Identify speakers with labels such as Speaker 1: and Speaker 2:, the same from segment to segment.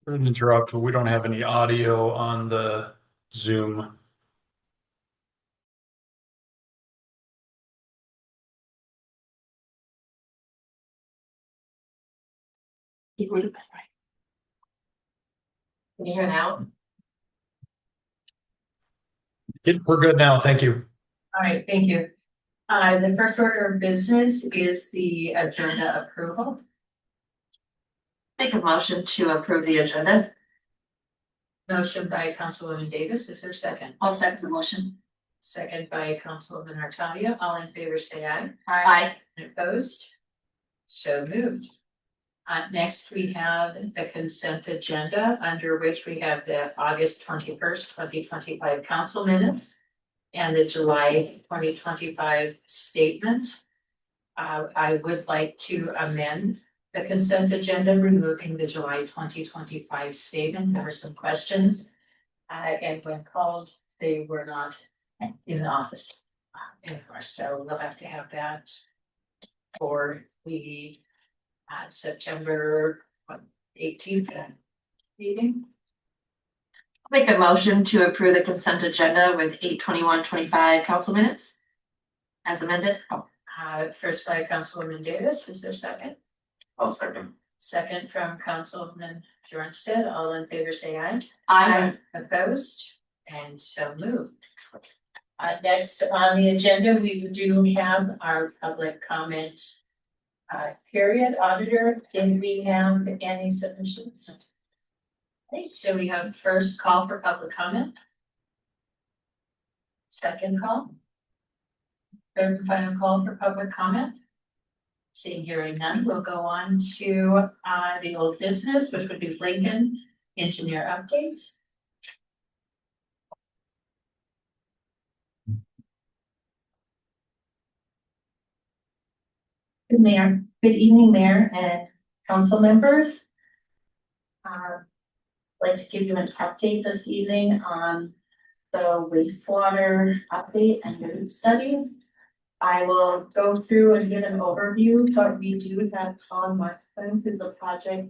Speaker 1: Sorry to interrupt, but we don't have any audio on the Zoom.
Speaker 2: Can you hear now?
Speaker 1: We're good now, thank you.
Speaker 3: All right, thank you. The first order of business is the agenda approval.
Speaker 2: Make a motion to approve the agenda.
Speaker 3: Motion by Councilwoman Davis, is there a second?
Speaker 2: I'll second the motion.
Speaker 3: Second by Councilwoman Artalia, all in favor say aye.
Speaker 2: Aye.
Speaker 3: And opposed? So moved. Next, we have the consent agenda, under which we have the August 21st, 2025 council minutes and the July 2025 statement. I would like to amend the consent agenda, removing the July 2025 statement. There were some questions. And when called, they were not in the office anymore. So we'll have to have that for the September 18th meeting.
Speaker 2: Make a motion to approve the consent agenda with 8/21/25 council minutes as amended.
Speaker 3: First by Councilwoman Davis, is there a second?
Speaker 2: I'll second.
Speaker 3: Second from Councilwoman Bjornstead, all in favor say aye.
Speaker 2: Aye.
Speaker 3: Opposed? And so moved. Next on the agenda, we do have our public comment period. Auditor, did we have any submissions? Okay, so we have first call for public comment. Second call. Third and final call for public comment. Seeing hearing none, we'll go on to the old business, which would be Lincoln engineer updates.
Speaker 4: Good evening, Mayor and council members. I'd like to give you an update this evening on the wastewater update and root study. I will go through and give an overview, but we do have Colin Markman, who's a project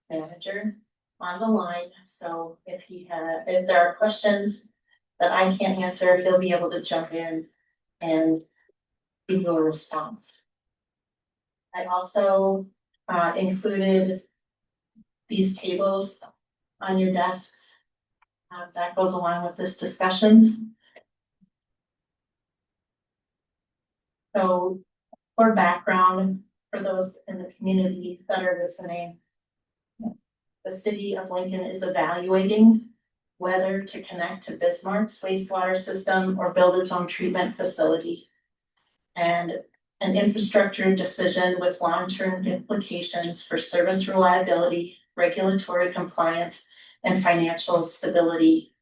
Speaker 4: manager, on the line. So if there are questions that I can't answer, he'll be able to jump in and give you a response. I also included these tables on your desks. That goes along with this discussion. So for background, for those in the community that are listening, the city of Lincoln is evaluating whether to connect to Bismarck's wastewater system or build its own treatment facility. And an infrastructure decision with long-term implications for service reliability, regulatory compliance, and financial stability.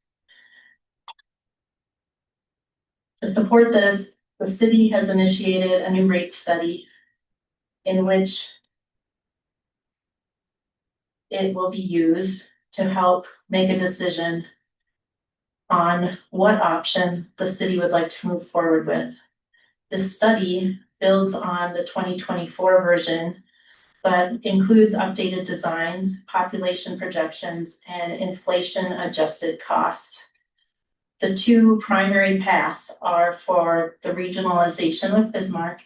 Speaker 4: To support this, the city has initiated a new rate study in which it will be used to help make a decision on what option the city would like to move forward with. This study builds on the 2024 version, but includes updated designs, population projections, and inflation adjusted costs. The two primary paths are for the regionalization with Bismarck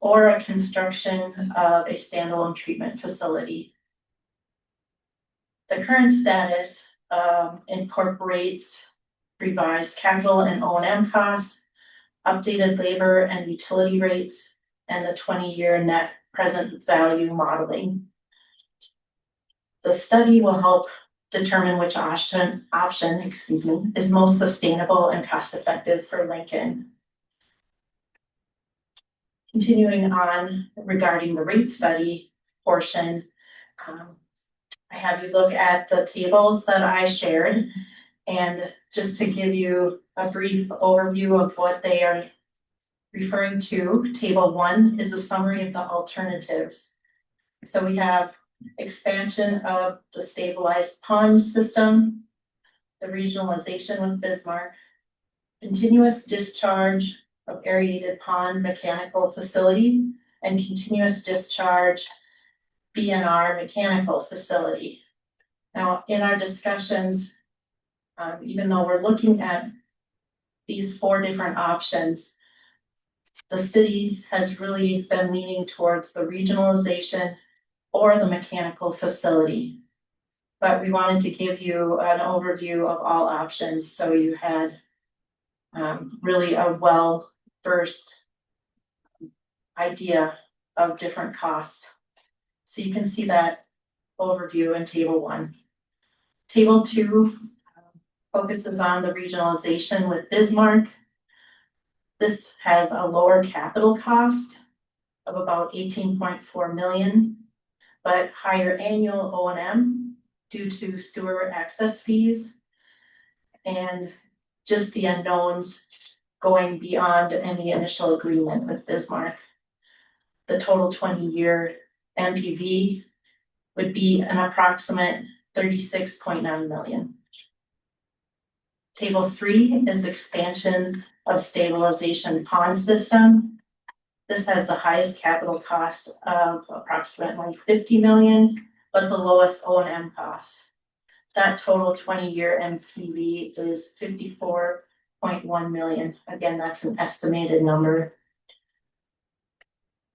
Speaker 4: or a construction of a standalone treatment facility. The current status incorporates revised capital and O&M costs, updated labor and utility rates, and the 20-year net present value modeling. The study will help determine which option is most sustainable and cost-effective for Lincoln. Continuing on regarding the rate study portion, I have you look at the tables that I shared, and just to give you a brief overview of what they are referring to, table 1 is a summary of the alternatives. So we have expansion of the stabilized pond system, the regionalization with Bismarck, continuous discharge of aerated pond mechanical facility, and continuous discharge BNR mechanical facility. Now, in our discussions, even though we're looking at these 4 different options, the city has really been leaning towards the regionalization or the mechanical facility. But we wanted to give you an overview of all options, so you had really a well-versed idea of different costs. So you can see that overview in table 1. Table 2 focuses on the regionalization with Bismarck. This has a lower capital cost of about 18.4 million, but higher annual O&M due to sewer access fees and just the unknowns going beyond any initial agreement with Bismarck. The total 20-year MPV would be an approximate 36.9 million. Table 3 is expansion of stabilization pond system. This has the highest capital cost of approximately 50 million, but the lowest O&M costs. That total 20-year MPV is 54.1 million. Again, that's an estimated number.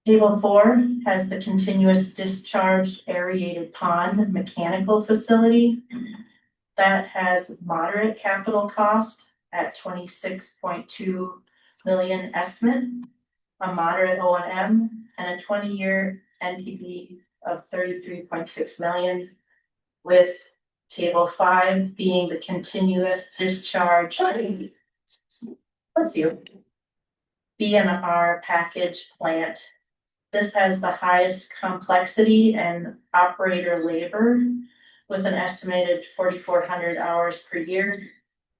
Speaker 4: Table 4 has the continuous discharge aerated pond mechanical facility. That has moderate capital cost at 26.2 million estimate, a moderate O&M, and a 20-year NPV of 33.6 million, with table 5 being the continuous discharge BNR package plant. This has the highest complexity and operator labor with an estimated 4,400 hours per year,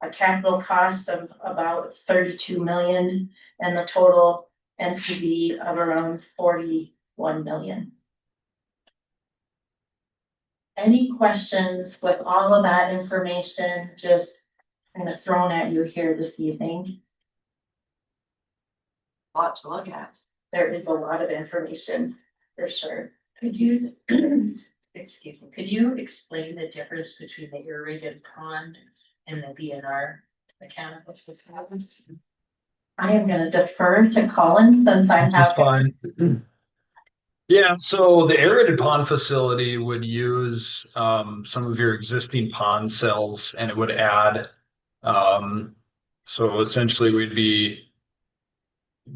Speaker 4: a capital cost of about 32 million, and the total NPV of around 41 million. Any questions with all of that information just kind of thrown at you here this evening?
Speaker 2: Lot to look at.
Speaker 4: There is a lot of information for sure.
Speaker 3: Could you, excuse me, could you explain the difference between the aerated pond and the BNR mechanical systems?
Speaker 4: I am going to defer to Colin since I
Speaker 1: This is
Speaker 4: have.
Speaker 1: fine. Yeah, so the aerated pond facility would use some of your existing pond cells and it would add, so essentially we'd be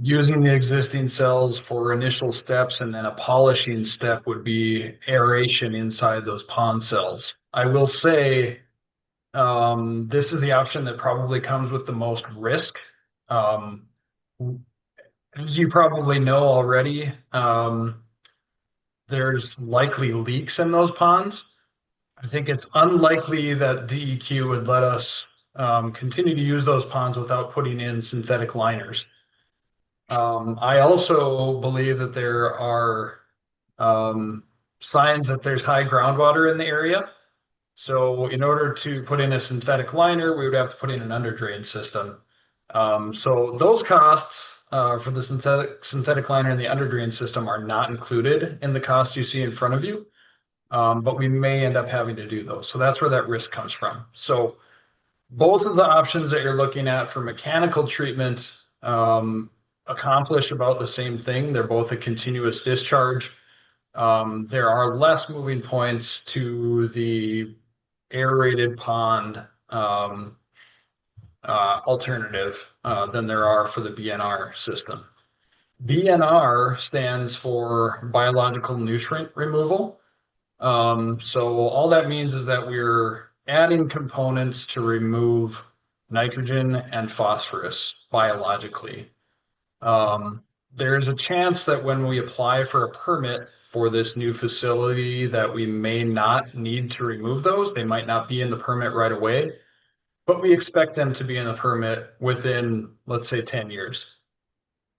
Speaker 1: using the existing cells for initial steps, and then a polishing step would be aeration inside those pond cells. I will say this is the option that probably comes with the most risk. Um, as you probably know already, there's likely leaks in those ponds. I think it's unlikely that DEQ would let us continue to use those ponds without putting in synthetic liners. I also believe that there are signs that there's high groundwater in the area. So in order to put in a synthetic liner, we would have to put in an underdrain system. So those costs for the synthetic liner and the underdrain system are not included in the cost you see in front of you. But we may end up having to do those. So that's where that risk comes from. So both of the options that you're looking at for mechanical treatment accomplish about the same thing. They're both a continuous discharge. There are less moving points to the aerated pond alternative than there are for the BNR system. BNR stands for biological nutrient removal. So all that means is that we're adding components to remove nitrogen and phosphorus biologically. There's a chance that when we apply for a permit for this new facility that we may not need to remove those. They might not be in the permit right away, but we expect them to be in the permit within, let's say, 10 years.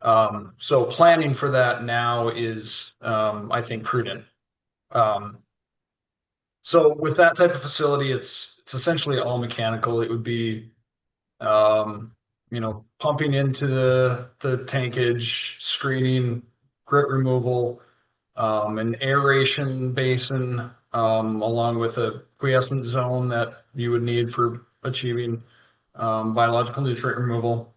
Speaker 1: So planning for that now is, I think, prudent. So with that type of facility, it's essentially all mechanical. It would be, pumping into the tankage, screening, grit removal, an aeration basin, along with a quiescent zone that you would need for achieving biological nutrient removal,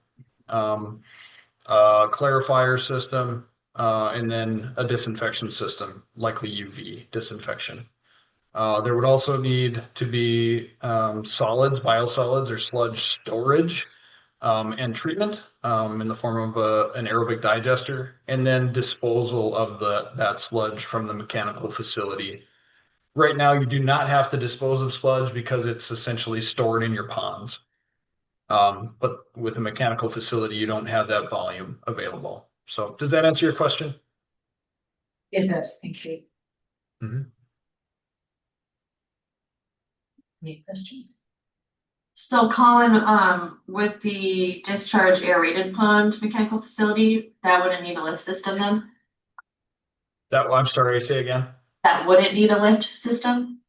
Speaker 1: a clarifier system, and then a disinfection system, likely UV disinfection. There would also need to be solids, biosolids, or sludge storage and treatment in the form of an aerobic digester, and then disposal of that sludge from the mechanical facility. Right now, you do not have to dispose of sludge because it's essentially stored in your ponds. But with a mechanical facility, you don't have that volume available. So does that answer your question?
Speaker 3: It does, thank you.
Speaker 1: Mhm.
Speaker 3: Any questions?
Speaker 2: So Colin, with the discharge aerated pond mechanical facility, that wouldn't need a lift system then?
Speaker 1: I'm sorry, say again.
Speaker 2: That wouldn't need a lift system?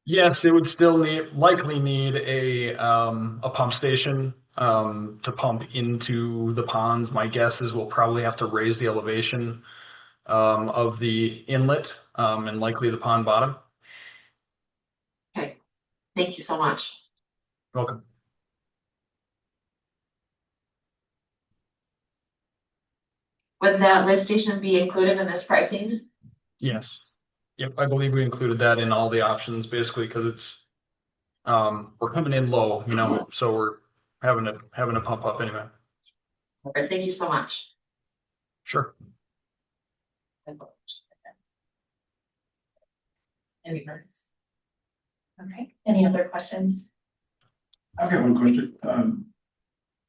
Speaker 1: Yes, it would still likely need a pump station to pump into the ponds. My guess is we'll probably have to raise the elevation of the inlet and likely the pond bottom.
Speaker 2: Okay, thank you so much.
Speaker 1: Welcome.
Speaker 2: Would that lift station be included in this pricing?
Speaker 1: Yes. Yep, I believe we included that in all the options basically because it's we're coming in low, so we're having to pump up anyway.
Speaker 2: Okay, thank you so much.
Speaker 1: Sure.
Speaker 3: Any questions?
Speaker 4: Okay, any other questions?
Speaker 5: I've got one question.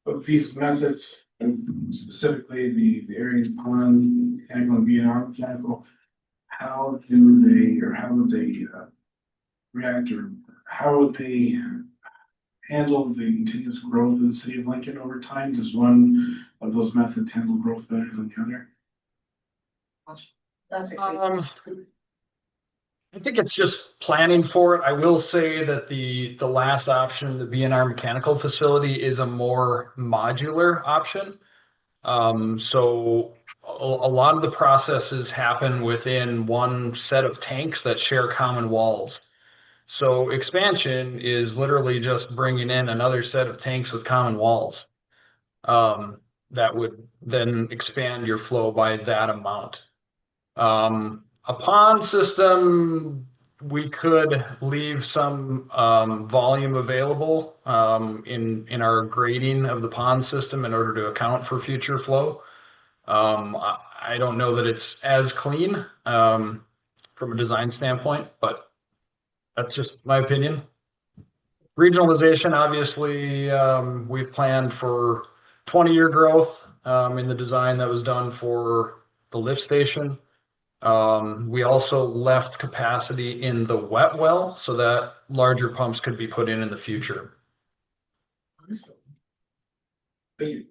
Speaker 5: Of these methods, and specifically the area pond, mechanical and BNR mechanical, how would they react, or how would they handle the continuous growth in the city of Lincoln over time? Does one of those methods handle growth better than the other?
Speaker 4: That's a great.
Speaker 1: I think it's just planning for it. I will say that the last option, the BNR mechanical facility, is a more modular option. So a lot of the processes happen within one set of tanks that share common walls. So expansion is literally just bringing in another set of tanks with common walls. That would then expand your flow by that amount. A pond system, we could leave some volume available in our grading of the pond system in order to account for future flow. I don't know that it's as clean from a design standpoint, but that's just my opinion. Regionalization, obviously, we've planned for 20-year growth in the design that was done for the lift station. We also left capacity in the wet well so that larger pumps could be put in the future.
Speaker 3: Awesome.
Speaker 5: Thank you.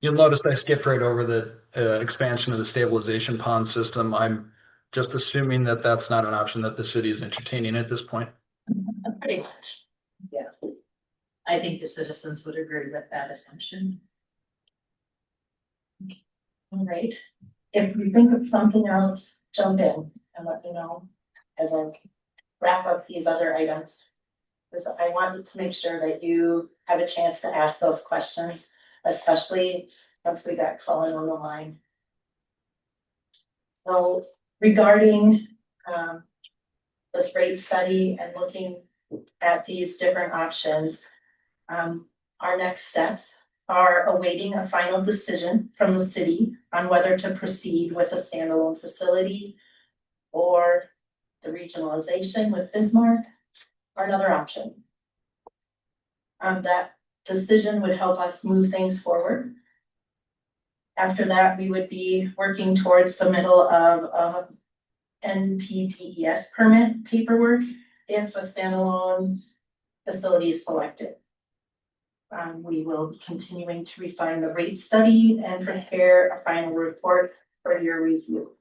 Speaker 1: You'll notice I skipped right over the expansion of the stabilization pond system. I'm just assuming that that's not an option that the city is entertaining at this point.
Speaker 3: Pretty much, yeah. I think the citizens would agree with that assumption.
Speaker 4: All right, if you think of something else, jump in and let me know as I wrap up these other items. Because I wanted to make sure that you have a chance to ask those questions, especially once we got Colin on the line. So regarding this rate study and looking at these different options, our next steps are awaiting a final decision from the city on whether to proceed with a standalone facility or the regionalization with Bismarck or another option. That decision would help us move things forward. After that, we would be working towards submittal of a NPDES permit paperwork if a standalone facility is selected. We will be continuing to refine the rate study and prepare a final report for your review.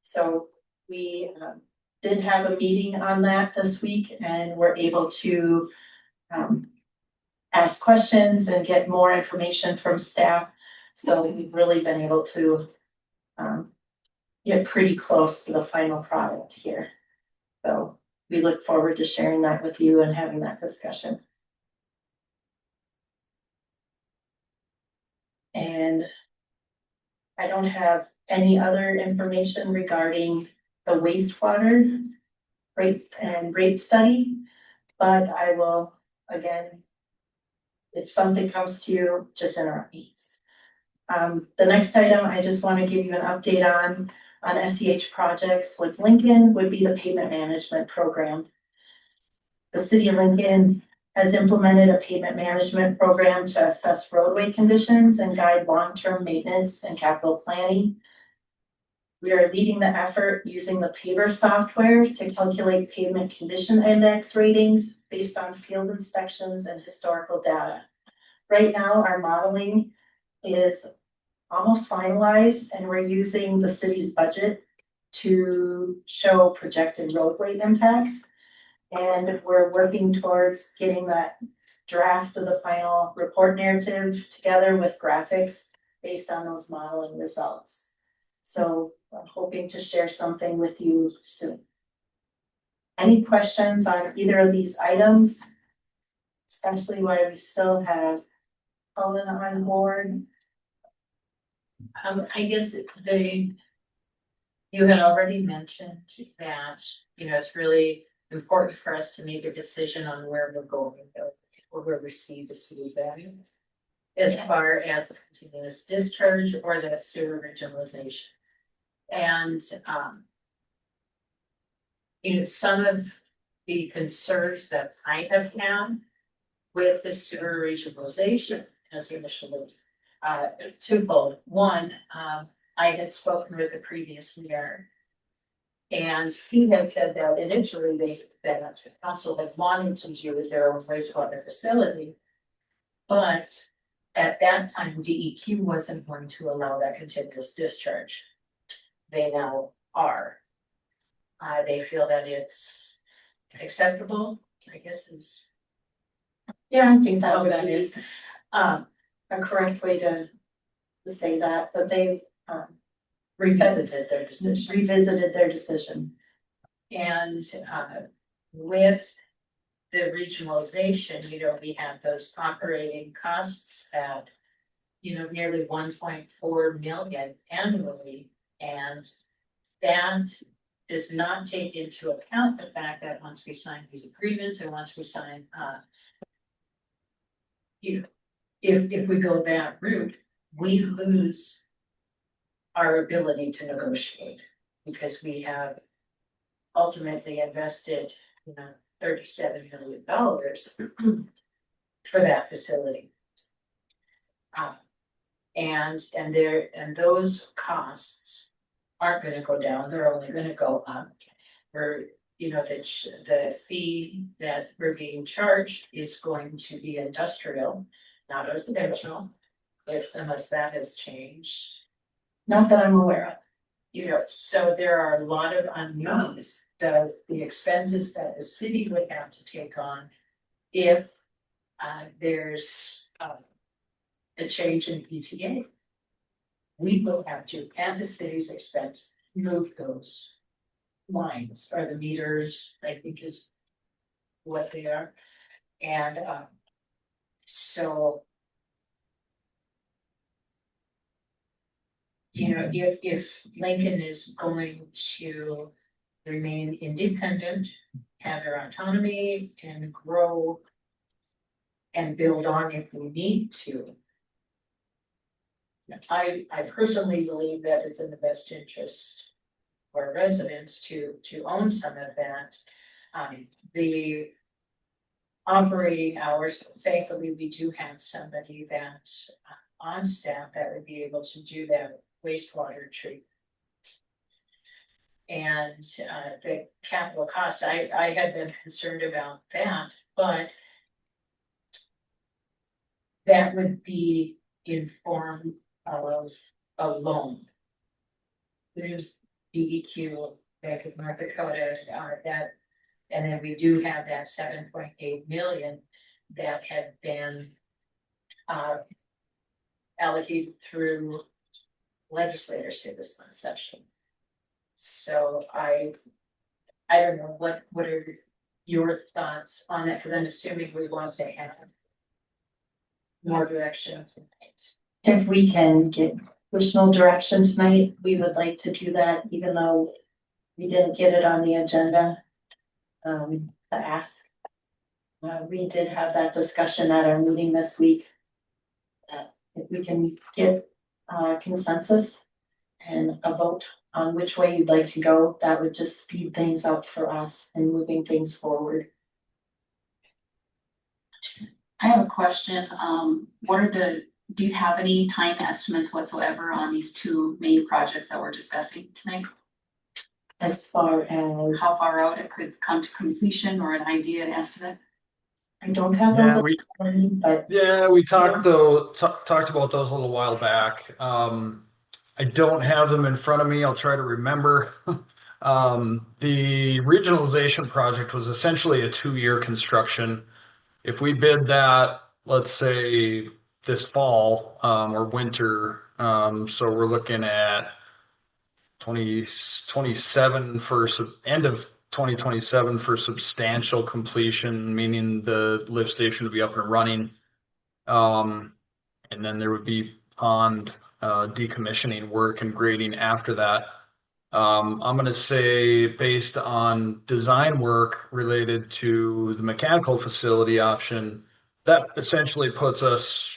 Speaker 4: So we did have a meeting on that this week and we're able to ask questions and get more information from staff So we've really been able to get pretty close to the final product here. So we look forward to sharing that with you and having that discussion. And I don't have any other information regarding the wastewater rate study, but I will, again, if something comes to you, just interrupt me. The next item I just want to give you an update on SEH projects with Lincoln would be the pavement management program. The city of Lincoln has implemented a pavement management program to assess roadway conditions and guide long-term maintenance and capital planning. We are leading the effort using the paver software to calculate pavement condition index ratings based on field inspections and historical data. Right now, our modeling is almost finalized and we're using the city's budget to show projected roadway impacts. And we're working towards getting that draft of the final report narrative together with graphics based on those modeling results. So I'm hoping to share something with you soon. Any questions on either of these items? Especially why we still have Colin on board.
Speaker 3: I guess you had already mentioned that, it's really important for us to make a decision on where we're going, or where we see the city value. As far as the continuous discharge or that sewer regionalization. And, some of the concerns that I have had with the sewer regionalization as initially, twofold. One, I had spoken with the previous mayor. And he had said that initially that the council had wanted to do their own wastewater facility. But at that time, DEQ wasn't going to allow that continuous discharge. They now are. They feel that it's acceptable, I guess is.
Speaker 4: Yeah, I think that
Speaker 3: Oh,
Speaker 4: would
Speaker 3: that
Speaker 4: be
Speaker 3: is.
Speaker 4: a correct way to say that, but they
Speaker 3: Revisited their decision.
Speaker 4: revisited their decision.
Speaker 3: And with the regionalization, we have those operating costs at, nearly 1.4 million annually. And that does not take into account the fact that once we sign these agreements and once we sign, if we go that route, we lose our ability to negotiate because we have ultimately invested, $37 million for that facility. And those costs aren't gonna go down, they're only gonna go up. The fee that we're being charged is going to be industrial, not residential, unless that has changed.
Speaker 4: Not that I'm aware of.
Speaker 3: So there are a lot of unknowns, the expenses that the city would have to take on if there's a change in PTA. We will have to, at the city's expense, move those lines or the meters, I think is what they are. And so if Lincoln is going to remain independent, have their autonomy and grow and build on if we need to. I personally believe that it's in the best interest for residents to own some of that. The operating hours, thankfully, we do have somebody that's on staff that would be able to do that wastewater treatment. And the capital cost, I had been concerned about that, but that would be in form of a loan. There's DEQ, Bank of North Dakota, that, and then we do have that 7.8 million that had been allocated through legislators to this session. So I don't know, what are your thoughts on it, because I'm assuming we want to have more direction tonight.
Speaker 4: If we can get additional direction tonight, we would like to do that, even though we didn't get it on the agenda. The ask. We did have that discussion at our meeting this week. If we can get consensus and a vote on which way you'd like to go, that would just speed things up for us and moving things forward.
Speaker 6: I have a question. Do you have any time estimates whatsoever on these two main projects that we're discussing tonight?
Speaker 4: As far as,
Speaker 6: How far out it could come to completion or an idea, an estimate?
Speaker 4: I don't have
Speaker 1: Yeah,
Speaker 4: those,
Speaker 1: we
Speaker 4: but
Speaker 1: talked about those a little while back. I don't have them in front of me. I'll try to remember. The regionalization project was essentially a 2-year construction. If we bid that, let's say this fall, or winter, so we're looking at 2027 for end of 2027 for substantial completion, meaning the lift station would be up and running. And then there would be pond decommissioning work and grading after that. I'm going to say, based on design work related to the mechanical facility option, that essentially puts us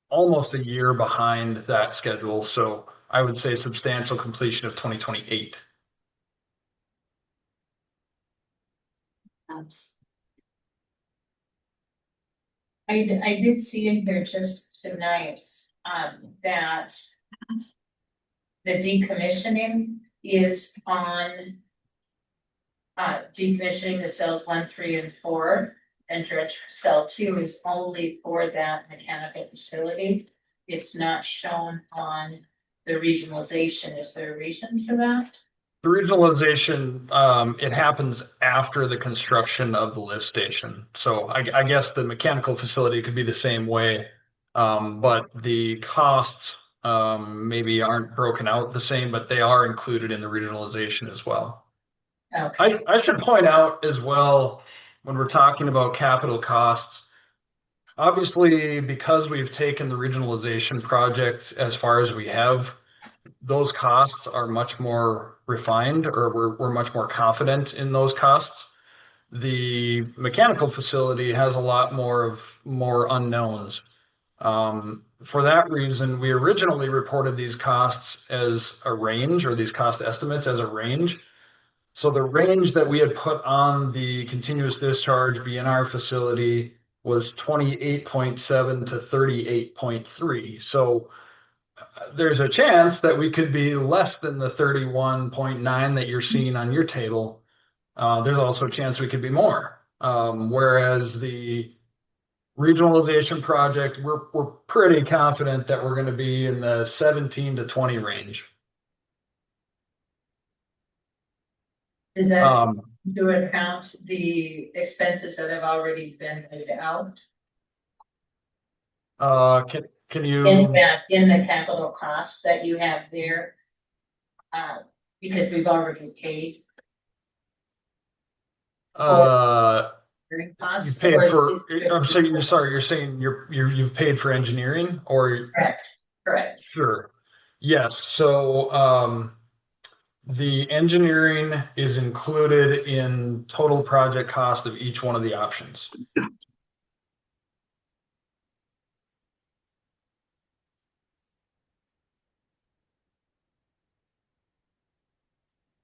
Speaker 1: almost a year behind that schedule. So I would say substantial completion of 2028.
Speaker 6: That's
Speaker 3: I did see in here just tonight, that the decommissioning is on decommissioning the cells 1, 3, and 4, and dredge cell 2 is only for that mechanical facility. It's not shown on the regionalization. Is there a reason for that?
Speaker 1: The regionalization, it happens after the construction of the lift station. So I guess the mechanical facility could be the same way, but the costs maybe aren't broken out the same, but they are included in the regionalization as well.
Speaker 3: Okay.
Speaker 1: I should point out as well, when we're talking about capital costs, obviously, because we've taken the regionalization project as far as we have, those costs are much more refined, or we're much more confident in those costs. The mechanical facility has a lot more unknowns. For that reason, we originally reported these costs as a range, or these cost estimates as a range. So the range that we had put on the continuous discharge BNR facility was 28.7 to 38.3. So there's a chance that we could be less than the 31.9 that you're seeing on your table. There's also a chance we could be more. Whereas the regionalization project, we're pretty confident that we're going to be in the 17 to 20 range.
Speaker 3: Does that do account the expenses that have already been paid out?
Speaker 1: Can you?
Speaker 3: In the capital costs that you have there? Because we've already paid.
Speaker 1: You paid for, you're saying you've paid for engineering, or?
Speaker 3: Correct.
Speaker 1: Sure. Yes. So, the engineering is included in total project cost of each one of the options.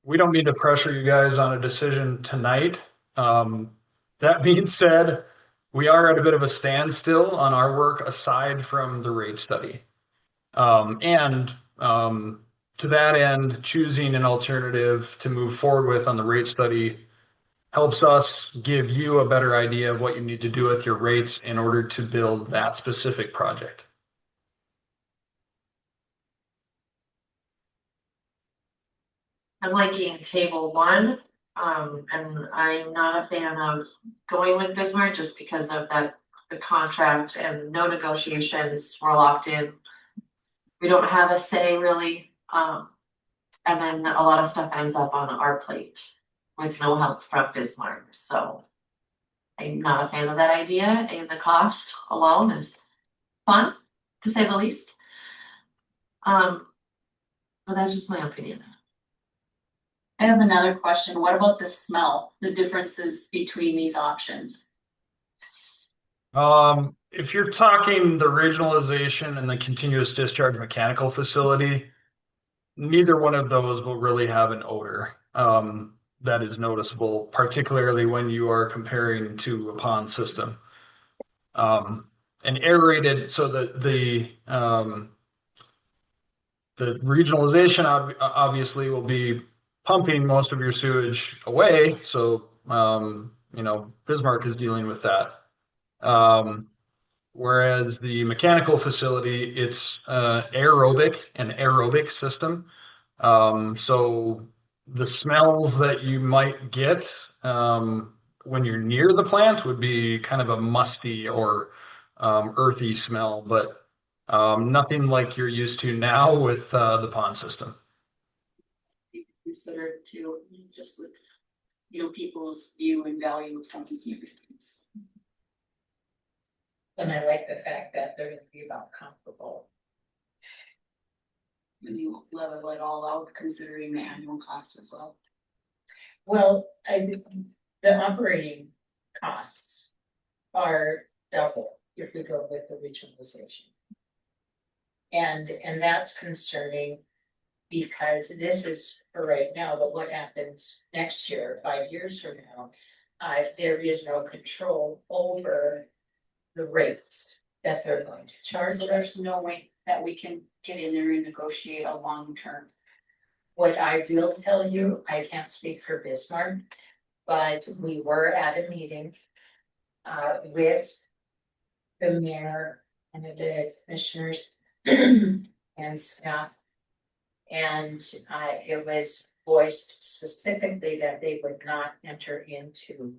Speaker 1: We don't need to pressure you guys on a decision tonight. That being said, we are at a bit of a standstill on our work aside from the rate study. To that end, choosing an alternative to move forward with on the rate study helps us give you a better idea of what you need to do with your rates in order to build that specific project.
Speaker 2: I'm liking table 1, and I'm not a fan of going with Bismarck just because of the contract and no negotiations. We're locked in we don't have a say really. And then a lot of stuff ends up on our plate with no help from Bismarck, so. I'm not a fan of that idea, and the cost alone is fun, to say the least. But that's just my opinion.
Speaker 6: I have another question. What about the smell, the differences between these options?
Speaker 1: If you're talking the regionalization and the continuous discharge mechanical facility, neither one of those will really have an odor. That is noticeable, particularly when you are comparing to a pond system. And aerated, so the regionalization obviously will be pumping most of your sewage away. So, Bismarck is dealing with that. Whereas the mechanical facility, it's an aerobic system. So the smells that you might get when you're near the plant would be kind of a musty or earthy smell, but nothing like you're used to now with the pond system.
Speaker 6: Consider to just with, people's view and value of homes and things.
Speaker 3: And I like the fact that they're gonna be about comparable.
Speaker 6: When you level it all out, considering the annual cost as well.
Speaker 3: Well, the operating costs are double if we go with the regionalization. And that's concerning because this is for right now, but what happens next year, 5 years from now? There is no control over the rates that they're going to charge.
Speaker 6: So there's no way that we can get in there and negotiate a long term.
Speaker 3: What I will tell you, I can't speak for Bismarck, but we were at a meeting with the mayor and the commissioners and staff. And it was voiced specifically that they would not enter into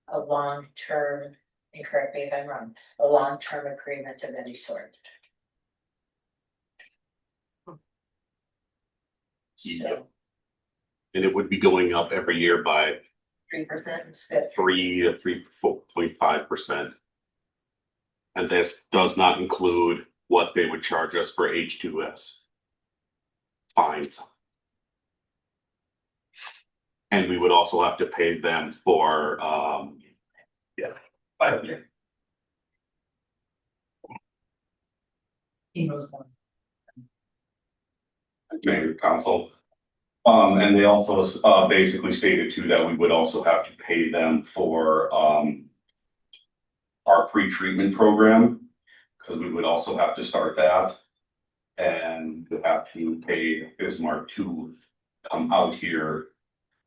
Speaker 3: a long-term, and correct me if I'm wrong, a long-term agreement of any sort. So
Speaker 7: And it would be going up every year by
Speaker 3: 3% instead of
Speaker 7: 3 to 3.5%. And this does not include what they would charge us for H2S fines. And we would also have to pay them for,
Speaker 3: he knows more.
Speaker 7: Mayor Council. And they also basically stated too that we would also have to pay them for our pre-treatment program, because we would also have to start that. And we have to pay Bismarck to come out here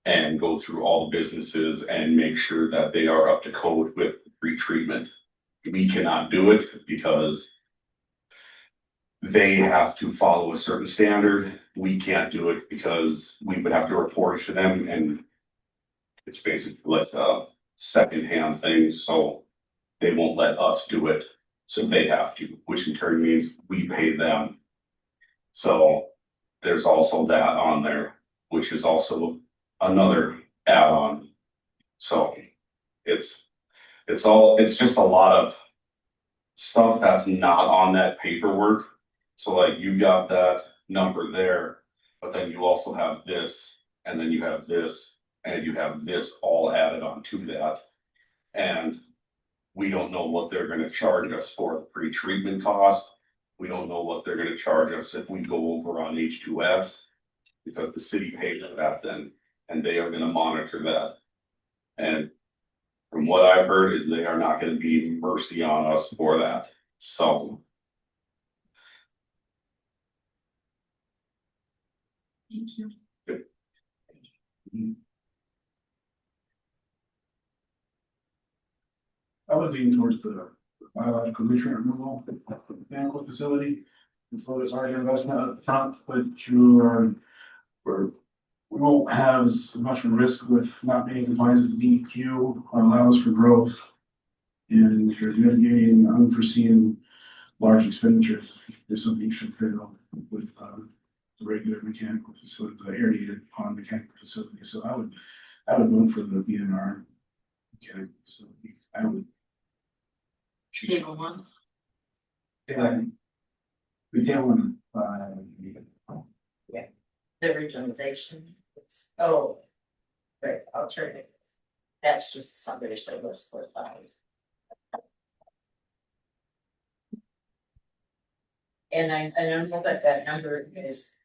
Speaker 7: and go through all the businesses and make sure that they are up to code with pre-treatment. We cannot do it because they have to follow a certain standard. We can't do it because we would have to report it to them, and it's basically like a secondhand thing, so they won't let us do it. So they have to, which in turn means we pay them. So there's also that on there, which is also another add-on. So it's just a lot of stuff that's not on that paperwork. So like you got that number there, but then you also have this, and then you have this, and you have this all added on to that. And we don't know what they're gonna charge us for the pre-treatment cost. We don't know what they're gonna charge us if we go over on H2S, because the city pays for that then, and they are gonna monitor that. And from what I've heard is they are not gonna be mercy on us for that, so.
Speaker 6: Thank you.
Speaker 5: I would lean towards the biological nutrient removal mechanical facility. It's a little bit larger investment up front, but we won't have as much of a risk with not being compliant with DEQ, allows for growth. And you're mitigating unforeseen large expenditures if something should fail. with, the regular mechanical facility, the aerated pond mechanical facility, so I would vote for the BNR. Mechanical facility, I would.
Speaker 2: Table one.
Speaker 5: Yeah. We table one,
Speaker 3: The regionalization, it's, oh. Right, alternative. That's just somebody said let's split 5. And I don't know that that number is.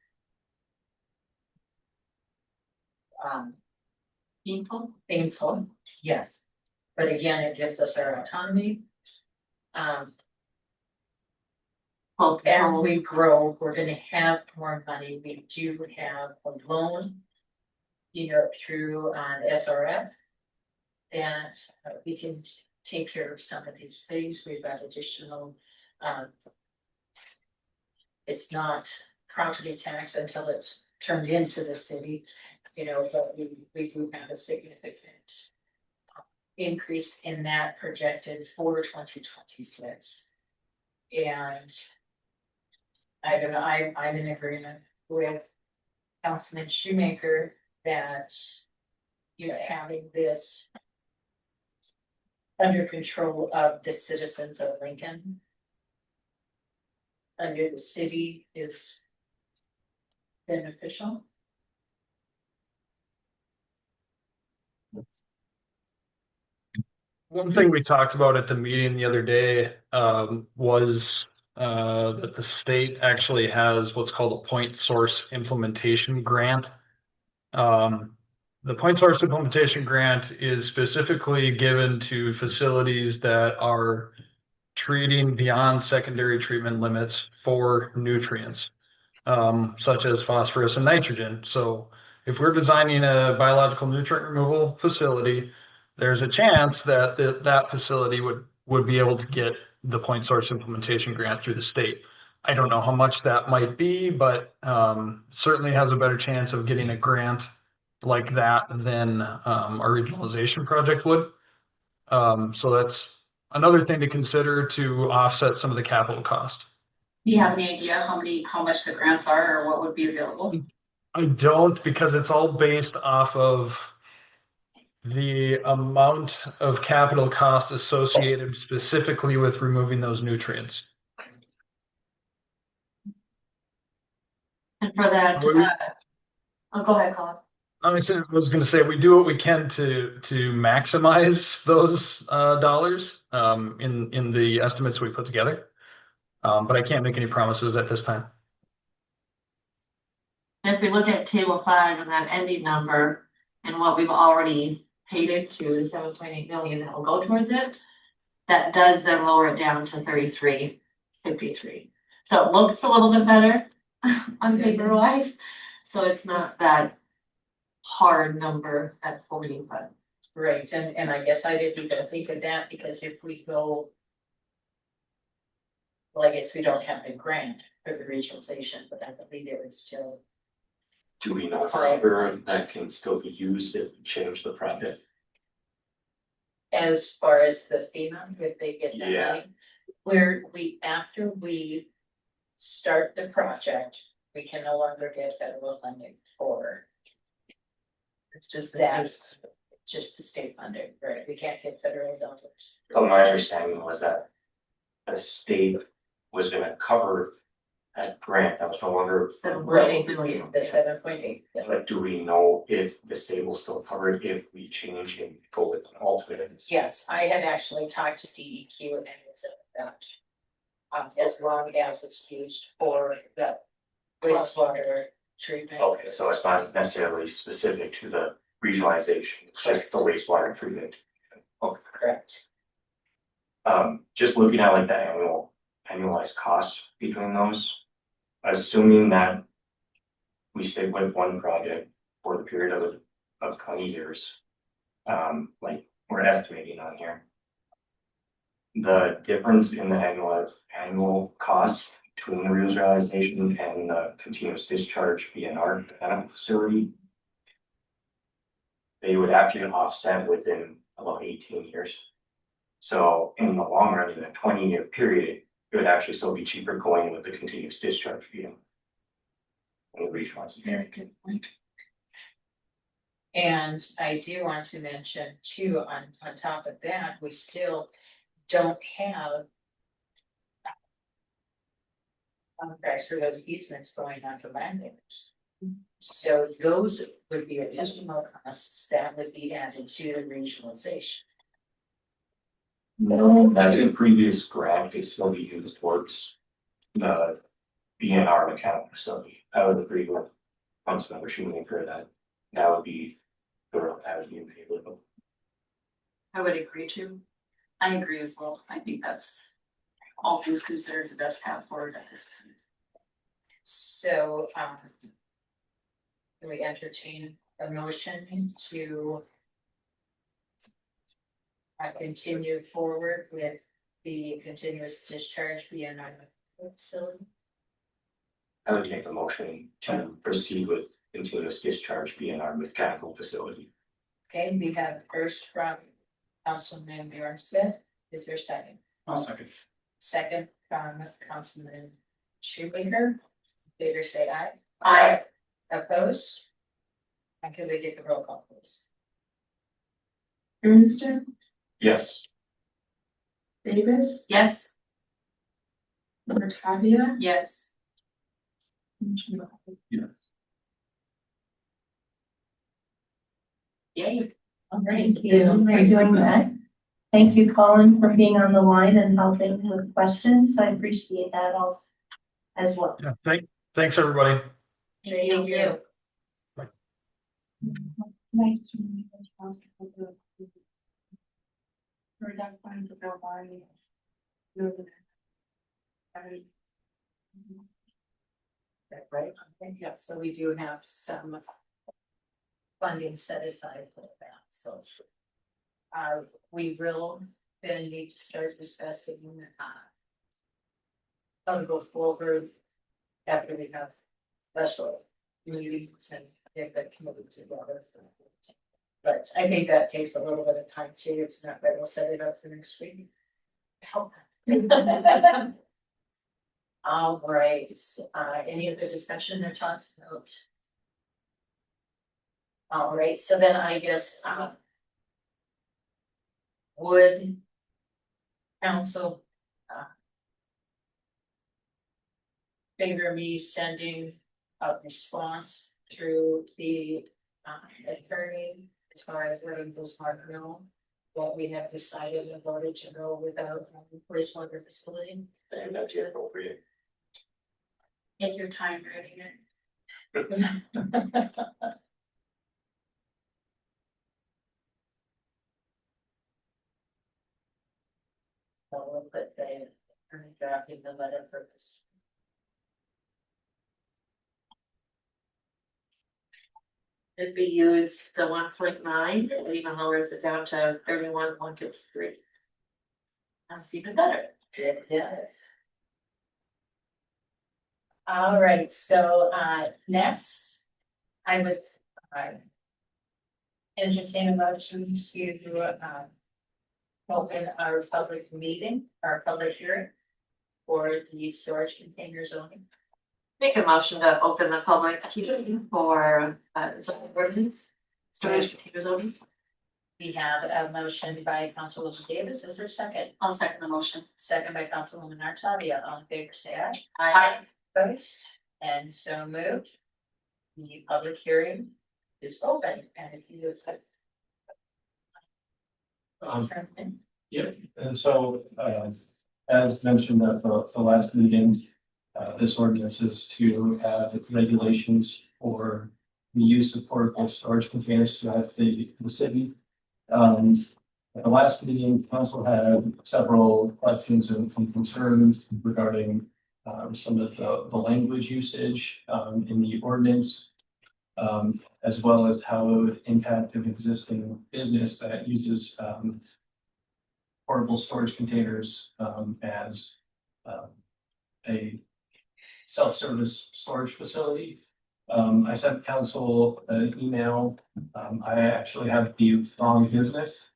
Speaker 3: Painful, yes, but again, it gives us our autonomy.
Speaker 2: Well,
Speaker 3: As we grow, we're gonna have more money, we do have a loan. You know, through SRF. That we can take care of some of these things, we've got additional. It's not property tax until it's turned into the city, you know, but we do have a significant. Increase in that projected for 2026. And. I don't know, I'm in agreement with Councilman Shoemaker that. You know, having this. Under control of the citizens of Lincoln. Under the city is. Beneficial.
Speaker 1: One thing we talked about at the meeting the other day was that the state actually has what's called a point source implementation grant. The point source implementation grant is specifically given to facilities that are treating beyond secondary treatment limits for nutrients, such as phosphorus and nitrogen. So if we're designing a biological nutrient removal facility, there's a chance that that facility would be able to get the point source implementation grant through the state. I don't know how much that might be, but certainly has a better chance of getting a grant like that than our regionalization project would. So that's another thing to consider to offset some of the capital cost.
Speaker 6: Do you have any idea how much the grants are or what would be available?
Speaker 1: I don't, because it's all based off of the amount of capital cost associated specifically with removing those nutrients.
Speaker 2: And for that, oh, go ahead, Colin.
Speaker 1: I was going to say we do what we can to maximize those dollars in the estimates we put together, but I can't make any promises at this time.
Speaker 2: If we look at table 5 and that ending number and what we've already paid it to, the 7.8 million that will go towards it, that does then lower it down to 33.53. So it looks a little bit better on paper wise. So it's not that hard number at 40, but.
Speaker 3: Right, and I guess I didn't even think of that, because if we go. Well, I guess we don't have the grant for the regionalization, but I believe it would still.
Speaker 8: Do we know for sure that can still be used if we change the project?
Speaker 3: As far as the FEMA, if they get that
Speaker 8: Yeah.
Speaker 3: money, where after we start the project, we can no longer get federal funding for. It's just that, just the state funding, right? We can't get federal dollars.
Speaker 8: But my understanding was that the state was gonna cover that grant, that was no longer,
Speaker 2: 7.8 million.
Speaker 3: The 7.8.
Speaker 8: but do we know if the state will still cover it if we change and go with an alternate?
Speaker 3: Yes, I had actually talked to DEQ and they said that. As long as it's used for the wastewater treatment.
Speaker 8: Okay, so it's not necessarily specific to the regionalization, it's just the wastewater treatment. Okay,
Speaker 3: Correct.
Speaker 8: Just looking at like the annualized cost between those. Assuming that we stick with one project for the period of 20 years. Like we're estimating on here. The difference in the annual cost between the regionalization and the continuous discharge BNR facility. They would actually offset within about 18 years. So in the long run, in a 20-year period, it would actually still be cheaper going with the continuous discharge BNR. And regionalizing.
Speaker 6: Very good point.
Speaker 3: And I do want to mention too, on top of that, we still don't have contracts for those easements going on to landowners. So those would be additional costs that would be added to the regionalization.
Speaker 8: That's in previous grant, it's still be used towards the BNR mechanical facility. That would agree with funds member shooting for that. That would be, that would be in favor of.
Speaker 2: I would agree to.
Speaker 6: I agree as well. I think that's all things considered the best path forward at this time.
Speaker 3: So, can we entertain a motion to continue forward with the continuous discharge BNR facility?
Speaker 8: I would make a motion to proceed with continuous discharge BNR mechanical facility.
Speaker 3: Okay, we have first from Councilman Bjorn Smith. Is there a second?
Speaker 5: I'll second.
Speaker 3: Second from Councilman Shoemaker. Favor say aye.
Speaker 2: Aye.
Speaker 3: Opposed? And can we get the roll call, please?
Speaker 4: Irnster,
Speaker 8: Yes.
Speaker 4: Davis,
Speaker 2: Yes.
Speaker 4: Latavia,
Speaker 2: Yes.
Speaker 5: Yes.
Speaker 2: Yay.
Speaker 4: All right, thank you for doing that. Thank you, Colin, for being on the line and helping with questions. I appreciate that also as well.
Speaker 1: Yeah, thanks, everybody.
Speaker 2: Thank you.
Speaker 3: That right? Okay, yes, so we do have some funding set aside for that, so. We will then need to start discussing, how to go forward after we have special meetings and get that committee together. But I think that takes a little bit of time too. It's not that we'll set it up for next week. All right, any other discussion or talks about? All right, so then I guess, would council favor me sending a response through the attorney as far as letting this mark know what we have decided and voted to go without wastewater facility?
Speaker 8: I think that's appropriate.
Speaker 6: Take your time writing it.
Speaker 3: So we'll put the attorney drafting the letter purpose.
Speaker 2: If we use the 1.9, it even lowers it down to 31,153. That's even better.
Speaker 3: It does. All right, so next, I would entertain a motion to open our public meeting, our public hearing for the storage container zoning.
Speaker 2: Make a motion to open the public hearing for zoning ordinance, storage container zoning.
Speaker 3: We have a motion by Councilwoman Davis. Is there a second?
Speaker 6: I'll second the motion.
Speaker 3: Second by Councilwoman Artavia. All in favor, say aye.
Speaker 2: Aye.
Speaker 3: Opposed? And so moved. The public hearing is open, and if you would put.
Speaker 9: Yeah, and so, as mentioned at the last meeting, this ordinance is to have regulations for the use of portable storage containers throughout the city. At the last meeting, council had several questions and concerns regarding some of the language usage in the ordinance, as well as how it would impact an existing business that uses portable storage containers as a self-service storage facility. I sent council an email. I actually have the wrong business,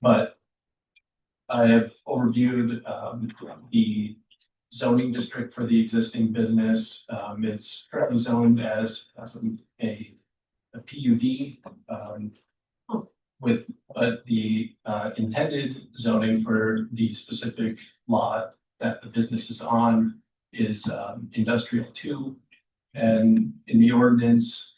Speaker 9: but I have overviewed the zoning district for the existing business. It's currently zoned as a PUD. With the intended zoning for the specific lot that the business is on is industrial 2. And in the ordinance,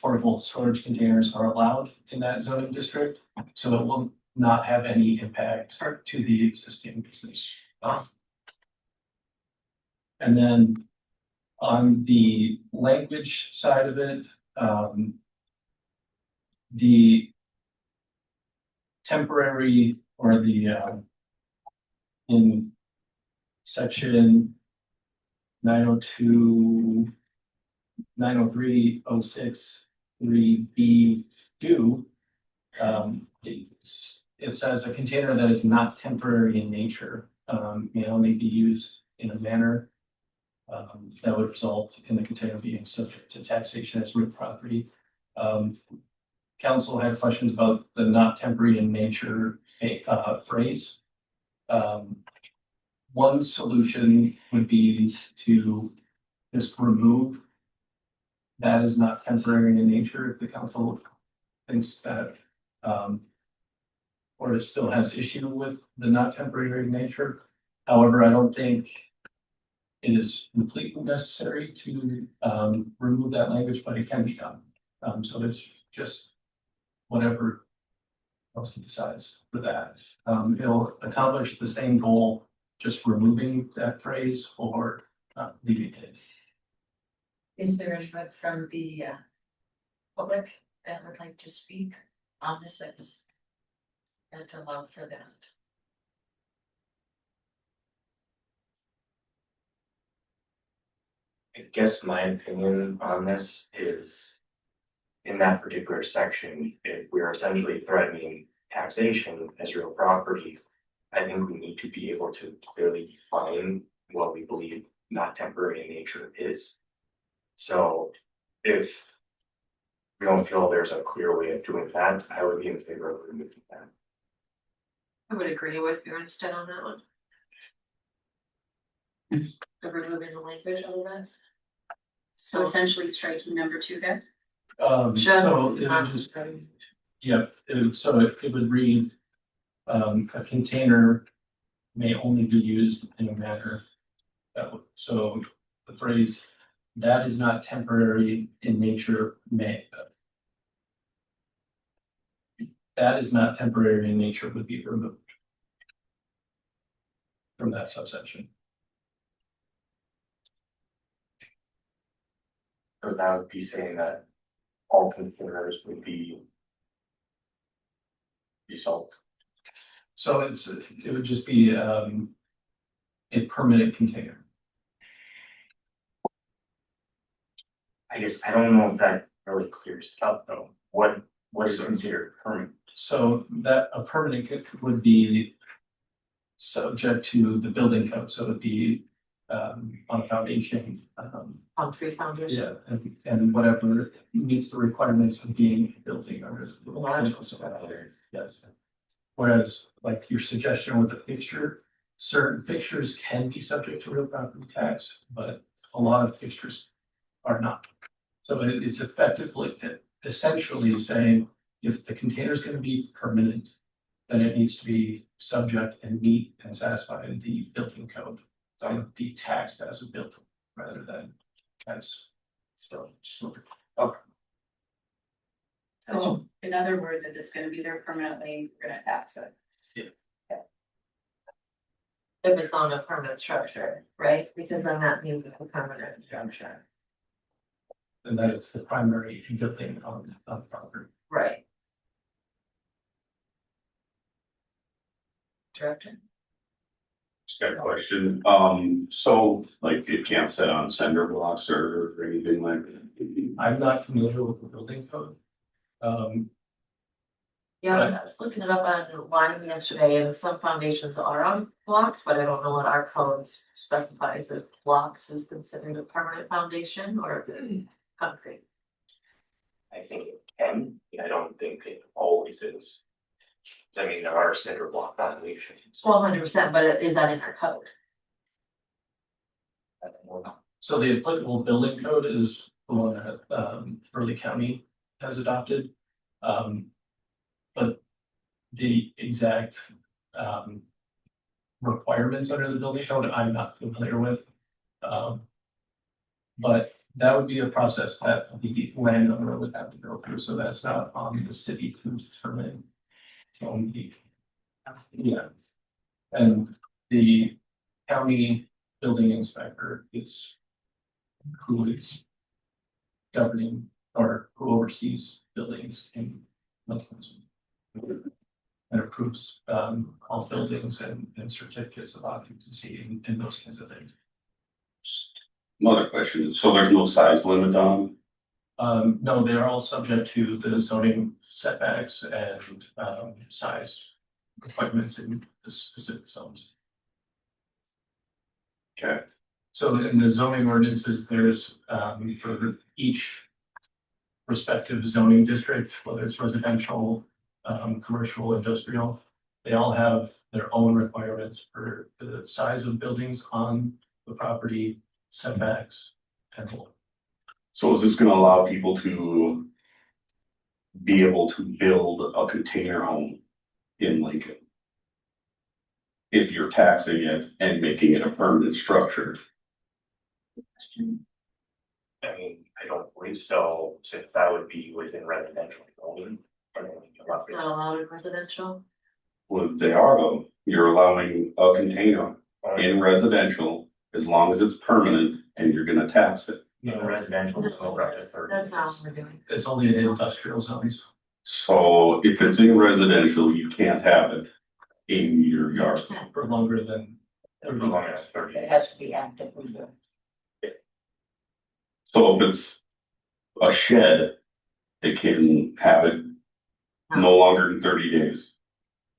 Speaker 9: portable storage containers are allowed in that zoning district, so it will not have any impact to the existing business. And then on the language side of it, the temporary or the in section 902, 903, 06, 3B do, it says a container that is not temporary in nature may only be used in a manner that would result in the container being subject to taxation as real property. Council had questions about the not temporary in nature phrase. One solution would be to just remove that is not temporary in nature if the council thinks that or it still has issue with the not temporary nature. However, I don't think it is completely necessary to remove that language, but it can be done. So it's just whatever else he decides for that. It'll accomplish the same goal, just removing that phrase or leaving it.
Speaker 3: Is there input from the public that would like to speak on this sentence? And to allow for that.
Speaker 8: I guess my opinion on this is, in that particular section, if we're essentially threatening taxation as real property, I think we need to be able to clearly define what we believe not temporary in nature is. So if we don't feel there's a clear way of doing that, I would be in favor of removing that.
Speaker 2: I would agree with you instead on that one. Of removing the language of that.
Speaker 6: So essentially striking number 2 there.
Speaker 9: So it would just, yep, so it would read, a container may only be used in a manner that would, so the phrase that is not temporary in nature may. That is not temporary in nature would be removed from that subsection.
Speaker 8: So that would be saying that all containers would be sold.
Speaker 9: So it would just be a permanent container.
Speaker 8: I guess I don't know if that really clears it up though. What is considered permanent?
Speaker 9: So that a permanent would be subject to the building code, so it would be on a foundation.
Speaker 2: Concrete foundation.
Speaker 9: Yeah, and whatever meets the requirements of being a building or. Yes. Whereas like your suggestion with the fixture, certain fixtures can be subject to real property tax, but a lot of fixtures are not. So it's effectively, essentially saying if the container is going to be permanent, then it needs to be subject and meet and satisfy the building code. So it would be taxed as a building rather than as still. Okay.
Speaker 6: So in other words, if it's gonna be there permanently, we're gonna tax it.
Speaker 2: If it's on a permanent structure, right? Because then that means it's a permanent structure.
Speaker 9: And that it's the primary building on the property.
Speaker 2: Right. Director?
Speaker 7: Just got a question. So like it can't sit on cinder blocks or anything like that?
Speaker 9: I'm not familiar with the building code.
Speaker 2: Yeah, I was looking it up online yesterday and some foundations are on blocks, but I don't know what our code specifies if blocks is considered a permanent foundation or if it's concrete.
Speaker 8: I think it can, I don't think it always is. I mean, there are cinder block foundations.
Speaker 2: Well, 100%, but is that in our code?
Speaker 9: So the applicable building code is the one that Burley County has adopted. But the exact requirements under the building code, I'm not familiar with. But that would be a process that the landowner would have to go through, so that's not on the city to determine. So yeah. And the county building inspector is who is governing or who oversees buildings in Lincoln. And approves all buildings and certificates of occupancy and those kinds of things.
Speaker 7: Another question, so there's no size limit on?
Speaker 9: No, they're all subject to the zoning setbacks and size requirements in the specific zones.
Speaker 7: Okay.
Speaker 9: So in the zoning ordinances, there's for each respective zoning district, whether it's residential, commercial, industrial, they all have their own requirements for the size of buildings on the property, setbacks, and more.
Speaker 7: So is this gonna allow people to be able to build a container home in Lincoln? If you're taxing it and making it a permanent structure?
Speaker 8: I mean, I don't believe so, since that would be within residential zoning.
Speaker 2: It's not allowed in residential.
Speaker 7: Well, they are though, you're allowing a container in residential as long as it's permanent and you're gonna tax it.
Speaker 8: In residential, it's over up to 30
Speaker 2: That's not
Speaker 8: years.
Speaker 2: what we're doing.
Speaker 9: It's only in industrial zones.
Speaker 7: So if it's in residential, you can't have it in your yard.
Speaker 9: For longer than.
Speaker 8: For long as 30 years.
Speaker 3: has to be actively done.
Speaker 7: So if it's a shed, they can have it no longer than 30 days.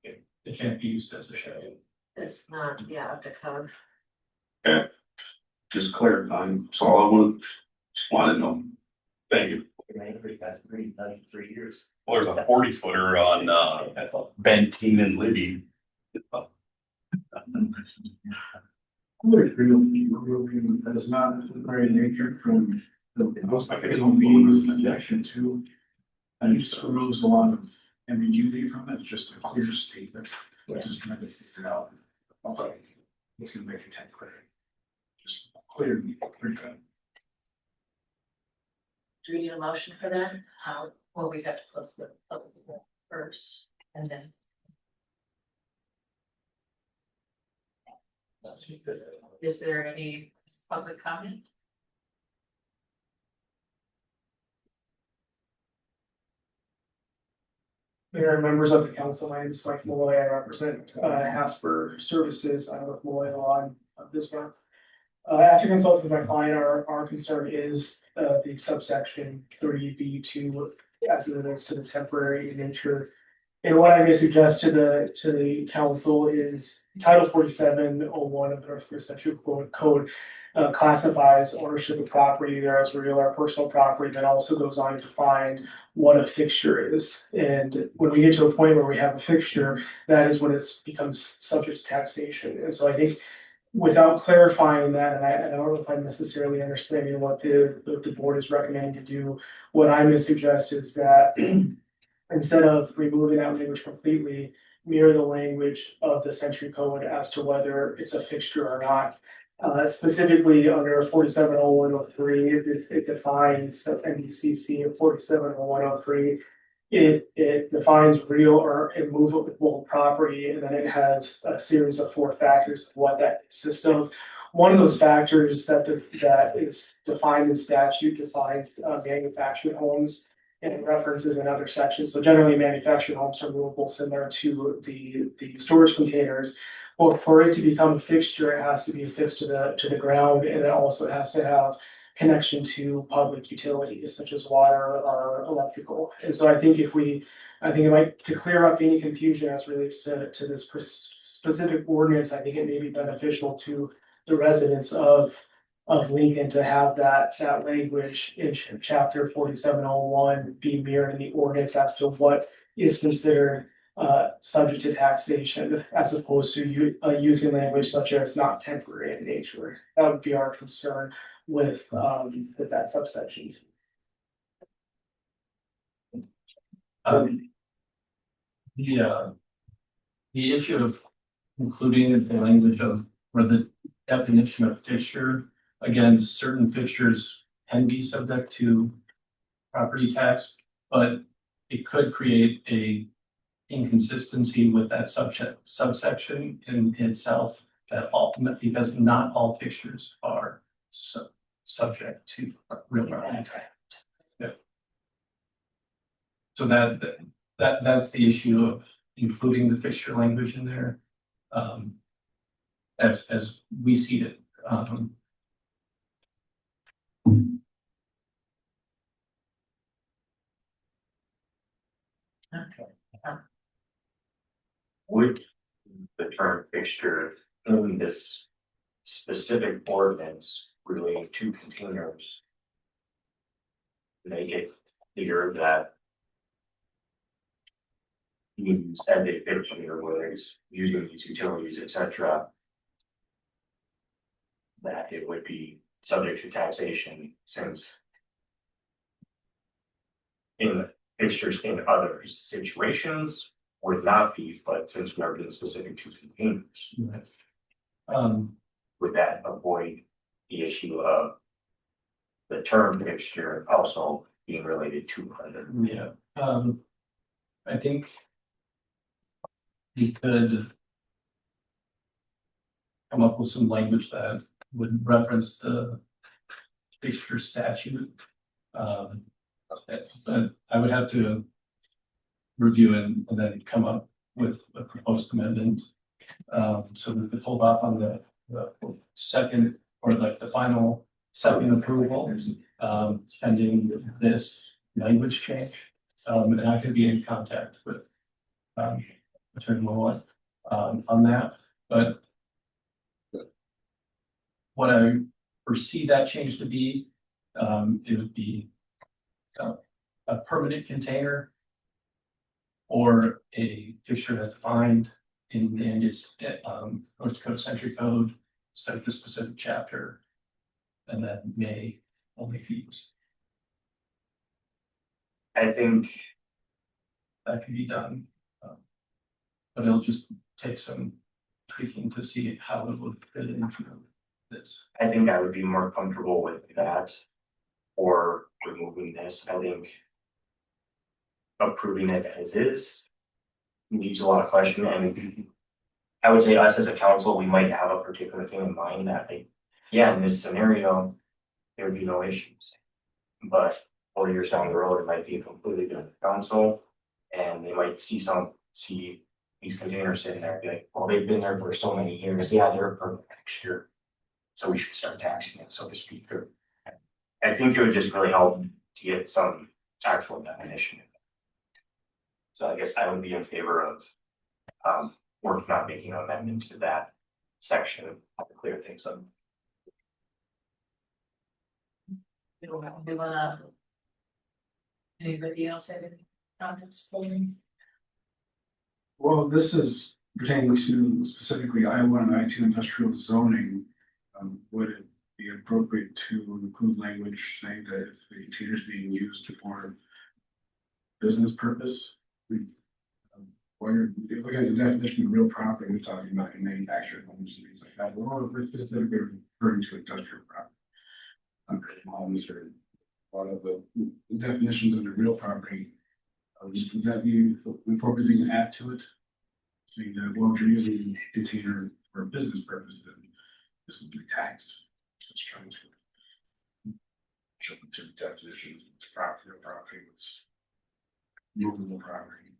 Speaker 9: It can't be used as a shed.
Speaker 2: It's not, yeah, up to code.
Speaker 7: Just clarifying, so all I want, just wanna know. Thank you.
Speaker 8: That's 3 years.
Speaker 7: Well, there's a 40 footer on Benteen and Libby.
Speaker 5: I would agree with you, removing that is not the very nature from the most original meeting's objection to. And it just removes a lot of ambiguity from it, just a clear statement, which is trying to figure out. Okay, it's gonna make intent clear. Just clear cut.
Speaker 2: Do we need a motion for that?
Speaker 3: Well, we'd have to close the public hearing first and then. Is there any public comment?
Speaker 10: Mayor and members of the council, my name is Mike Malloy. I represent Hasper Services. I work Malloy Law on this one. After consulting with my client, our concern is the subsection 3B2 as it relates to the temporary nature. And what I may suggest to the council is Title 4701 of the Northwest Century Code classifies ownership of property there as real or personal property, that also goes on to define what a fixture is. And when we get to a point where we have a fixture, that is when it becomes subject to taxation. And so I think without clarifying that, and I don't know if I'm necessarily understanding what the board is recommending to do, what I'm gonna suggest is that instead of removing that language completely, mirror the language of the century code as to whether it's a fixture or not. Specifically under 470103, it defines, that's NDCC of 470103. It defines real or immovable property, and then it has a series of 4 factors of what that consists of. One of those factors that is defined in statute defines manufactured homes, and it references another section. So generally manufactured homes are movable, similar to the storage containers. Well, for it to become a fixture, it has to be affixed to the ground, and it also has to have connection to public utilities such as water or electrical. And so I think it might, to clear up any confusion as relates to this specific ordinance, I think it may be beneficial to the residents of Lincoln to have that language in chapter 4701 be mirrored in the ordinance as to what is considered subject to taxation as opposed to using language such as not temporary in nature. That would be our concern with that subsection.
Speaker 9: Um, the issue of including the language of, or the definition of fixture, again, certain fixtures can be subject to property tax, but it could create a inconsistency with that subsection in itself, that ultimately, because not all fixtures are subject to real property tax. Yeah. So that's the issue of including the fixture language in there. As we see it.
Speaker 3: Okay.
Speaker 8: Would the term fixture in this specific ordinance relating to containers make it clear that used as a fixture, whether it's using these utilities, etc., that it would be subject to taxation since in fixtures in other situations would not be, but since we are being specific to containers, would that avoid the issue of the term fixture also being related to other?
Speaker 9: Yeah, I think we could come up with some language that would reference the fixture statute. But I would have to review and then come up with a proposed amendment. So we could hold off on the second, or like the final second approval, pending this language change. And I could be in contact with Attorney Mullen on that, but what I foresee that change to be, it would be a permanent container or a fixture that's defined in its North Dakota Century Code, cite the specific chapter, and then may only be used.
Speaker 8: I think
Speaker 9: That can be done, but it'll just take some tweaking to see how it would fit into this.
Speaker 8: I think I would be more comfortable with that or removing this. I think approving it as is leaves a lot of question, and I would say us as a council, we might have a particular thing in mind that like, yeah, in this scenario, there would be no issues. But 4 years down the road, it might be a completely different council, and they might see these containers sitting there, be like, well, they've been there for so many years, yeah, they're a permanent fixture. So we should start taxing it, so to speak. I think it would just really help to get some actual definition. So I guess I would be in favor of working on making amendments to that section to clear things up.
Speaker 3: We wanna. Anybody else have any comments for me?
Speaker 5: Well, this is pertaining to specifically I1 and I2 industrial zoning. Would it be appropriate to include language saying that if the container is being used for business purpose? Where if you look at the definition of real property, we're talking about manufactured homes and things like that. We're specifically referring to industrial property. Homes or a lot of the definitions under real property. Would that be appropriate thing to add to it? Saying that, well, if you're using a container for a business purpose, then this would be taxed. Just trying to show the two definitions, it's property or property, it's movable property.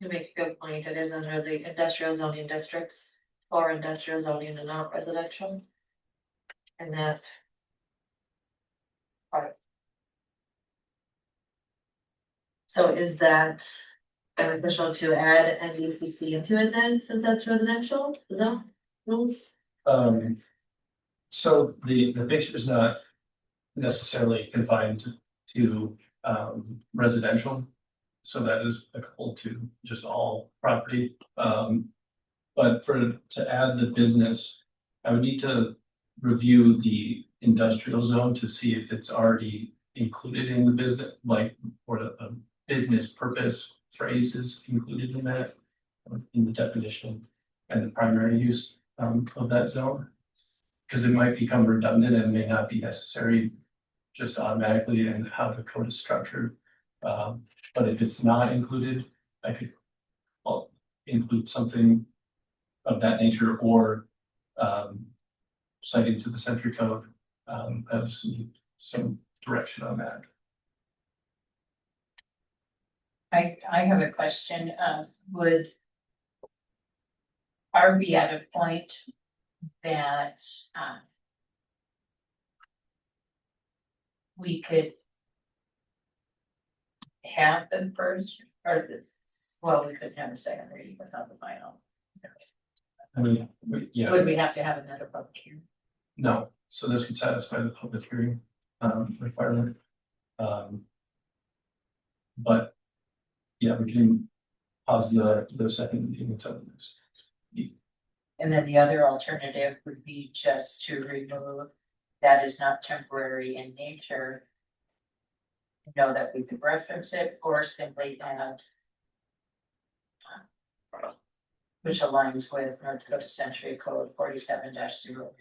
Speaker 2: You make a good point, it is under the industrial zoning districts or industrial zoning and not residential. And that. Part. So is that beneficial to add NDCC into it then, since that's residential, is that rules?
Speaker 9: So the fixture is not necessarily confined to residential. So that is applicable to just all property. But to add the business, I would need to review the industrial zone to see if it's already included in the business, like, or a business purpose phrase is included in that, in the definition and the primary use, of that zone. Because it might become redundant and may not be necessary just automatically in how the code is structured. But if it's not included, I could, well, include something of that nature, or citing to the century code. I just need some direction on that.
Speaker 3: I have a question, would are we at a point that, we could have the first, or this, well, we couldn't have a second reading without the final.
Speaker 9: I mean, yeah,
Speaker 3: Would we have to have another public hearing?
Speaker 9: no, so this would satisfy the public hearing requirement. But yeah, we can pause the second meeting until the next.
Speaker 3: And then the other alternative would be just to remove that is not temporary in nature. Know that we could reference it, or simply add, which aligns with North Dakota Century Code 47-0-0.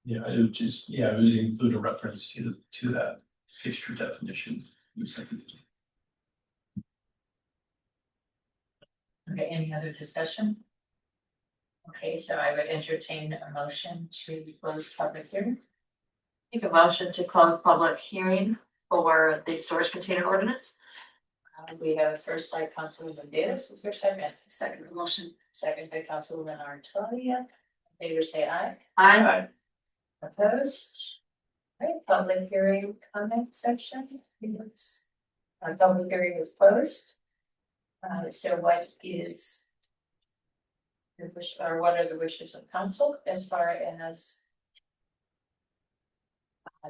Speaker 9: Yeah, it would just, yeah, it would include a reference to that fixture definition. In the second.
Speaker 3: Okay, any other discussion? Okay, so I would entertain a motion to close public hearing.
Speaker 2: Make a motion to close public hearing for the storage container ordinance.
Speaker 3: We have first by Councilwoman Davis, is there a second? Second motion. Second by Councilwoman Artolia. Favor say aye.
Speaker 2: Aye.
Speaker 3: Opposed? Right, public hearing comment section. Public hearing is closed. So what is your wish, or what are the wishes of council as far as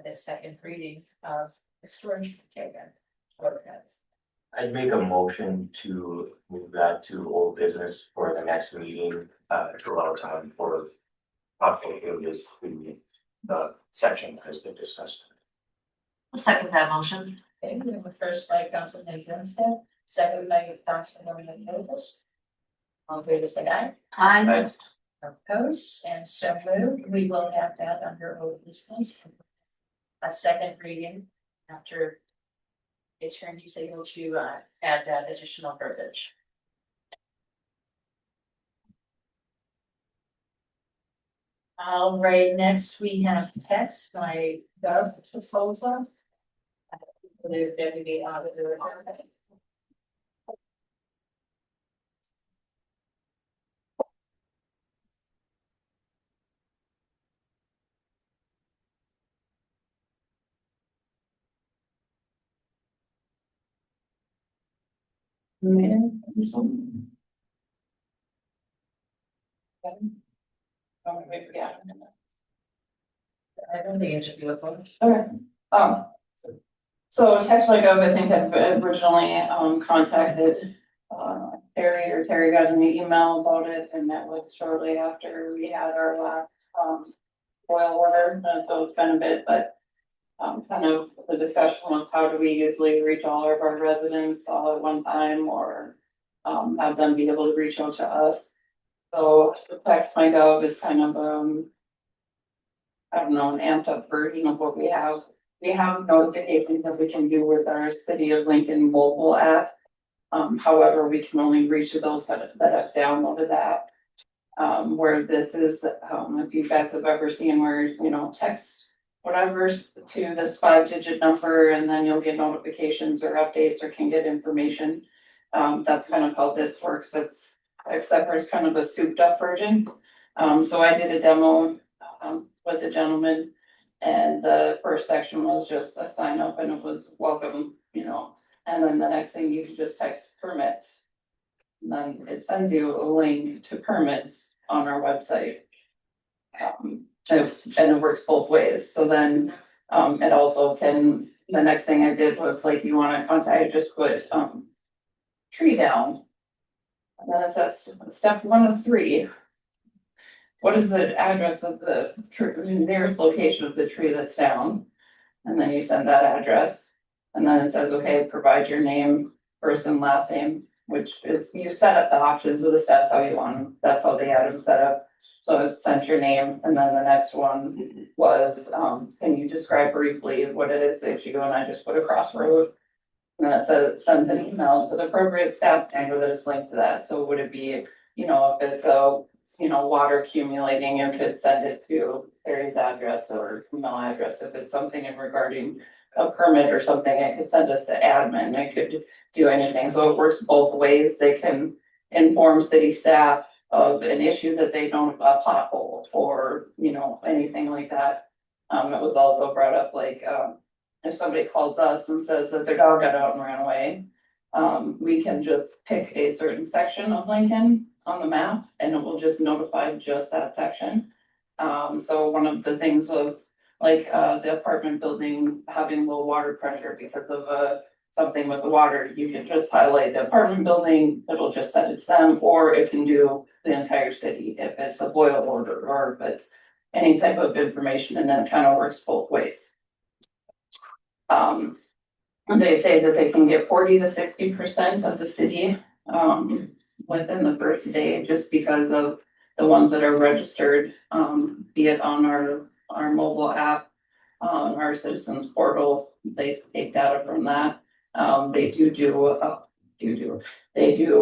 Speaker 3: the second reading of the storage container ordinance?
Speaker 8: I'd make a motion to move that to old business for the next meeting, to allow time for possible changes to the section that has been discussed.
Speaker 2: I'll second that motion.
Speaker 3: Okay, we have a first by Councilman Grinstead, second by Councilwoman Davis. All in favor say aye.
Speaker 2: Aye.
Speaker 3: Opposed, and so moved. We will have that under old business. A second reading after the attorney is able to add that additional verbiage. All right, next we have text by Gov Disposal. The deputy auditor. I don't think it should be a phone.
Speaker 11: Okay, so Text by Gov, I think had originally, contacted, Terry, or Terry got an email about it, and that was shortly after we had our last, oil order, and so it's been a bit, but kind of the discussion was how do we usually reach all of our residents all at one time, or have them be able to reach out to us. So Text by Gov is kind of, I don't know, an amped up version of what we have. We have notifications that we can do with our City of Lincoln mobile app. However, we can only reach those that have downloaded that. Where this is, if you guys have ever seen where, you know, text whatever to this 5-digit number, and then you'll get notifications or updates or can get information. That's kind of how this works. Except for it's kind of a souped up version. So I did a demo with the gentleman, and the first section was just a sign up, and it was welcome, you know, and then the next thing you can just text permits. And then it sends you a link to permits on our website. And it works both ways. So then it also can the next thing I did was like, you wanna contact, I just put, tree down. And then it says, step 1 of 3. What is the address of the nearest location of the tree that's down? And then you send that address. And then it says, okay, provide your name, first and last name, which is, you set up the options of the steps how you want them. That's how they had them set up. So it sent your name, and then the next one was, can you describe briefly what it is that you do? And I just put a crossroad. And then it says, sends an email to the appropriate staff member that is linked to that. So would it be, if it's a, water accumulating, you could send it to Terry's address or email address. If it's something in regarding a permit or something, it could send us to admin. It could do anything. So it works both ways. They can inform city staff of an issue that they don't, a pothole or, anything like that. It was also brought up like, if somebody calls us and says that their dog got out and ran away, we can just pick a certain section of Lincoln on the map and it will just notify just that section. So one of the things of like, the apartment building having low water pressure because of, something with the water, you can just highlight the apartment building, it'll just send it to them, or it can do the entire city if it's a boil order or if it's any type of information, and then it kind of works both ways. They say that they can get 40 to 60% of the city, within the first day, just because of the ones that are registered, be it on our mobile app, our citizens portal, they take data from that. They do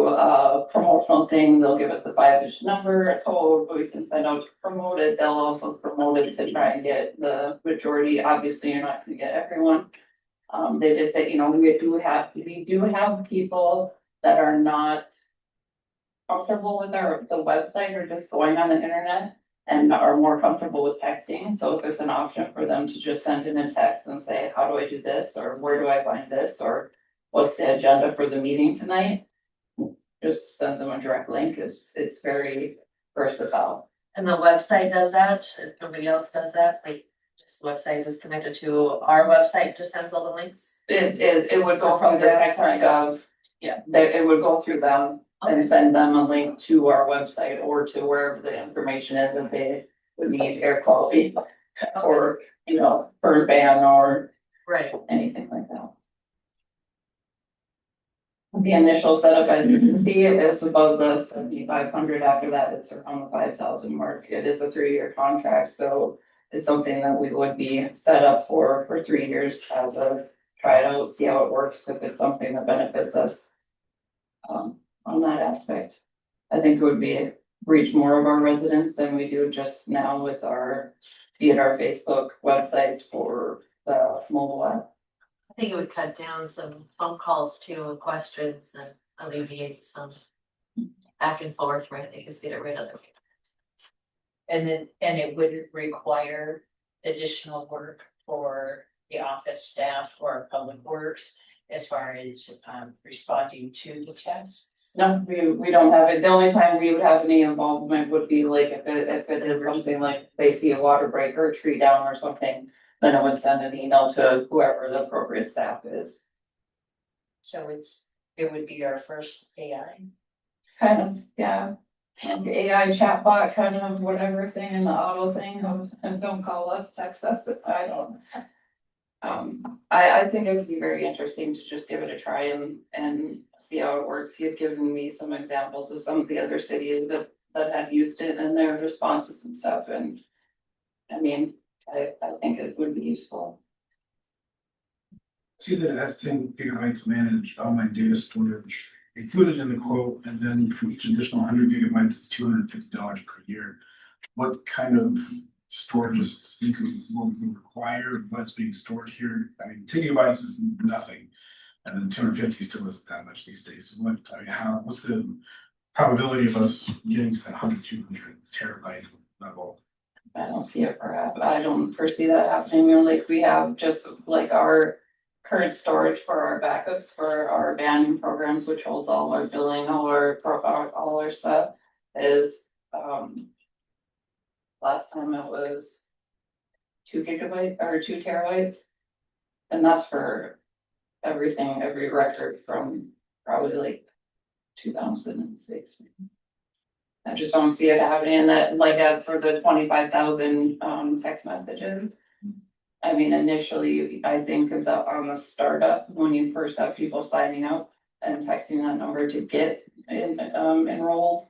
Speaker 11: a promotional thing, they'll give us a 5-digit number, a code, we can send out to promote it, they'll also promote it to try and get the majority, obviously you're not gonna get everyone. They did say, we do have people that are not comfortable with the website or just going on the internet and are more comfortable with texting. So if it's an option for them to just send in a text and say, how do I do this? Or where do I find this? Or what's the agenda for the meeting tonight? Just send them a direct link. It's very versatile.
Speaker 2: And the website does that, if nobody else does that, like, this website is connected to our website, just sends all the links?
Speaker 11: It would go from the text.gov.
Speaker 2: Yeah.
Speaker 11: It would go through them and send them a link to our website or to wherever the information is that they would need air quality. Or, burn ban or
Speaker 2: Right.
Speaker 11: anything like that. The initial setup, as you can see, is above the 7,500. After that, it's around the 5,000 mark. It is a 3-year contract, so it's something that we would be set up for 3 years as a try it out, see how it works, if it's something that benefits us. On that aspect, I think it would be reach more of our residents than we do just now with be it our Facebook website or the mobile app.
Speaker 2: I think it would cut down some phone calls too and questions and alleviate some back and forth, right? They just get it rid of them.
Speaker 3: And it wouldn't require additional work for the office staff or public works as far as responding to the tests.
Speaker 11: No, we don't have it. The only time we would have any involvement would be like if it is something like they see a water break or a tree down or something, then I would send an email to whoever the appropriate staff is.
Speaker 3: So it would be our first AI.
Speaker 11: Kind of, yeah. AI chatbot, kind of whatever thing in the auto thing of, and don't call us, text us, I don't. I think it would be very interesting to just give it a try and see how it works. He had given me some examples of some of the other cities that had used it and their responses and stuff, and I mean, I think it would be useful.
Speaker 5: See that it has 10 gigabytes to manage online data storage included in the quote, and then for each additional 100 gigabytes, it's $250 per year. What kind of storage does will be required? What's being stored here? I mean, 10 gigabytes is nothing, and then 250 still isn't that much these days. So what's the probability of us getting to that 200 terabyte level?
Speaker 11: I don't see it I don't foresee that happening. Like we have just like our current storage for our backups for our banning programs, which holds all our billing, all our stuff is, last time it was 2 gigabytes or 2 terabytes. And that's for everything, every record from probably like 2006. I just don't see it happening, and that, like, as for the 25,000 text messages. I mean, initially, I think of on the startup, when you first have people signing up and texting that number to get enrolled.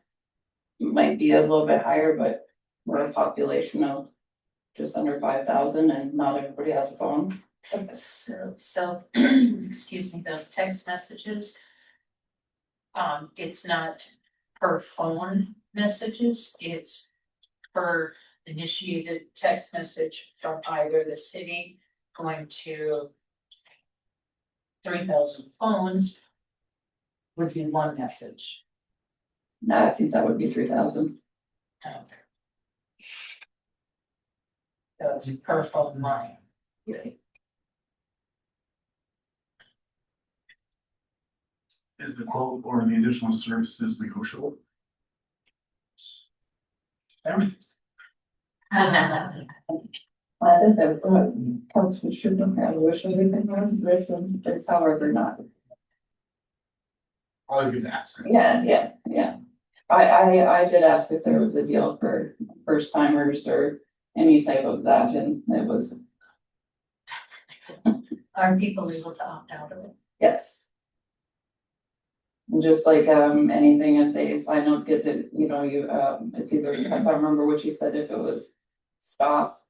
Speaker 11: Might be a little bit higher, but we're a population of just under 5,000 and not everybody has a phone.
Speaker 3: So, excuse me, those text messages. It's not per phone messages, it's per initiated text message from either the city going to 3,000 phones would be one message.
Speaker 11: No, I think that would be 3,000.
Speaker 3: So it's per phone line.
Speaker 5: Is the quote or the additional services negotiable? Everything.
Speaker 11: I think that comes with shooting, I wish everything was this, and it's however not.
Speaker 5: Always good to ask. Right?
Speaker 11: Yeah. I did ask if there was a deal for first timers or any type of that, and it was,
Speaker 3: Are people able to opt out of it?
Speaker 11: yes. Just like, anything, if they sign up, get the, it's either, I can't remember what you said, if it was stop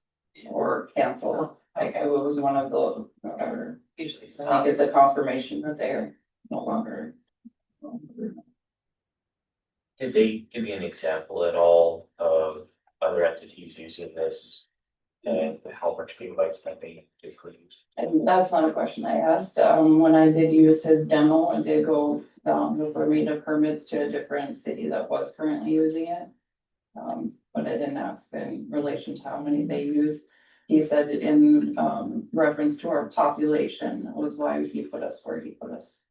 Speaker 11: or cancel, like it was one of the, whatever.
Speaker 3: Usually
Speaker 11: So I get the confirmation that they're no longer.
Speaker 8: Did they give you an example at all of other entities using this? And how much gigabytes that they typically use?
Speaker 11: And that's not a question I asked, when I did use his demo, I did go, for me to permits to a different city that was currently using it. But I didn't ask in relation to how many they use. He said in, reference to our population was why he put us where he put us.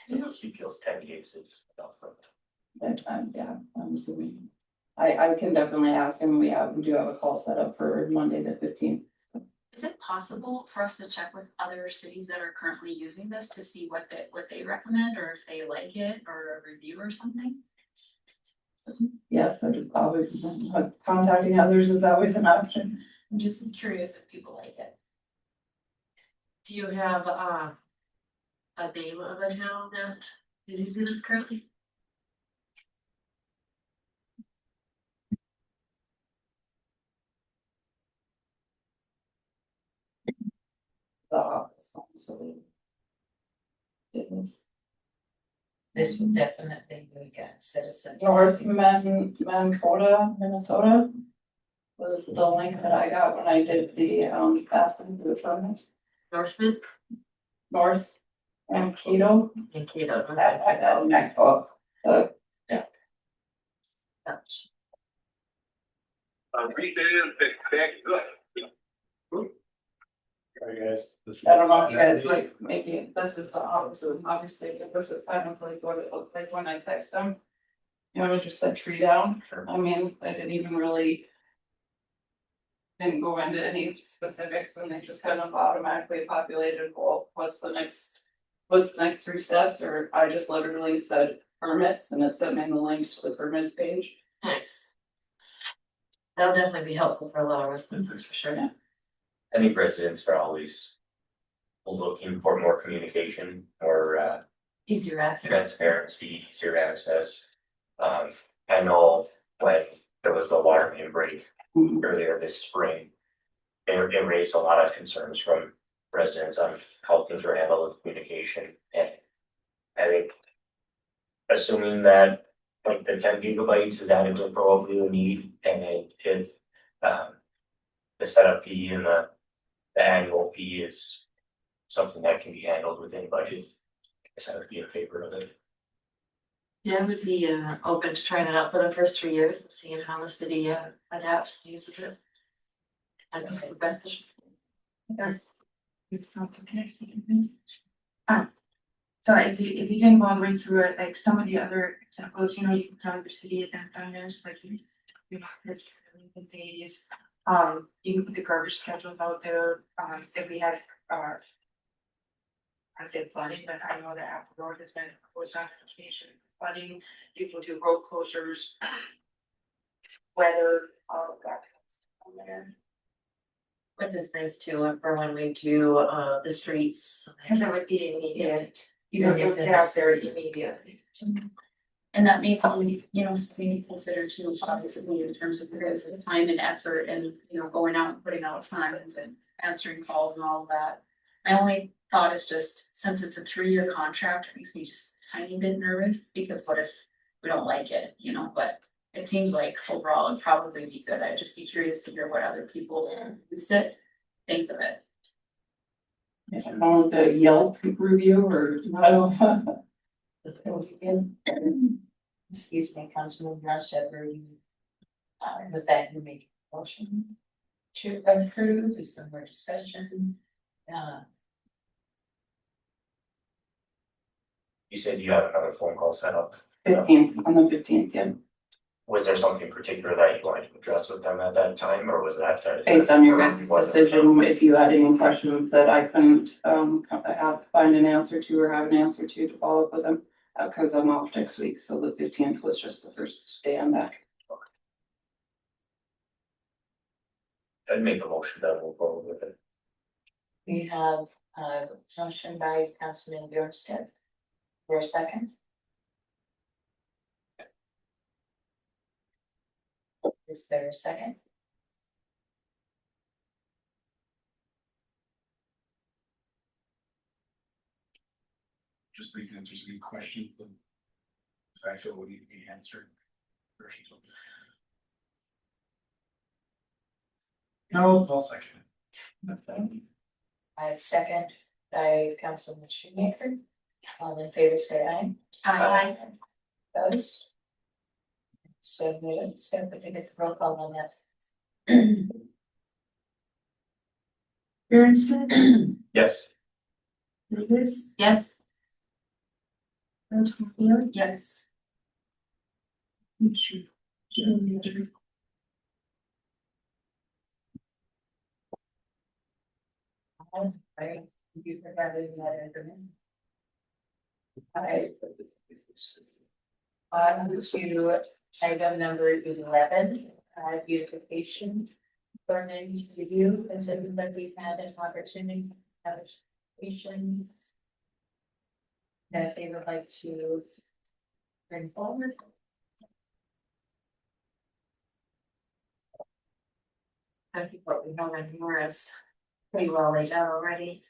Speaker 8: He feels 10 gigs is enough for
Speaker 11: But, yeah, I'm assuming. I can definitely ask him, we do have a call set up for Monday the 15th.
Speaker 6: Is it possible for us to check with other cities that are currently using this to see what they recommend, or if they like it, or a review or something?
Speaker 11: Yes, that always, contacting others is always an option.
Speaker 6: I'm just curious if people like it.
Speaker 2: Do you have a name of a town that is using this currently?
Speaker 11: The office, so.
Speaker 3: This would definitely make citizens.
Speaker 11: North Dakota, Minnesota. Was the link that I got when I did the, asking for the permit.
Speaker 2: Northman
Speaker 11: North and Keto.
Speaker 2: and Cato.
Speaker 11: I got Mexico.
Speaker 9: Alright, guys.
Speaker 11: I don't know if you guys like, maybe this is the opposite, obviously, but this is kind of like what it looked like when I text them. You know, it just said tree down, I mean, I didn't even really. Didn't go into any specifics, and they just kind of automatically populated, well, what's the next 3 steps, or I just literally said permits, and it sent me the link to the permits page.
Speaker 2: Nice. That'll definitely be helpful for a lot of residents, for sure.
Speaker 8: I think residents are always looking for more communication or
Speaker 2: Easier access.
Speaker 8: transparency, easier access. I know when there was the water main break earlier this spring, it raised a lot of concerns from residents on how things were handled with communication. And I think assuming that like the 10 gigabytes is adequate for what we would need, and then if the setup fee and the annual fee is something that can be handled within budget, I guess I would be in favor of it.
Speaker 2: Yeah, I would be open to trying it out for the first 3 years and seeing how the city adapts and uses it. I think it's beneficial.
Speaker 6: There's. So if you didn't go all the way through it, like some of the other examples, you can tell your city event founders, like you know, the days,
Speaker 3: You can put the garbage schedules out there, if we had, I said flooding, but I know that Apple Road has been, was notification flooding, you can do road closures. Weather, all of that. On there.
Speaker 2: But it's nice too, for when we do, the streets.
Speaker 3: Cause it would be immediate, you know, it would get out there immediately.
Speaker 6: And that may be, you know, something to consider too, obviously, in terms of your guys' time and effort and, you know, going out and putting out signs and answering calls and all of that. My only thought is just, since it's a 3-year contract, it makes me just a tiny bit nervous, because what if we don't like it, you know, but it seems like overall it'd probably be good. I'd just be curious to hear what other people who used it think of it.
Speaker 11: Is it on the Yelp review or, I don't.
Speaker 3: Excuse me, Councilman Rushver, you, was that you made a motion to approve, is there more discussion?
Speaker 8: You said you have another phone call set up.
Speaker 11: 15th, on the 15th, yeah.
Speaker 8: Was there something particular that you wanted to address with them at that time, or was that?
Speaker 11: Based on your guys' decision, if you had any questions that I couldn't, find an answer to or have an answer to follow up with them. Cause I'm off next week, so the 15th was just the first day I'm back.
Speaker 8: I'd make a motion that we'll go with it.
Speaker 3: We have a motion by Councilman Bjornstead. For a second. Is there a second?
Speaker 5: Just think that there's a good question, but I feel would need to be answered. No, I'll second it.
Speaker 3: I second by Councilman Shoemaker. All in favor, say aye.
Speaker 2: Aye.
Speaker 3: Opposed? So moved, so we can get the roll call on that.
Speaker 2: Bernstein,
Speaker 8: Yes.
Speaker 2: Davis? Yes.
Speaker 6: Yes.
Speaker 3: Right, you provided that information. Alright. On to item number 11, beautification. Burning review, as everybody had an opportunity to have questions. That they would like to bring forward. I think what we know in here is pretty well laid out already.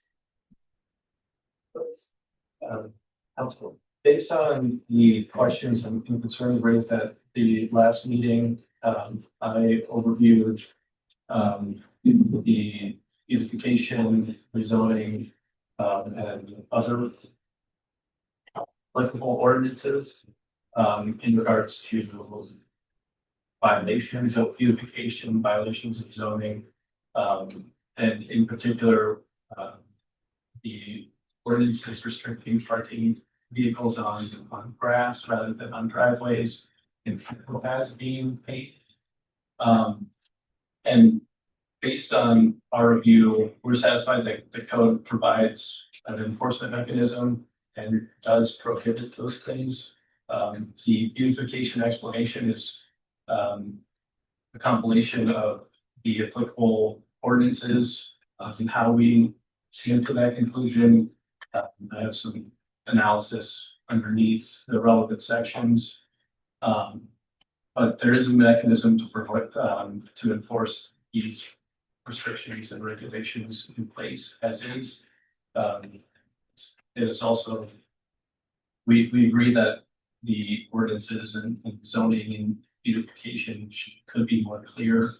Speaker 9: Council, based on the questions and concerns raised at the last meeting, I overviewed the beautification, rezoning, and other applicable ordinances in regards to violations of beautification, violations of zoning, and in particular, the ordinances restricting parking vehicles on grass rather than on driveways and paths being paved. And based on our review, we're satisfied that the code provides an enforcement mechanism and does prohibit those things. The beautification explanation is a compilation of the applicable ordinances and how we came to that conclusion. I have some analysis underneath the relevant sections. But there is a mechanism to provide, to enforce these restrictions and regulations in place as is. It is also, we agree that the ordinances and zoning and beautification could be more clear,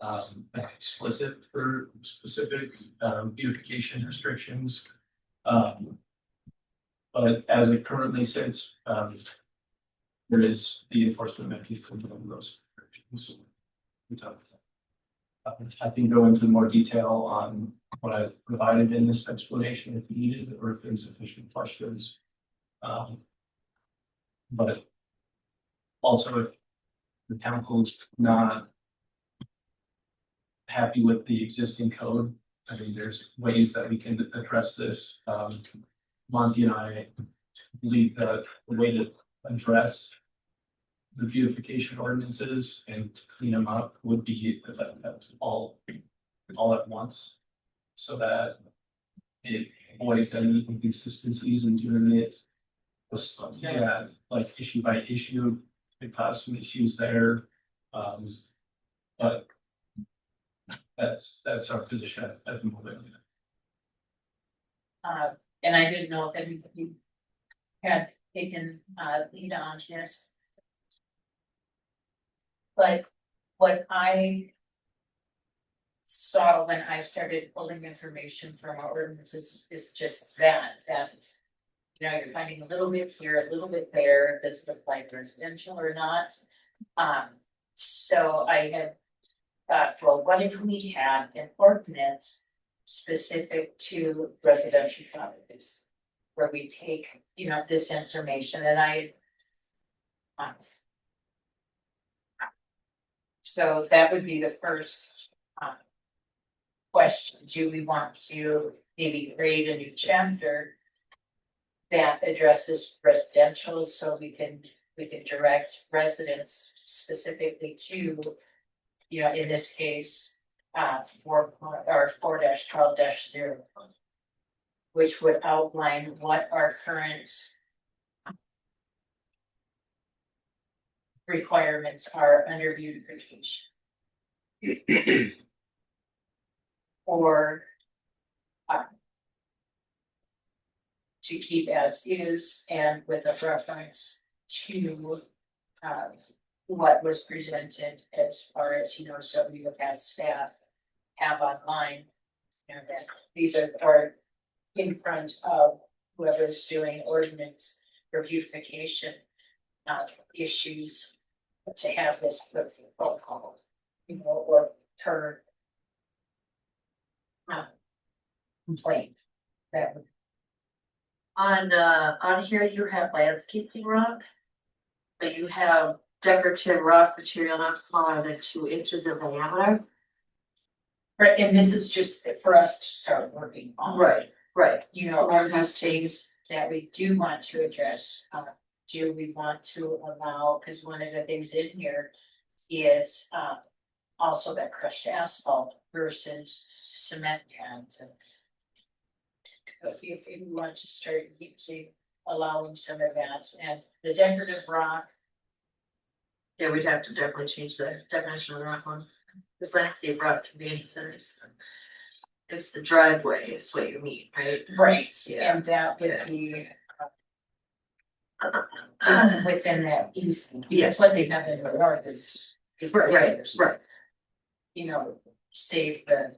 Speaker 9: and explicit for specific beautification restrictions. But as it currently sits, there is the enforcement mechanism of those restrictions. I can go into more detail on what I've provided in this explanation if needed, or if there's sufficient questions. But also, if the council's not happy with the existing code. I mean, there's ways that we can address this. Monty and I believe that the way to address the beautification ordinances and clean them up would be all at once. So that it avoids any inconsistencies in doing it. Yeah, like issue by issue, it caused some issues there. But that's our position at the moment.
Speaker 3: And I didn't know if anybody had taken lead on this. But what I saw when I started pulling information from our ordinances is just that. You know, you're finding a little bit here, a little bit there, does it apply to residential or not? So I had thought, well, what if we had an ordinance specific to residential properties? Where we take, you know, this information and so that would be the first question. Do we want to maybe create a new chapter that addresses residential so we can direct residents specifically to, you know, in this case, 4-12-0, which would outline what our current requirements are under beautification. Or to keep as is and with a reference to what was presented as far as, you know, so we have staff have online. You know, that these are in front of whoever's doing ordinance or beautification issues to have this protocol, you know, or her complaint that would.
Speaker 2: On here you have landscaping rock. But you have decorative rock material not smaller than 2 inches in diameter.
Speaker 3: Right, and this is just for us to start working on.
Speaker 2: Right.
Speaker 3: You know, are these things that we do want to address? Do we want to allow, because one of the things in here is also that crushed asphalt versus cement pads. And if we want to start using, allowing some of that, and the decorative rock.
Speaker 2: Yeah, we'd have to definitely change the definition of the rock one. This landscape rock convenience centers. It's the driveway, is what you mean, right?
Speaker 3: Right,
Speaker 2: Yeah.
Speaker 3: and that would be within that easement.
Speaker 2: Yeah.
Speaker 3: That's what they have in the north is.
Speaker 2: Right.
Speaker 3: You know, save the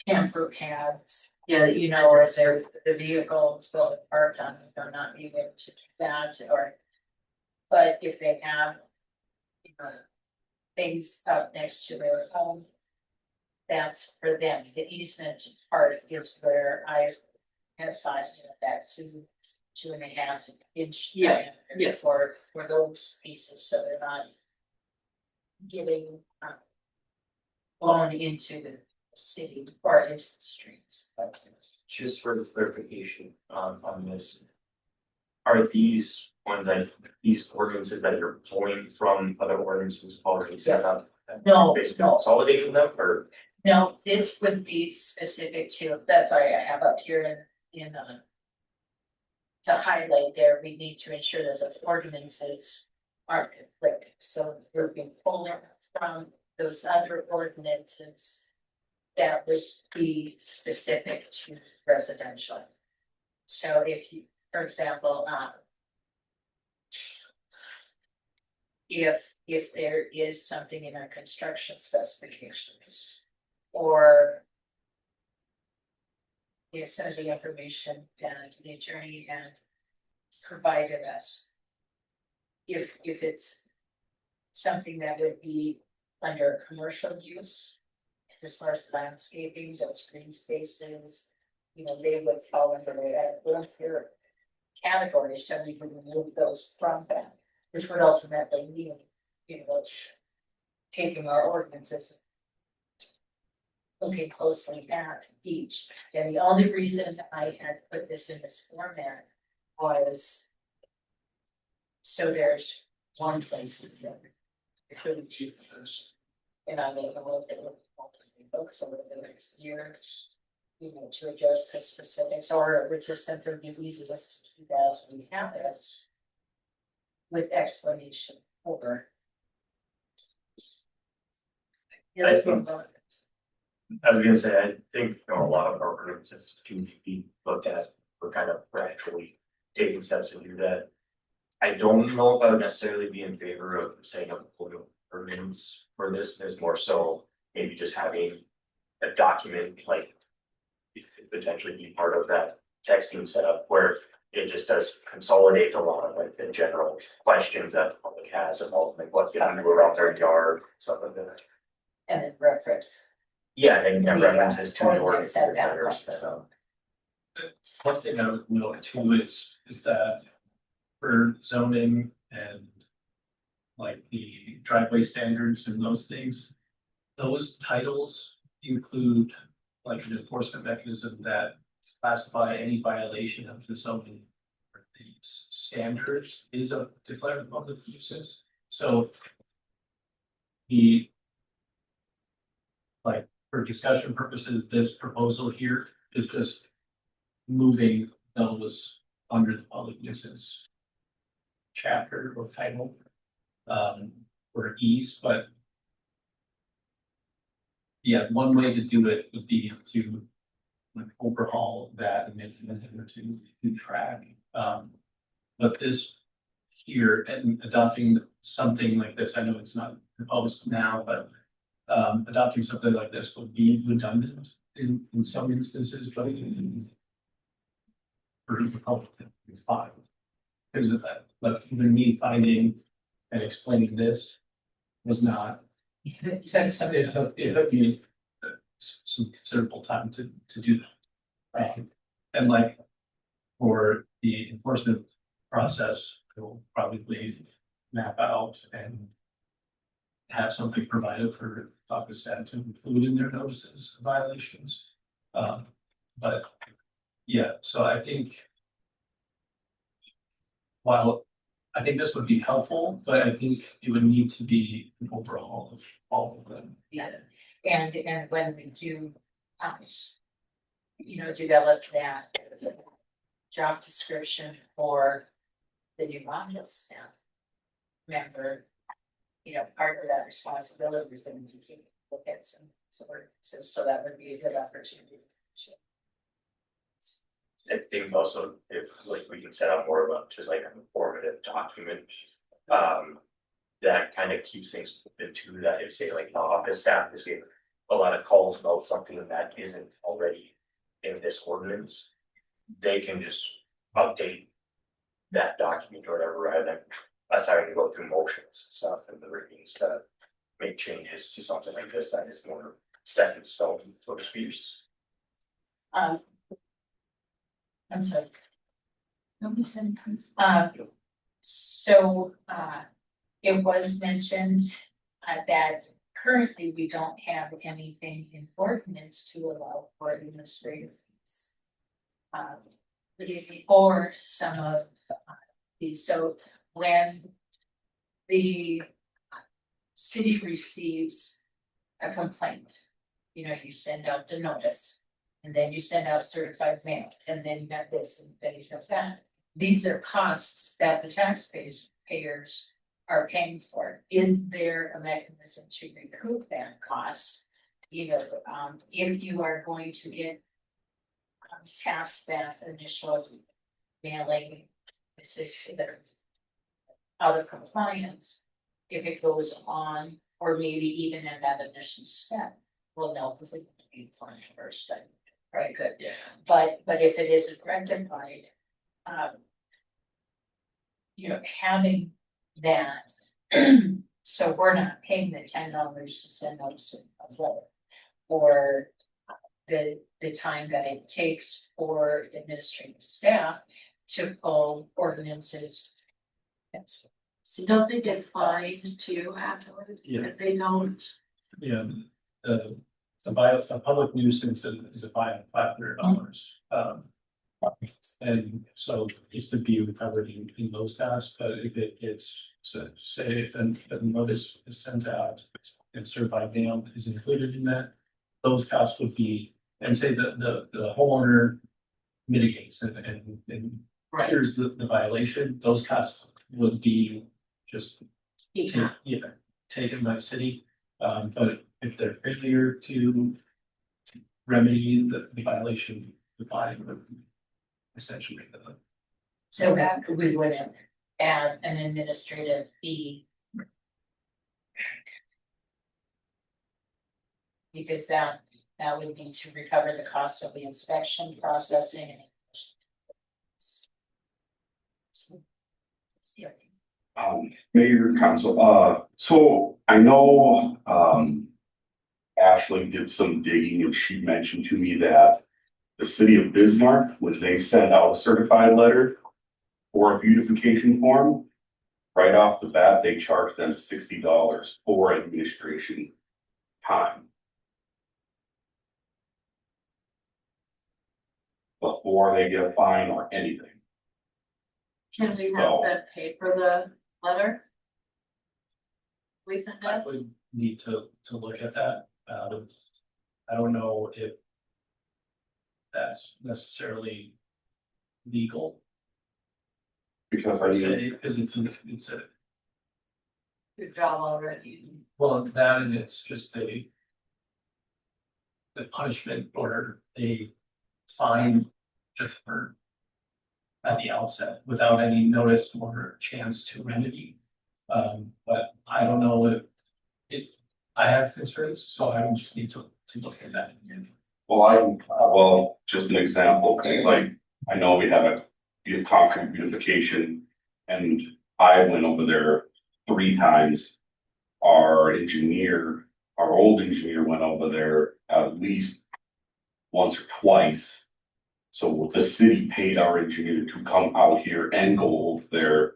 Speaker 3: camper paths.
Speaker 2: Yeah,
Speaker 3: You know, or they're the vehicles that are parked on, they're not able to do that, or. But if they have. You know, things up next to their home. That's for them, the easement part is where I have thought, you know, that 2.5 inch.
Speaker 2: Yeah.
Speaker 3: For those pieces, so they're not. Getting. Blown into the city or into the streets, but.
Speaker 8: Just for clarification on this. Are these these ordinances that you're pulling from other ordinances already set up?
Speaker 3: No,
Speaker 8: Basically
Speaker 3: no.
Speaker 8: consolidating them or?
Speaker 3: No, this would be specific to, that's why I have up here in to highlight there, we need to ensure that the ordinances are conflicted, so we're being pulled from those other ordinances. That would be specific to residential. So if you, for example, if there is something in our construction specifications or some of the information that the attorney had provided us, if it's something that would be under commercial use, as far as landscaping, those green spaces, you know, they would fall under the category, so we would remove those from that, which would ultimately mean, you know, taking our ordinances, looking closely at each. And the only reason I had put this in this format was so there's one place to go. And I make a little bit of books over the next year, you know, to adjust the specifics, or it would just simply be easiest to do as we have it with explanation over.
Speaker 8: I was gonna say, I think, you know, a lot of our ordinances can be looked at, we're kind of actually taking steps to do that. I don't know if I would necessarily be in favor of setting up a photo ordinance for this, is more so maybe just having a document, like it could potentially be part of that texting setup where it just does consolidate a lot of like the general questions that the public has about like what's gonna do around their yard, stuff like that.
Speaker 3: And then reference.
Speaker 8: Yeah, and references to the
Speaker 3: ordinance
Speaker 8: ordinances that
Speaker 3: that
Speaker 8: are
Speaker 3: way.
Speaker 8: set up.
Speaker 9: One thing I would note too is that for zoning and like the driveway standards and those things, those titles include like an enforcement mechanism that classify any violation of the zoning or the standards is a declared public nuisance. So the like for discussion purposes, this proposal here is just moving those under the public nuisance chapter or title for ease, but yeah, one way to do it would be to like overhaul that and implement it to track. But this here and adopting something like this, I know it's not proposed now, but adopting something like this would be redundant in some instances, but for the public, it's fine. Because of that, but even me finding and explaining this was not. It took me some considerable time to do that. And like for the enforcement process, it will probably map out and have something provided for office staff to include in their notices of violations. But yeah, so I think while I think this would be helpful, but I think it would need to be an overhaul of all of them.
Speaker 3: Yeah, and when we do, you know, develop that job description for the new office staff member, you know, part of that responsibility is going to be to look at some ordinances, so that would be a good opportunity.
Speaker 8: I think also if like we can set up more of a just like an informative document. That kind of keeps things open to that, if say like the office staff is getting a lot of calls about something that isn't already in this ordinance. They can just update that document or whatever, rather than us having to go through motions and stuff and the readings to make changes to something like this that is more set in stone, so to speak.
Speaker 3: I'm sorry.
Speaker 6: Nobody said anything.
Speaker 3: So it was mentioned that currently we don't have anything in ordinance to allow for administrative fees. For some of these, so when the city receives a complaint, you know, you send out the notice. And then you send out certified mail, and then you have this, and then you have that. These are costs that the taxpayers are paying for. Is there a mechanism to recoup that cost? You know, if you are going to get past that initial mailing, that are out of compliance, if it goes on, or maybe even in that initial step, well, no, because it would be first. Right, good.
Speaker 8: Yeah.
Speaker 3: But if it isn't rectified, you know, having that, so we're not paying the $10 to send out a letter. Or the time that it takes for administrative staff to pull ordinances.
Speaker 2: So don't they get fines too afterwards?
Speaker 9: Yeah.
Speaker 2: If they don't,
Speaker 9: Yeah, a public nuisance is a fine of $500. And so it could be recovered in those costs, but if it gets, so say if the notice is sent out and certified mail is included in that, those costs would be, and say the homeowner mitigates and
Speaker 2: Right.
Speaker 9: cures the violation, those costs would be just taken by the city. But if they're failure to remedy the violation, the fine would essentially
Speaker 3: So that we would add an administrative fee. Because that would be to recover the cost of the inspection, processing. And
Speaker 7: Mayor, council, so I know, Ashley did some digging and she mentioned to me that the city of Bismarck, when they send out a certified letter or a beautification form, right off the bat, they charge them $60 for administration time. Before they get a fine or anything.
Speaker 2: Can we have
Speaker 7: No.
Speaker 2: them pay for the letter? Recent
Speaker 9: I
Speaker 2: death?
Speaker 9: would need to look at that. I don't know if that's necessarily legal,
Speaker 7: Because I
Speaker 9: per
Speaker 7: mean,
Speaker 9: se, because it's a,
Speaker 2: Good job already.
Speaker 9: well, that and it's just the punishment or a fine just for at the outset without any notice or chance to remedy. But I don't know if I have concerns, so I would just need to look at that again.
Speaker 7: well, just an example, like, I know we have a concrete beautification. And I went over there 3 times. Our old engineer went over there at least once or twice. So the city paid our engineer to come out here and go over there.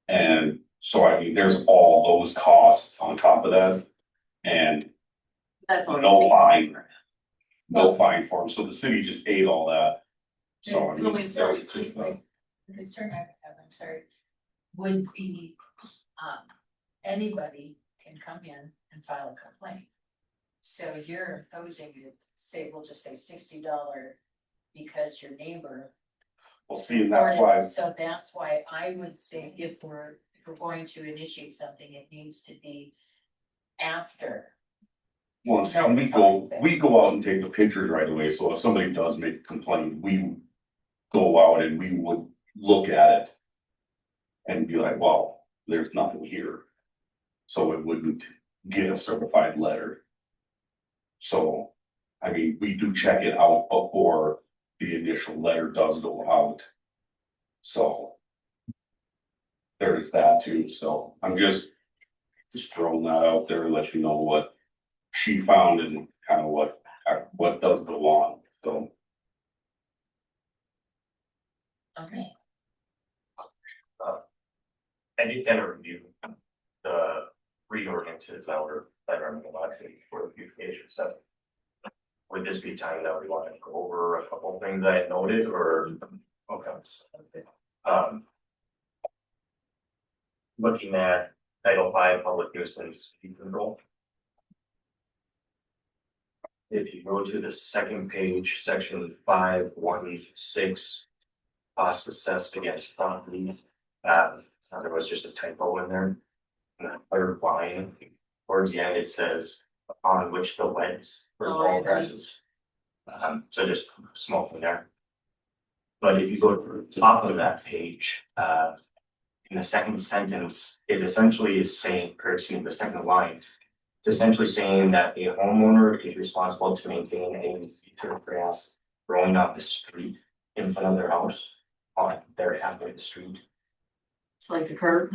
Speaker 7: And so, I mean, there's all those costs on top of that. And
Speaker 2: That's already.
Speaker 7: no
Speaker 2: paid
Speaker 7: fine,
Speaker 2: for.
Speaker 7: no fine for them. So the city just ate all that. So I
Speaker 2: Can
Speaker 7: mean,
Speaker 2: we
Speaker 7: that
Speaker 2: start
Speaker 7: was just,
Speaker 3: The concern I have, I'm sorry, would be, anybody can come in and file a complaint. So you're imposing it, say, we'll just say $60 because your neighbor.
Speaker 7: well, see, and that's why.
Speaker 3: So that's why I would say if we're going to initiate something, it needs to be after.
Speaker 7: Well, see, we go out and take the pictures right away, so if somebody does make a complaint, we go out and we would look at it. And be like, well, there's nothing here. So it wouldn't get a certified letter. So, I mean, we do check it out before the initial letter does go out. So. There's that too, so I'm just throwing that out there, to let you know what she found and kind of what does go on, so.
Speaker 3: Okay.
Speaker 8: I did kind of review the reordinances that were actually for the beautification stuff. Would this be time that we want to go over a couple of things I noted or, okay. Looking at Title V Public Nuisance Fee Control. If you go to the second page, section 516, cost assessed against property. There was just a typo in there. And the third line, towards the end, it says upon which the lens for all passes. So just a small thing there. But if you go to the top of that page, in the second sentence, it essentially is saying, or excuse me, the second line, it's essentially saying that a homeowner is responsible to maintain a meter of grass growing off the street in front of their house, on their half of the street.
Speaker 2: It's like the curb.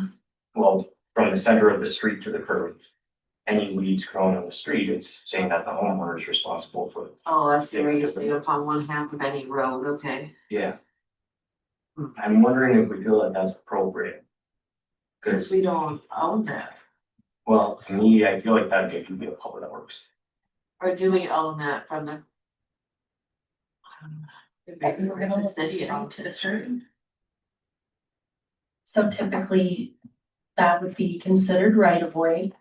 Speaker 8: Well, from the center of the street to the curb. Any weeds growing on the street, it's saying that the homeowner is responsible for it.
Speaker 2: Oh, I see where you're saying upon one half of any road, okay.
Speaker 8: Yeah. I'm wondering if we feel that that's appropriate.
Speaker 2: Cause
Speaker 8: Cause,
Speaker 2: we don't own that.
Speaker 8: well, to me, I feel like that could be a public works.
Speaker 2: Or do we own that from the? The city owns it.
Speaker 4: So typically, that would be considered right of way.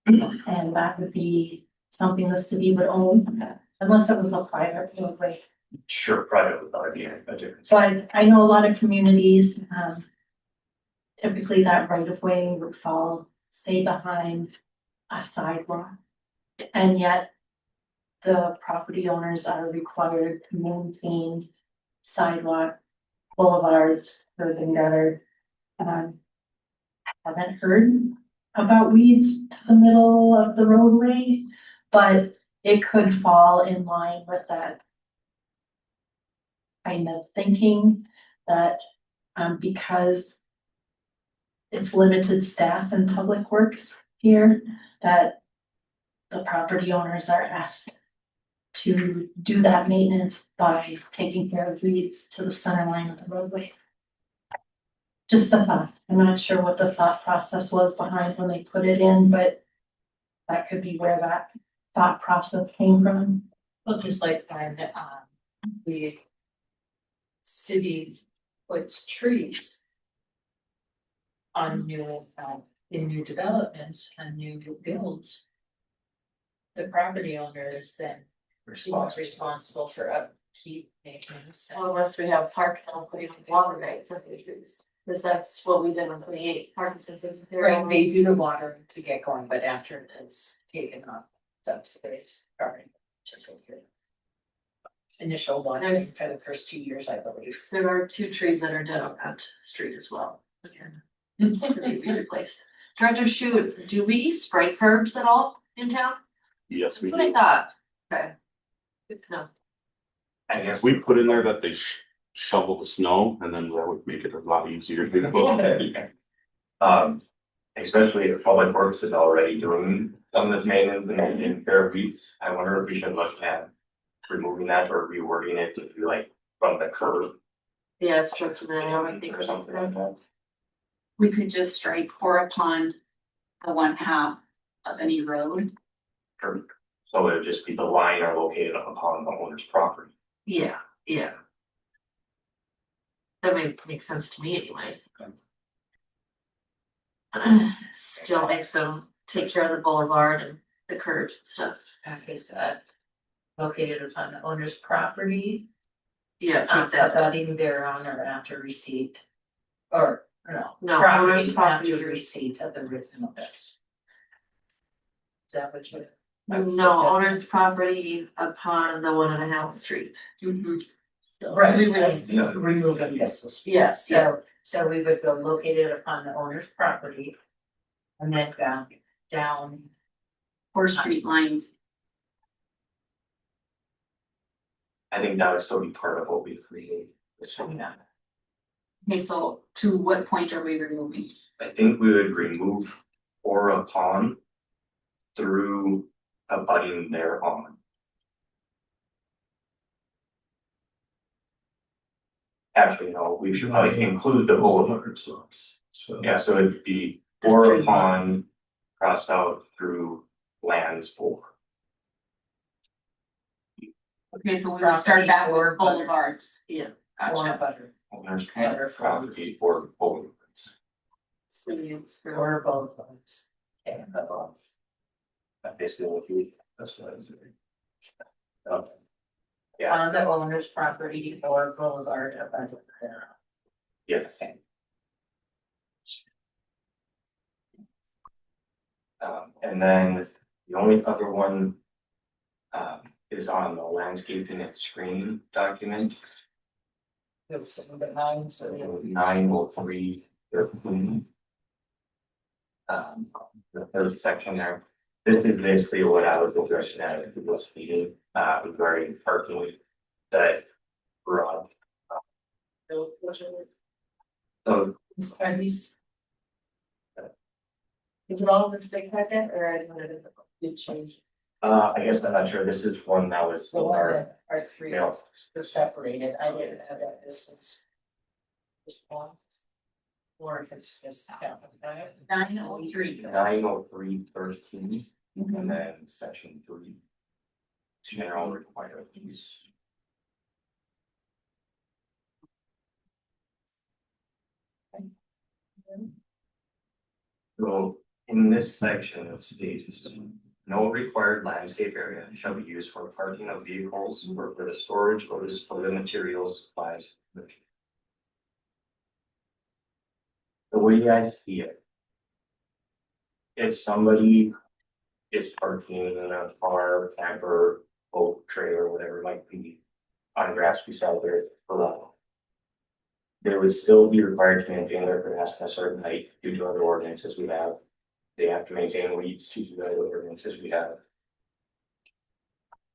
Speaker 4: And that would be something the city would own, unless it was a private roadway.
Speaker 8: Sure, private would probably be a difference.
Speaker 4: So I know a lot of communities, typically that right of way would fall, say, behind a sidewalk. And yet the property owners are required to maintain sidewalk, boulevards, curb and gutter. Haven't heard about weeds to the middle of the roadway, but it could fall in line with that kind of thinking that, because it's limited staff in public works here, that the property owners are asked to do that maintenance by taking care of weeds to the center line of the roadway. Just the thought. I'm not sure what the thought process was behind when they put it in, but that could be where that thought process came from.
Speaker 3: Well, just like when, the city puts trees on new, in new developments and new builds. The property owner is then responsible for upkeep, maintenance.
Speaker 2: Well, unless we have park now putting on water rights and trees, because that's what we did in 28 parks and things.
Speaker 3: Right, they do the water to get going, but after it is taken off, it's up to the garden to take care of. Initial watering for the first 2 years, I believe.
Speaker 2: There are 2 trees that are dead on that street as well. Again, they be replaced. Director Shu, do we spray curbs at all in town?
Speaker 7: Yes,
Speaker 2: That's
Speaker 7: we
Speaker 2: what I
Speaker 7: do.
Speaker 2: thought. Okay. Good to know.
Speaker 8: I guess.
Speaker 7: We put in there that they shovel the snow and then that would make it a lot easier to do.
Speaker 8: Especially if Public Works is already doing some of this maintenance and taking care of weeds, I wonder if we should look at removing that or rewording it to be like from the curb
Speaker 2: Yeah, it's true from that, I think.
Speaker 8: or something like that.
Speaker 6: We could just strike or upon the one half of any road.
Speaker 8: Curb. So it would just be the line are located upon the owner's property.
Speaker 2: Yeah, yeah. That make sense to me anyway. Still makes them take care of the boulevard and the curbs and stuff.
Speaker 3: Okay, so located upon the owner's property,
Speaker 2: Yeah, keep that.
Speaker 3: abutting thereon or after receipt. Or, no.
Speaker 2: No, owner's property.
Speaker 3: After receipt of the written notice. Is that what you?
Speaker 2: No, owner's property upon the 1.5 street.
Speaker 3: Right,
Speaker 2: We
Speaker 3: yeah,
Speaker 2: would-
Speaker 3: remove it, yes.
Speaker 2: Yes, yeah.
Speaker 3: So we would go located upon the owner's property. And then down.
Speaker 6: Or street line.
Speaker 8: I think that would still be part of what we create.
Speaker 6: Okay, so to what point are we removing?
Speaker 8: I think we would remove or upon through abutting thereon. Actually, no, we should probably include the boulevard.
Speaker 9: So.
Speaker 8: Yeah, so it'd be or upon crossed out through lands for.
Speaker 6: Okay, so we would start back
Speaker 3: Property or
Speaker 6: with boulevards.
Speaker 2: Yeah.
Speaker 3: Or
Speaker 6: Gotcha.
Speaker 3: butter,
Speaker 8: Owners
Speaker 3: Okay.
Speaker 8: property for boulevards.
Speaker 3: or both ones. Okay, above.
Speaker 8: That basically what we.
Speaker 9: That's what I'm doing.
Speaker 8: Yeah,
Speaker 3: On the owner's property or boulevard abutting thereon.
Speaker 8: yeah. And then the only other one. Is on the landscaping and screening document.
Speaker 3: It's number 9, so
Speaker 8: 903. The third section there. This is basically what I was addressing at this meeting, regarding parking that garage. So
Speaker 3: are these,
Speaker 2: Is it all in the state packet or is it a change?
Speaker 8: I guess I'm not sure. This is one that was.
Speaker 3: the one that are 3
Speaker 8: mail.
Speaker 3: are separated, I didn't have that distance. Just one. Or if it's just.
Speaker 6: 903.
Speaker 8: 903 13, and then section 3. general requirements. So in this section, it states, no required landscape area shall be used for parking of vehicles or for the storage or display of materials, supplies. The way I see it. If somebody is parking in a car, camper, boat, trailer, whatever it might be, on grass beside their level. They would still be required to maintain their grass at a certain height due to other ordinances we have. They have to maintain weeds due to the other ordinances we have.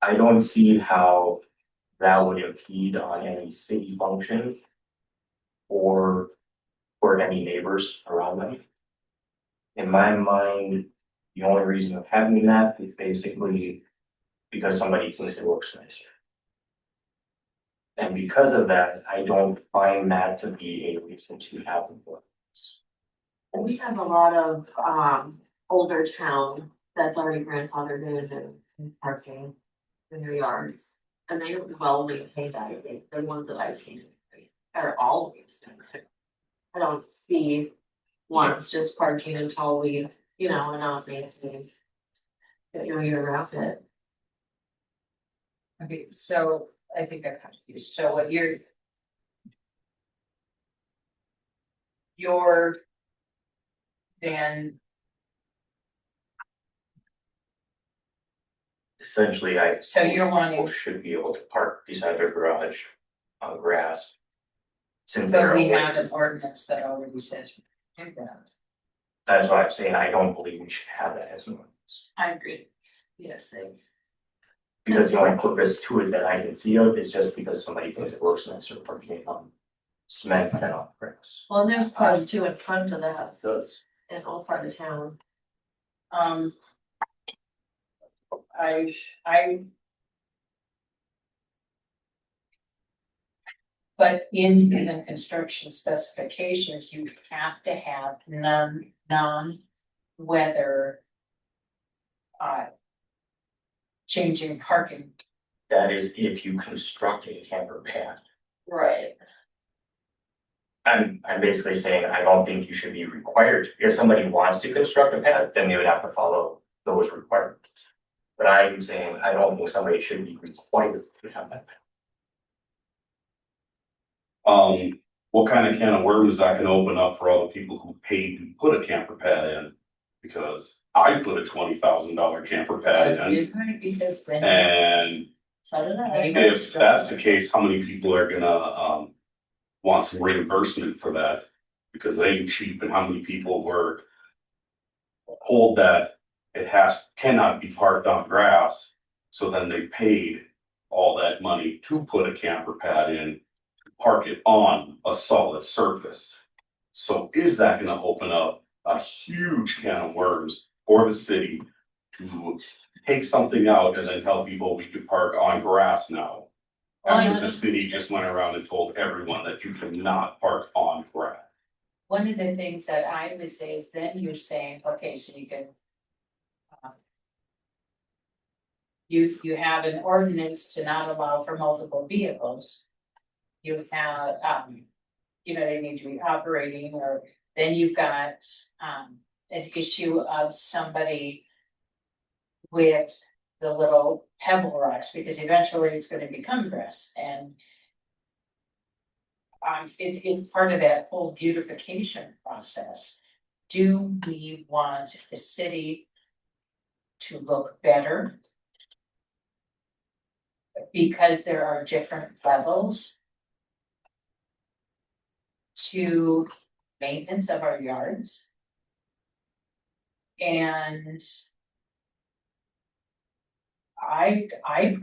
Speaker 8: I don't see how that would impede on any city function. Or for any neighbors around them. In my mind, the only reason of having that is basically because somebody thinks it looks nicer. And because of that, I don't find that to be a reason to have them.
Speaker 2: And we have a lot of older town that's already grandfathered in and parking in their yards. And they don't well maintain that, I think, the ones that I've seen are always. I don't see ones just parking in tall weed, you know, and not maintaining. You're around it.
Speaker 3: Okay, so I think I'm confused. So what you're then,
Speaker 8: Essentially,
Speaker 3: so you're wanting,
Speaker 8: people should be able to park beside their garage on grass. Since they're
Speaker 3: but we
Speaker 8: away.
Speaker 3: have an ordinance that already says we do that.
Speaker 8: That's why I'm saying I don't believe we should have that as an ordinance.
Speaker 2: I agree. Yes,
Speaker 8: Because the only purpose to it that I can see of is just because somebody thinks it looks nicer parking on cement than on grass.
Speaker 2: well, and there's cars too in front of the houses in all part of town.
Speaker 3: But in the construction specifications, you have to have non-weather. Changing parking.
Speaker 8: That is if you construct a camper pad.
Speaker 2: Right.
Speaker 8: I'm basically saying I don't think you should be required. If somebody wants to construct a pad, then they would have to follow those requirements. But I'm saying I don't think somebody should be required to have that.
Speaker 7: What kind of can of worms is that gonna open up for all the people who paid to put a camper pad in? Because I put a $20,000 camper pad in,
Speaker 3: Different because then.
Speaker 7: and
Speaker 2: So did I.
Speaker 7: if that's the case, how many people are gonna, want some reimbursement for that? Because they ain't cheap, and how many people were told that it cannot be parked on grass, so then they paid all that money to put a camper pad in, park it on a solid surface. So is that gonna open up a huge can of worms for the city to take something out and then tell people we could park on grass now? After the city just went around and told everyone that you cannot park on grass.
Speaker 3: One of the things that I would say is then you're saying, okay, so you can. You have an ordinance to not allow for multiple vehicles. You have, they need to be operating, or then you've got, an issue of somebody. With the little pebble rocks, because eventually it's gonna become grass and. It's part of that whole beautification process. Do we want the city to look better? Because there are different levels to maintenance of our yards. And I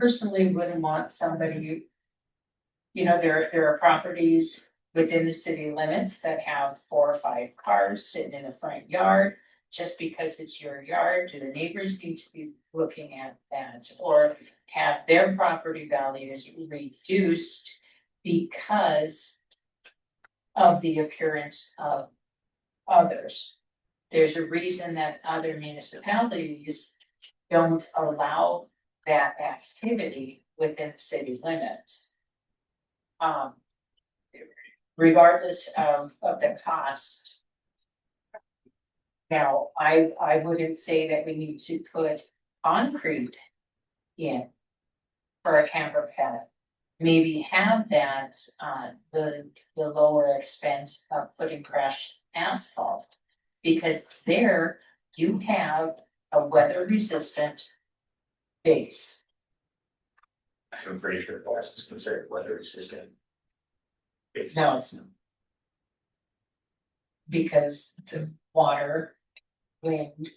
Speaker 3: personally wouldn't want somebody. There are properties within the city limits that have 4 or 5 cars sitting in the front yard. Just because it's your yard, do the neighbors need to be looking at that, or have their property values reduced because of the appearance of others? There's a reason that other municipalities don't allow that activity within city limits. Regardless of the cost. Now, I wouldn't say that we need to put concrete in for a camper pad. Maybe have that, the lower expense of putting crushed asphalt. Because there you have a weather resistant base.
Speaker 8: I'm pretty sure glass is considered weather resistant.
Speaker 3: No, it's not. Because the water, wind,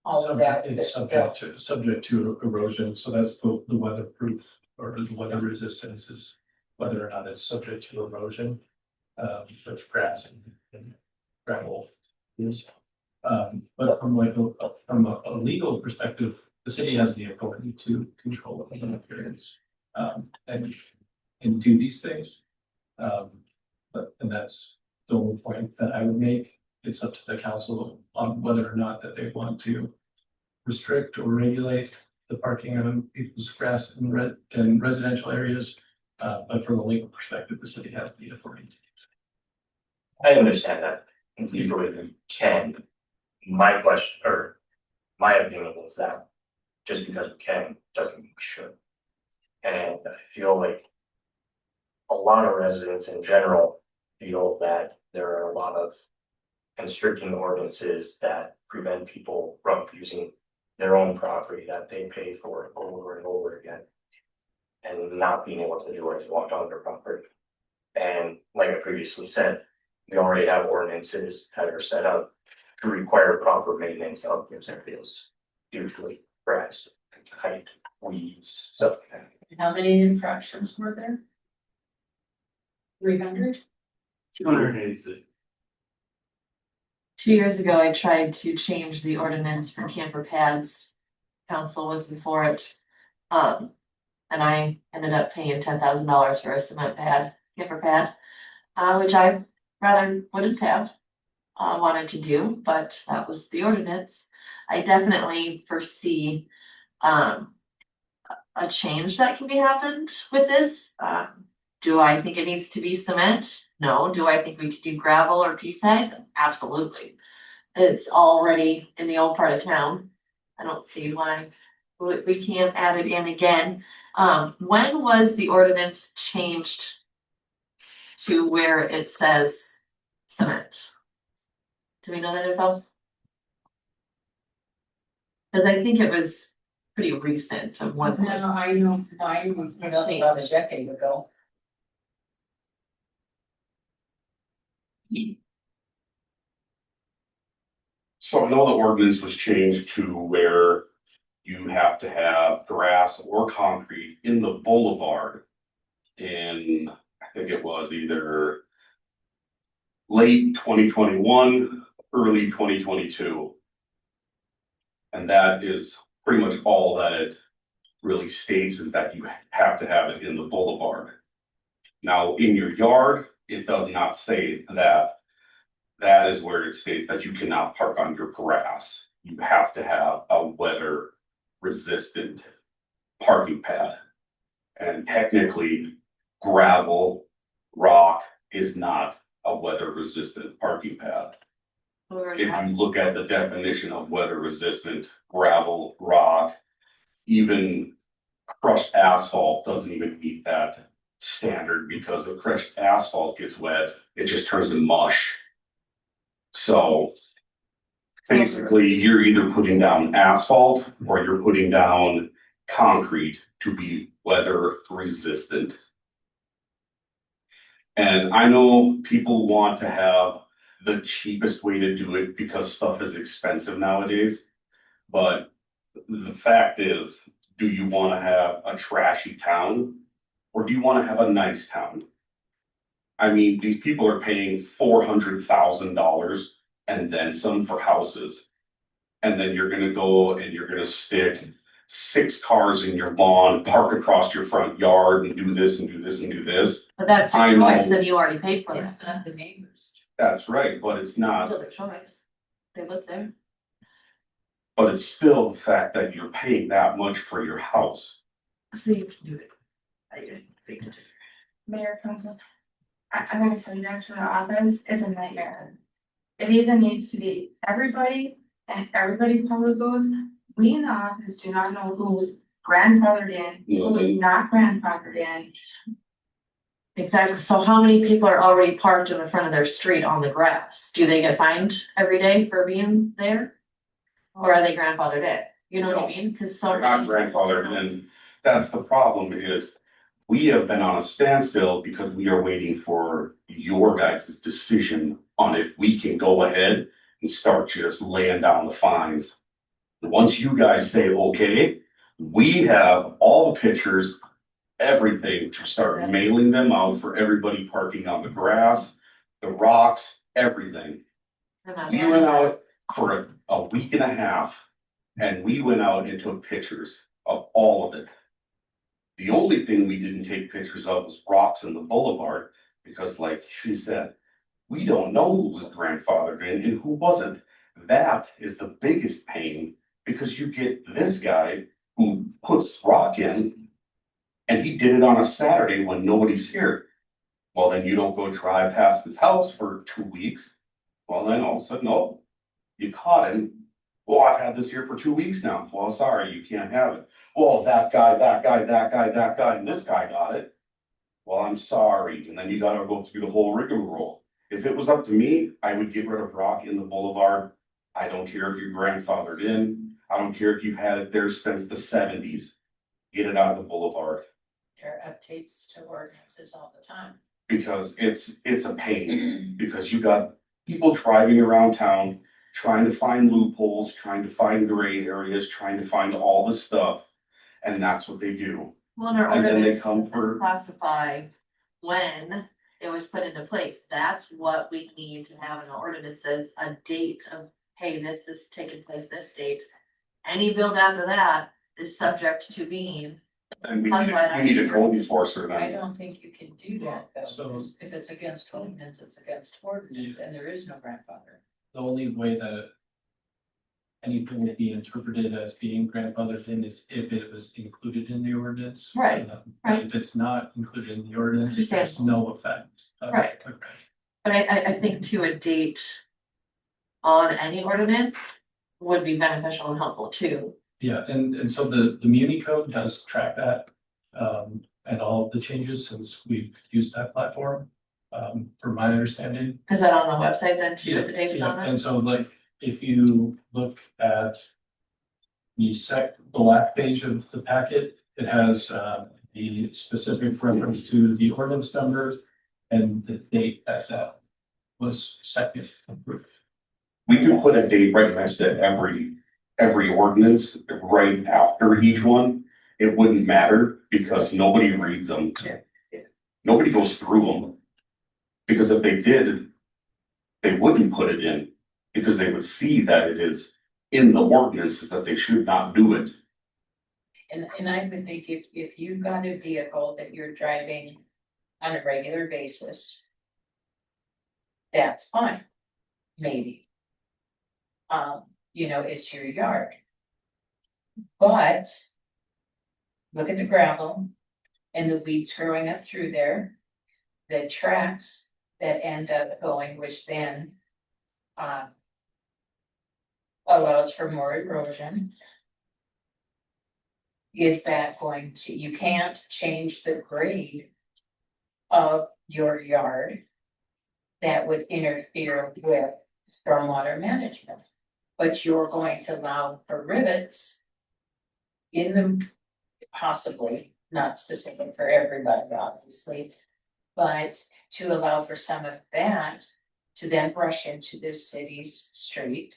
Speaker 3: all of that.
Speaker 9: It's subject to erosion, so that's the weatherproof or the weather resistance is whether or not it's subject to erosion. Which grass and gravel is. But from a legal perspective, the city has the authority to control the appearance and do these things. And that's the only point that I would make. It's up to the council on whether or not that they want to restrict or regulate the parking on people's grass and residential areas. But from a legal perspective, the city has the authority to.
Speaker 8: I understand that legally can. My question, or my opinion is that just because we can, doesn't mean we should. And I feel like a lot of residents in general feel that there are a lot of constricting ordinances that prevent people from using their own property that they pay for over and over again. And not being able to do what they want on their property. And like I previously said, we already have ordinances that are set up to require proper maintenance of those areas. Usually grass, height, weeds, stuff like that.
Speaker 3: How many infractions were there? 300?
Speaker 7: 286.
Speaker 2: 2 years ago, I tried to change the ordinance for camper pads. Council wasn't for it. And I ended up paying $10,000 for a cement pad, camper pad, which I rather wouldn't have wanted to do, but that was the ordinance. I definitely foresee a change that can be happened with this. Do I think it needs to be cement? No. Do I think we could do gravel or pea size? Absolutely. It's already in the old part of town. I don't see why we can't add it in again. When was the ordinance changed to where it says cement? Do we know that info? Cause I think it was pretty recent of when it
Speaker 3: No,
Speaker 2: was.
Speaker 3: I know, mine was about a decade ago.
Speaker 7: So I know the ordinance was changed to where you have to have grass or concrete in the boulevard. In, I think it was either late 2021, early 2022. And that is pretty much all that it really states, is that you have to have it in the boulevard. Now, in your yard, it does not say that. That is where it states that you cannot park on your grass. You have to have a weather resistant parking pad. And technically, gravel, rock is not a weather resistant parking pad. If you look at the definition of weather resistant, gravel, rock, even crushed asphalt doesn't even meet that standard, because if crushed asphalt gets wet, it just turns to mush. So basically, you're either putting down asphalt or you're putting down concrete to be weather resistant. And I know people want to have the cheapest way to do it because stuff is expensive nowadays. But the fact is, do you want to have a trashy town or do you want to have a nice town? I mean, these people are paying $400,000 and then some for houses. And then you're gonna go and you're gonna stick 6 cars in your lawn, park across your front yard and do this and do this and do this.
Speaker 2: But that's
Speaker 7: I
Speaker 2: your
Speaker 7: know.
Speaker 2: choice, and you already paid for
Speaker 3: It's
Speaker 2: it.
Speaker 3: not the neighbors.
Speaker 7: That's right, but it's not.
Speaker 2: Still their choice. They live there.
Speaker 7: But it's still the fact that you're paying that much for your house.
Speaker 2: So you can do it. I think.
Speaker 6: Mayor Council. I'm gonna tell you guys from the office, it's a nightmare. It either needs to be everybody and everybody follows those. We in the office do not know who's grandfathered in, who's not grandfathered in.
Speaker 2: Exactly. So how many people are already parked in the front of their street on the grass? Do they get fined every day for being there? Or are they grandfathered in? You know what I mean? Cause so.
Speaker 7: They're not grandfathered in. That's the problem is we have been on a standstill because we are waiting for your guys' decision on if we can go ahead and start just laying down the fines. Once you guys say, okay, we have all the pictures, everything to start mailing them out for everybody parking on the grass, the rocks, everything. We went out for a week and a half and we went out and took pictures of all of it. The only thing we didn't take pictures of was rocks in the boulevard because like she said, we don't know who was grandfathered in and who wasn't. That is the biggest pain because you get this guy who puts rock in and he did it on a Saturday when nobody's here. Well, then you don't go drive past his house for 2 weeks. Well, then all of a sudden, oh, you caught him. Well, I've had this here for 2 weeks now. Well, sorry, you can't have it. Well, that guy, and this guy got it. Well, I'm sorry. And then you gotta go through the whole rigmarole. If it was up to me, I would get rid of rock in the boulevard. I don't care if you're grandfathered in. I don't care if you've had it there since the 70s. Get it out of the boulevard.
Speaker 3: There are updates to ordinances all the time.
Speaker 7: Because it's a pain, because you got people driving around town, trying to find loopholes, trying to find gray areas, trying to find all this stuff. And that's what they do.
Speaker 2: Well, in our
Speaker 7: And then they
Speaker 2: ordinance
Speaker 7: come for,
Speaker 2: classify when it was put into place. That's what we need to have in the ordinances, a date of, hey, this is taking place this date. Any build after that is subject to being.
Speaker 7: and we need a code enforcer
Speaker 3: I
Speaker 7: then.
Speaker 3: don't think you can do that, though,
Speaker 9: So-
Speaker 3: because if it's against ordinance, it's against ordinance, and there is no grandfather.
Speaker 9: The only way that anything would be interpreted as being grandfathered in is if it was included in the ordinance.
Speaker 2: Right, right.
Speaker 9: If it's not included in the ordinance, there's
Speaker 2: Understandable.
Speaker 9: no effect.
Speaker 2: Right.
Speaker 9: Okay.
Speaker 2: But I think to a date on any ordinance would be beneficial and helpful too.
Speaker 9: Yeah, and so the Muni code does track that, and all of the changes since we've used that platform, from my understanding.
Speaker 2: Is that on the website then too,
Speaker 9: Yeah,
Speaker 2: with the dates
Speaker 9: yeah,
Speaker 2: on there?
Speaker 9: and so like, if you look at the last page of the packet, it has, the specific reference to the ordinance number and the date that was second approved.
Speaker 7: We could put a date right next to every ordinance, right after each one. It wouldn't matter because nobody reads them. Nobody goes through them. Because if they did, they wouldn't put it in, because they would see that it is in the ordinances that they should not do it.
Speaker 3: And I would think if you've got a vehicle that you're driving on a regular basis, that's fine, maybe. It's your yard. But look at the gravel and the weeds growing up through there, the tracks that end up going, which then allows for more erosion. Is that going to, you can't change the grade of your yard that would interfere with stormwater management. But you're going to allow for rivets in them, possibly, not specific for everybody, obviously, but to allow for some of that to then brush into the city's street.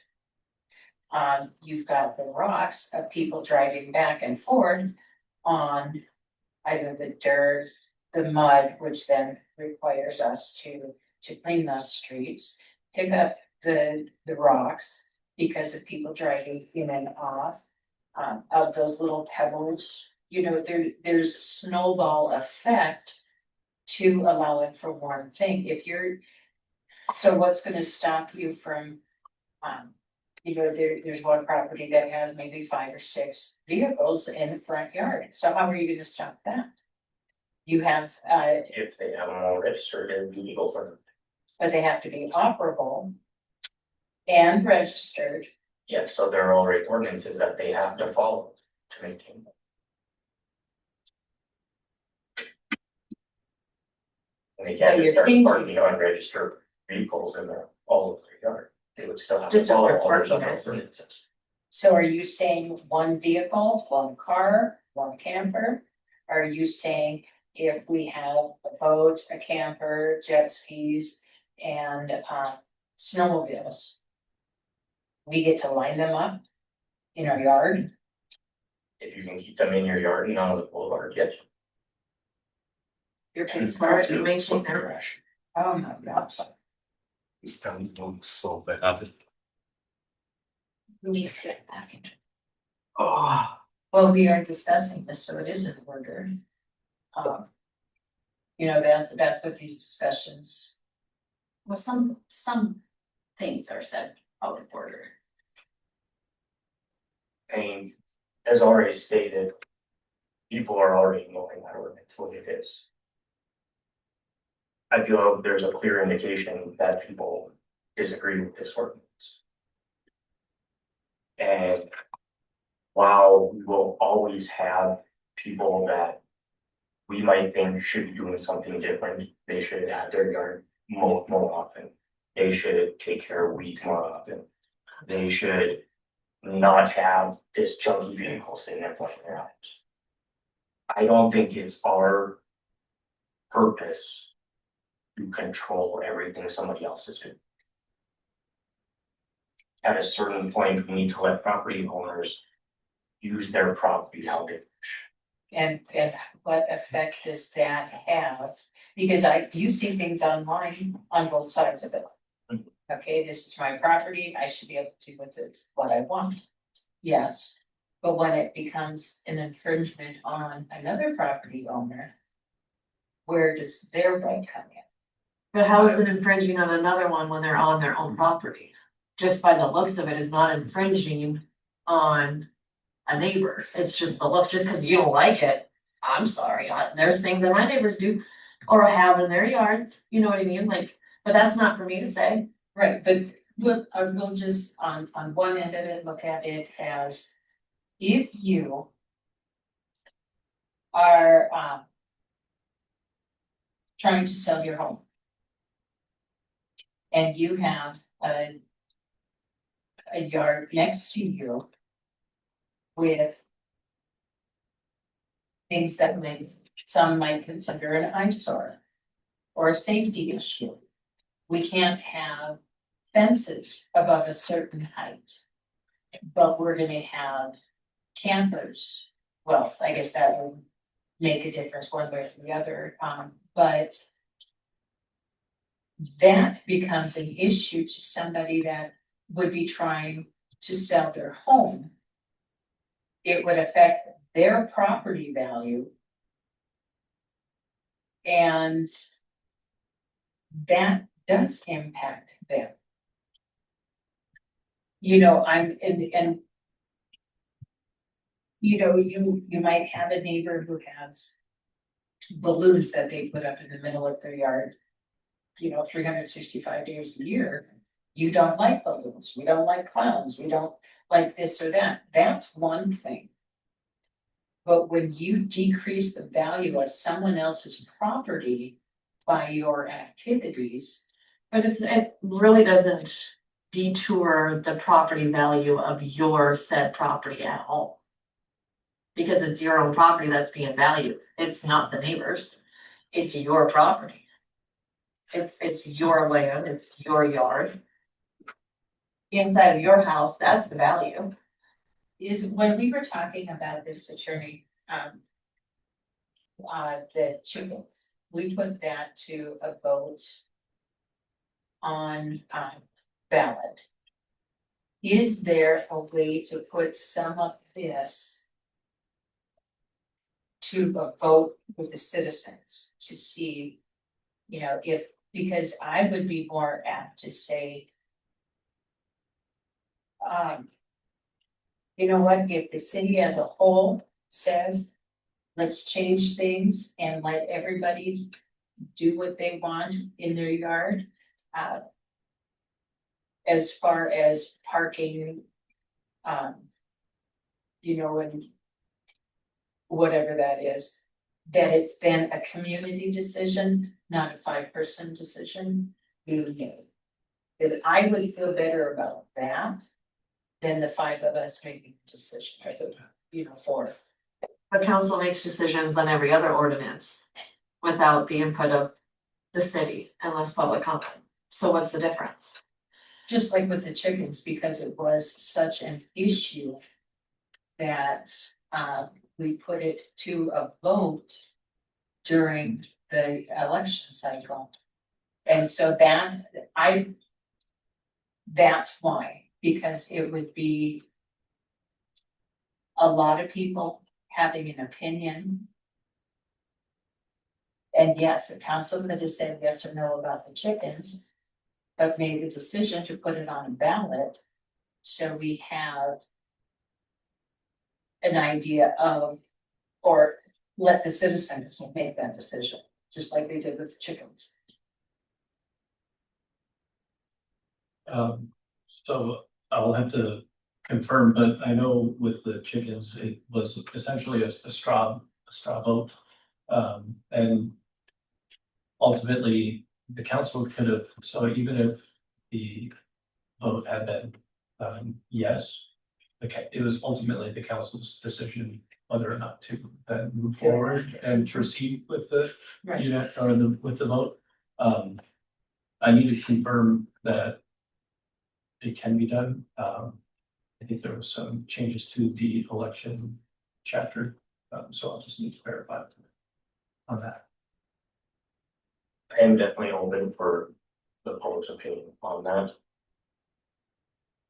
Speaker 3: You've got the rocks of people driving back and forth on either the dirt, the mud, which then requires us to clean those streets, pick up the rocks because of people driving in and off, of those little pebbles. There's a snowball effect to allowing for one thing. So what's gonna stop you from there's one property that has maybe 5 or 6 vehicles in the front yard, so how are you gonna stop that? You have,
Speaker 8: If they have them all registered, it'd be legal for them.
Speaker 3: but they have to be operable and registered.
Speaker 8: Yeah, so there are already ordinances that they have to follow to maintain them. And they can't
Speaker 3: Well,
Speaker 8: just start
Speaker 3: you're
Speaker 8: parking unregistered vehicles in their all over their yard. They would still have to
Speaker 2: Just if
Speaker 8: follow
Speaker 2: they're
Speaker 8: all those
Speaker 2: parking,
Speaker 8: other
Speaker 2: I see.
Speaker 8: ordinances.
Speaker 3: So are you saying one vehicle, one car, one camper? Are you saying if we have a boat, a camper, jet skis, and snowmobiles? We get to line them up in our yard?
Speaker 8: If you can keep them in your yard and not on the boulevard, yes.
Speaker 2: You're pretty smart, you make sure they're.
Speaker 3: Oh my gosh.
Speaker 7: This town looks so bad.
Speaker 3: We need to get back into.
Speaker 7: Oh.
Speaker 3: Well, we are discussing this, so it is in order. That's what these discussions.
Speaker 2: Well, some things are said out of order.
Speaker 8: And as already stated, people are already knowing that ordinance what it is. I feel there's a clear indication that people disagree with this ordinance. And while we will always have people that we might think should be doing something different, they should have their yard mowed more often. They should take care of weeds more often. They should not have this junky vehicle sitting in front of their house. I don't think it's our purpose to control everything somebody else is doing. At a certain point, we need to let property owners use their property how they wish.
Speaker 3: And what effect does that have? Because you see things online on both sides of it. Okay, this is my property, I should be able to do with it what I want. Yes, but when it becomes an infringement on another property owner, where does their right come in?
Speaker 2: But how is it infringing on another one when they're on their own property? Just by the looks of it, is not infringing on a neighbor. It's just the look, just because you don't like it. I'm sorry, there's things that my neighbors do or have in their yards, you know what I mean? Like, but that's not for me to say.
Speaker 3: Right, but we'll just on one end of it, look at it as if you are trying to sell your home. And you have a yard next to you with things that some might consider an eyesore or a safety issue. We can't have fences above a certain height, but we're gonna have campers. Well, I guess that would make a difference one way or the other, but that becomes an issue to somebody that would be trying to sell their home. It would affect their property value. And that does impact them. And you might have a neighbor who has balloons that they put up in the middle of their yard, 365 days a year. You don't like balloons, we don't like clowns, we don't like this or that. That's one thing. But when you decrease the value of someone else's property by your activities.
Speaker 2: But it really doesn't detour the property value of your said property at all. Because it's your own property that's being valued. It's not the neighbors. It's your property. It's your land, it's your yard. Inside of your house, that's the value.
Speaker 3: Is when we were talking about this attorney, the chickens, we put that to a vote on ballot. Is there a way to put some of this to a vote with the citizens to see, if, because I would be more apt to say You know what, if the city as a whole says, let's change things and let everybody do what they want in their yard. As far as parking, um. You know, and whatever that is, that it's then a community decision, not a 5-person decision. That I would feel better about that than the 5 of us making a decision, or the, 4.
Speaker 2: The council makes decisions on every other ordinance without the input of the city unless public comment. So what's the difference?
Speaker 3: Just like with the chickens, because it was such an issue that we put it to a vote during the election cycle. And so that's why, because it would be a lot of people having an opinion. And yes, the council could have said yes or no about the chickens, but made a decision to put it on a ballot. So we have an idea of, or let the citizens make that decision, just like they did with the chickens.
Speaker 9: So I'll have to confirm, but I know with the chickens, it was essentially a straw vote. And ultimately, the council could have, so even if the vote had been, yes, okay, it was ultimately the council's decision whether or not to then move forward and proceed with the
Speaker 3: Right.
Speaker 9: unit or with the vote. I need to confirm that it can be done. I think there was some changes to the election chapter, so I'll just need to verify on that.
Speaker 8: I am definitely open for the public's opinion on that.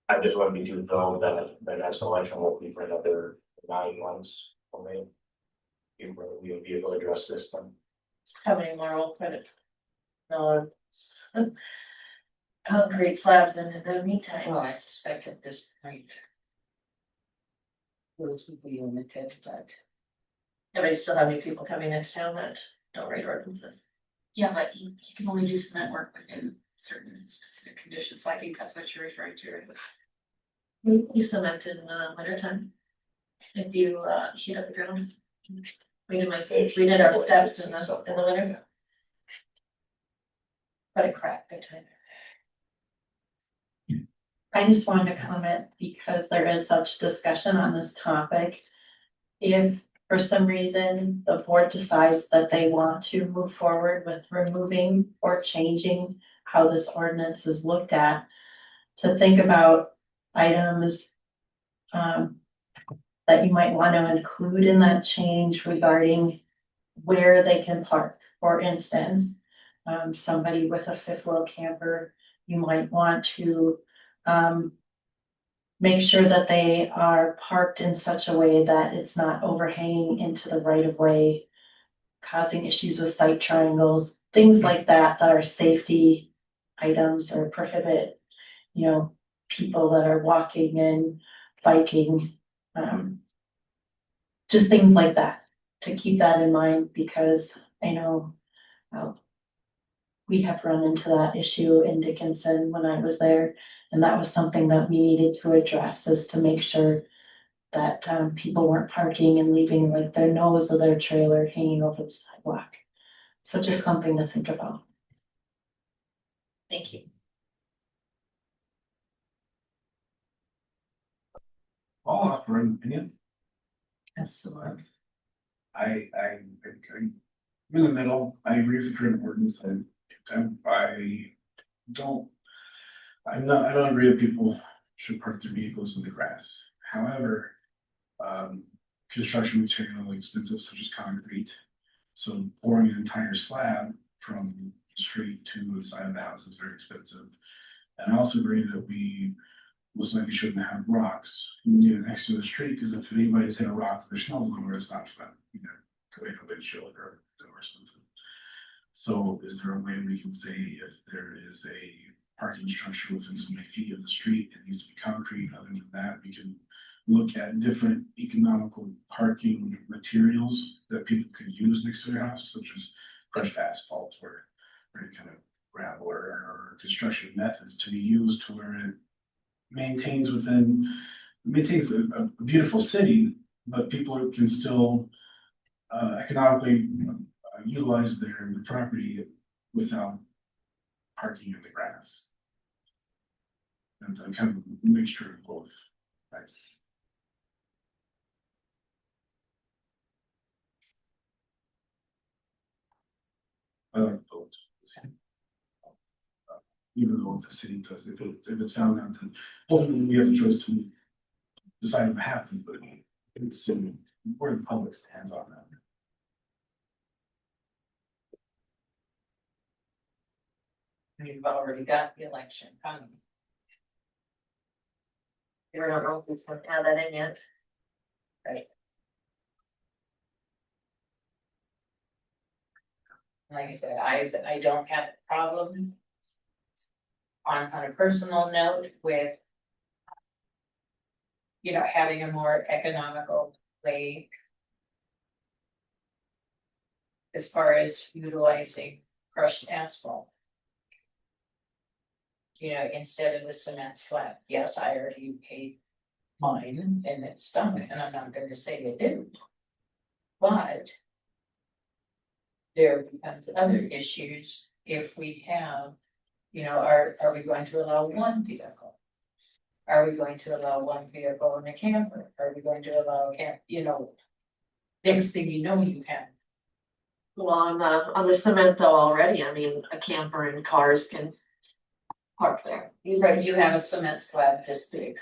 Speaker 8: I just want to be too though that the next election won't be for another 9 months for me. We'll be able to address this then.
Speaker 4: How many more will put it? No. Concrete slabs in the meantime.
Speaker 3: Well, I suspect at this point. Those would be limited, but
Speaker 4: Yeah, but you still have any people coming into town that don't write ordinances.
Speaker 6: Yeah, but you can only do cement work within certain specific conditions, so I think that's what you're referring to.
Speaker 4: You cement in winter time. If you heat up the ground. We did our steps in the winter, but it cracked big time. I just wanted to comment because there is such discussion on this topic. If for some reason the board decides that they want to move forward with removing or changing how this ordinance is looked at, to think about items that you might want to include in that change regarding where they can park. For instance, somebody with a fifth wheel camper, you might want to make sure that they are parked in such a way that it's not overhanging into the right of way, causing issues with sight triangles, things like that, that are safety items or prohibit, people that are walking and biking. Just things like that, to keep that in mind, because I know we have run into that issue in Dickinson when I was there. And that was something that we needed to address, is to make sure that people weren't parking and leaving like their nose of their trailer hanging over the sidewalk. So just something to think about.
Speaker 3: thank you.
Speaker 5: I'll offer an opinion.
Speaker 3: Absolutely.
Speaker 5: I'm in the middle. I agree with the current ordinance. I don't agree that people should park their vehicles in the grass. However, construction material expensive such as concrete. So pouring an entire slab from the street to the side of the house is very expensive. And I also agree that we most likely shouldn't have rocks next to the street, because if anybody's hit a rock with their snowblower, it's not fun, go hit a windshield or something. So is there a way we can say if there is a parking structure within so many feet of the street, it needs to be concrete. Other than that, we can look at different economical parking materials that people could use next to their house, such as crushed asphalt or any kind of gravel or construction methods to be used to where it maintains a beautiful city, but people can still economically utilize their property without parking in the grass. And kind of a mixture of both. Right? I like both. Even though if the city does, if it's found out, then ultimately we have the choice to decide what happens, but it's where the public stands on that.
Speaker 3: We've already got the election coming.
Speaker 2: We don't know if we can add that in yet.
Speaker 3: Like I said, I don't have a problem. On a personal note with. You know, having a more economical way. As far as utilizing crushed asphalt. You know, instead of the cement slab, yes, I already paid mine and it's done, and I'm not gonna say it didn't. But. There becomes other issues if we have, you know, are we going to allow one vehicle? Are we going to allow one vehicle in a camper? Are we going to allow you know? Next thing you know, you have.
Speaker 2: Well, on the cement though already, I mean, a camper and cars can park there.
Speaker 3: Right, you have a cement slab this big.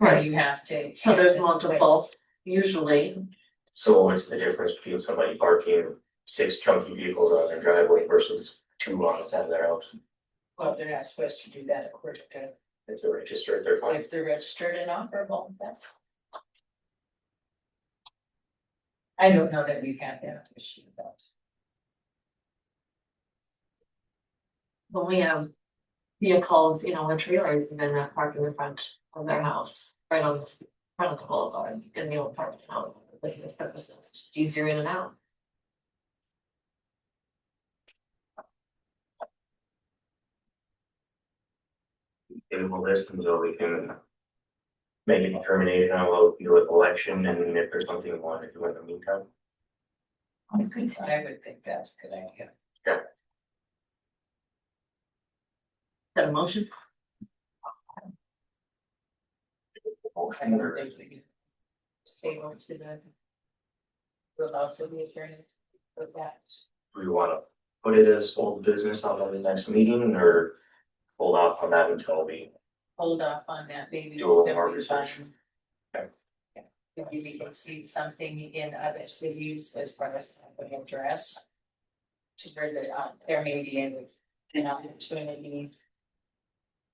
Speaker 3: Right, you have to.
Speaker 2: So there's multiple, usually.
Speaker 8: So what's the difference between somebody parking 6 chunky vehicles on their driveway versus 2 on the side of their house?
Speaker 3: Well, they're not supposed to do that according to,
Speaker 8: If they're registered, they're fine.
Speaker 3: if they're registered and operable, that's. I don't know that we've had that issue, but.
Speaker 2: When we have vehicles, you know, and trailers even that park in the front of their house, right on the front of the boulevard, in the old parking lot, for business purposes, it's just easier in and out.
Speaker 8: Give them a list and so we can make a determination on what we do with election and if there's something we want to do in the meantime.
Speaker 3: I would think that's a good idea.
Speaker 2: Is that a motion?
Speaker 3: I don't think we can. Stable to the. Allow for the attorney. For that.
Speaker 8: Do we want to put it as old business on the next meeting or hold off on that until we
Speaker 3: Hold off on that, maybe.
Speaker 8: do a little more
Speaker 3: until we
Speaker 8: research?
Speaker 3: find-
Speaker 8: Okay.
Speaker 3: Yeah, maybe we can see something in other cities as far as the address. To where there may be an opportunity.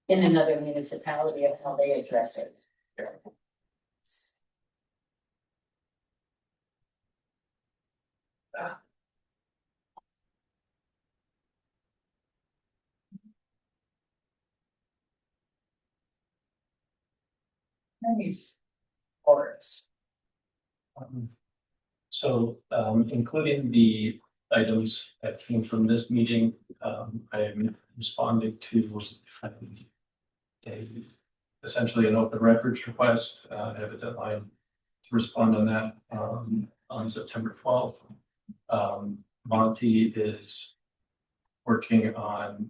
Speaker 3: In another municipality of how they address it. Nice. Forest.
Speaker 9: So, including the items that came from this meeting, I am responding to essentially an open records request. I have a deadline to respond on that, on September 12th. Monty is working on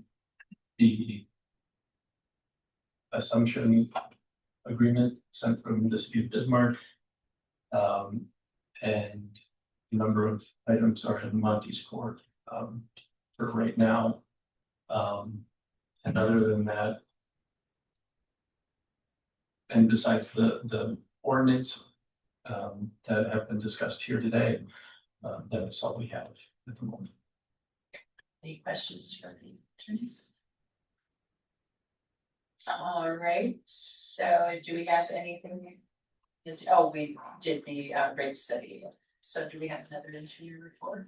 Speaker 9: the assumption agreement sent from the city of Bismarck. And a number of items are in Monty's court, for right now. And other than that, and besides the ordinance, that have been discussed here today, that's all we have at the moment.
Speaker 3: Any questions for the attorneys? All right, so do we have anything? Oh, we did the rate study, so do we have another engineer report?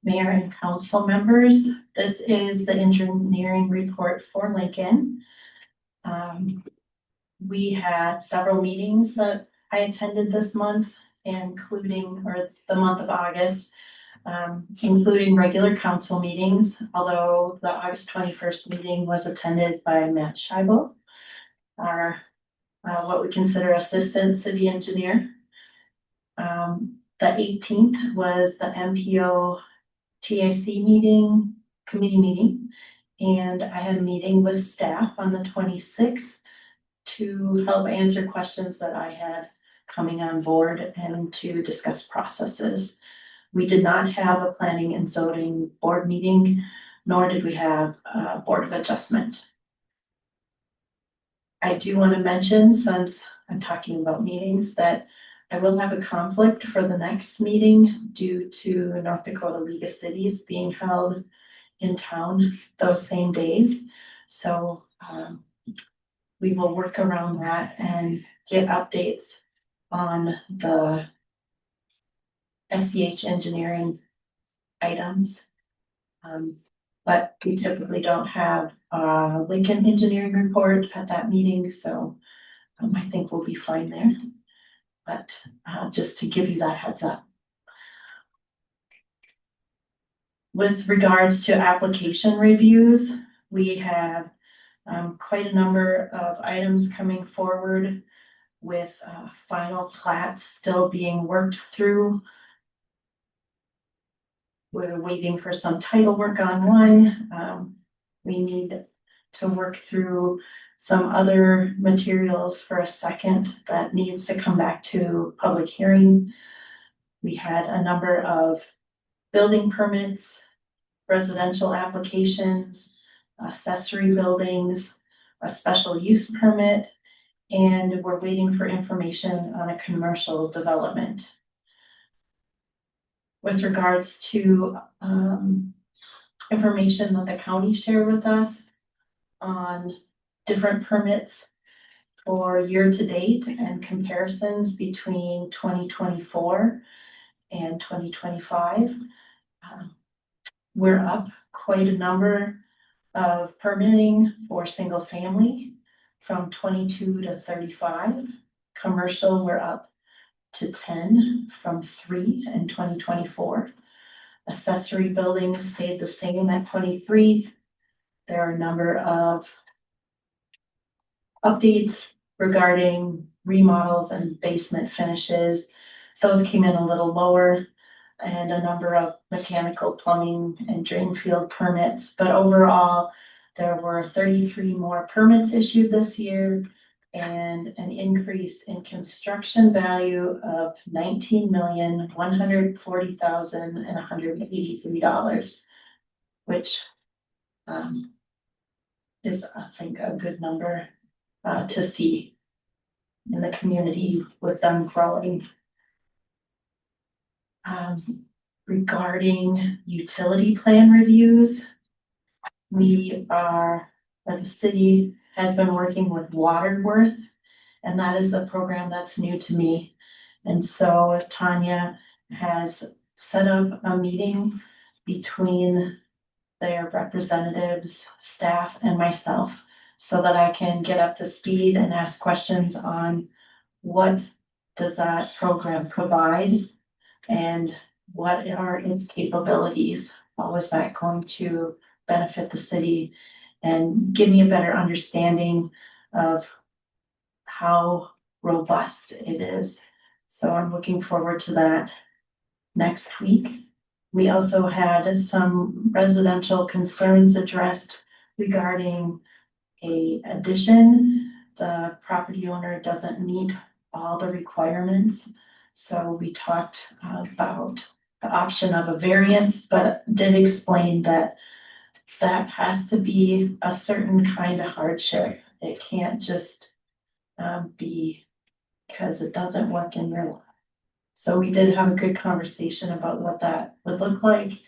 Speaker 4: Mayor and council members, this is the engineering report for Lincoln. We had several meetings that I attended this month, including, or the month of August, including regular council meetings, although the August 21st meeting was attended by Matt Scheibel, our, what we consider assistant city engineer. The 18th was the MPO TAC meeting, committee meeting, and I had a meeting with staff on the 26th to help answer questions that I had coming on board and to discuss processes. We did not have a planning and zoning board meeting, nor did we have a board of adjustment. I do want to mention, since I'm talking about meetings, that I will have a conflict for the next meeting due to North Dakota League of Cities being held in town those same days. So we will work around that and get updates on the SEH engineering items. But we typically don't have a Lincoln engineering report at that meeting, so I think we'll be fine there. But just to give you that heads up. With regards to application reviews, we have quite a number of items coming forward with final plats still being worked through. We're waiting for some title work on one. We need to work through some other materials for a second that needs to come back to public hearing. We had a number of building permits, residential applications, accessory buildings, a special use permit, and we're waiting for information on a commercial development. With regards to information that the county shared with us on different permits for year to date and comparisons between 2024 and 2025. We're up quite a number of permitting for single family from 22 to 35. Commercial, we're up to 10 from 3 in 2024. Accessory buildings stayed the same at 23. There are a number of updates regarding remodels and basement finishes. Those came in a little lower, and a number of mechanical, plumbing, and drain field permits. But overall, there were 33 more permits issued this year and an increase in construction value of $19,140,183, which is, I think, a good number to see in the community with them growing. Regarding utility plan reviews, the city has been working with Waterworth, and that is a program that's new to me. And so Tanya has set up a meeting between their representatives, staff, and myself so that I can get up to speed and ask questions on what does that program provide and what are its capabilities? How is that going to benefit the city and give me a better understanding of how robust it is? So I'm looking forward to that next week. We also had some residential concerns addressed regarding a addition. The property owner doesn't meet all the requirements. So we talked about the option of a variance, but did explain that that has to be a certain kind of hardship. It can't just be because it doesn't work in real life. So we did have a good conversation about what that would look like,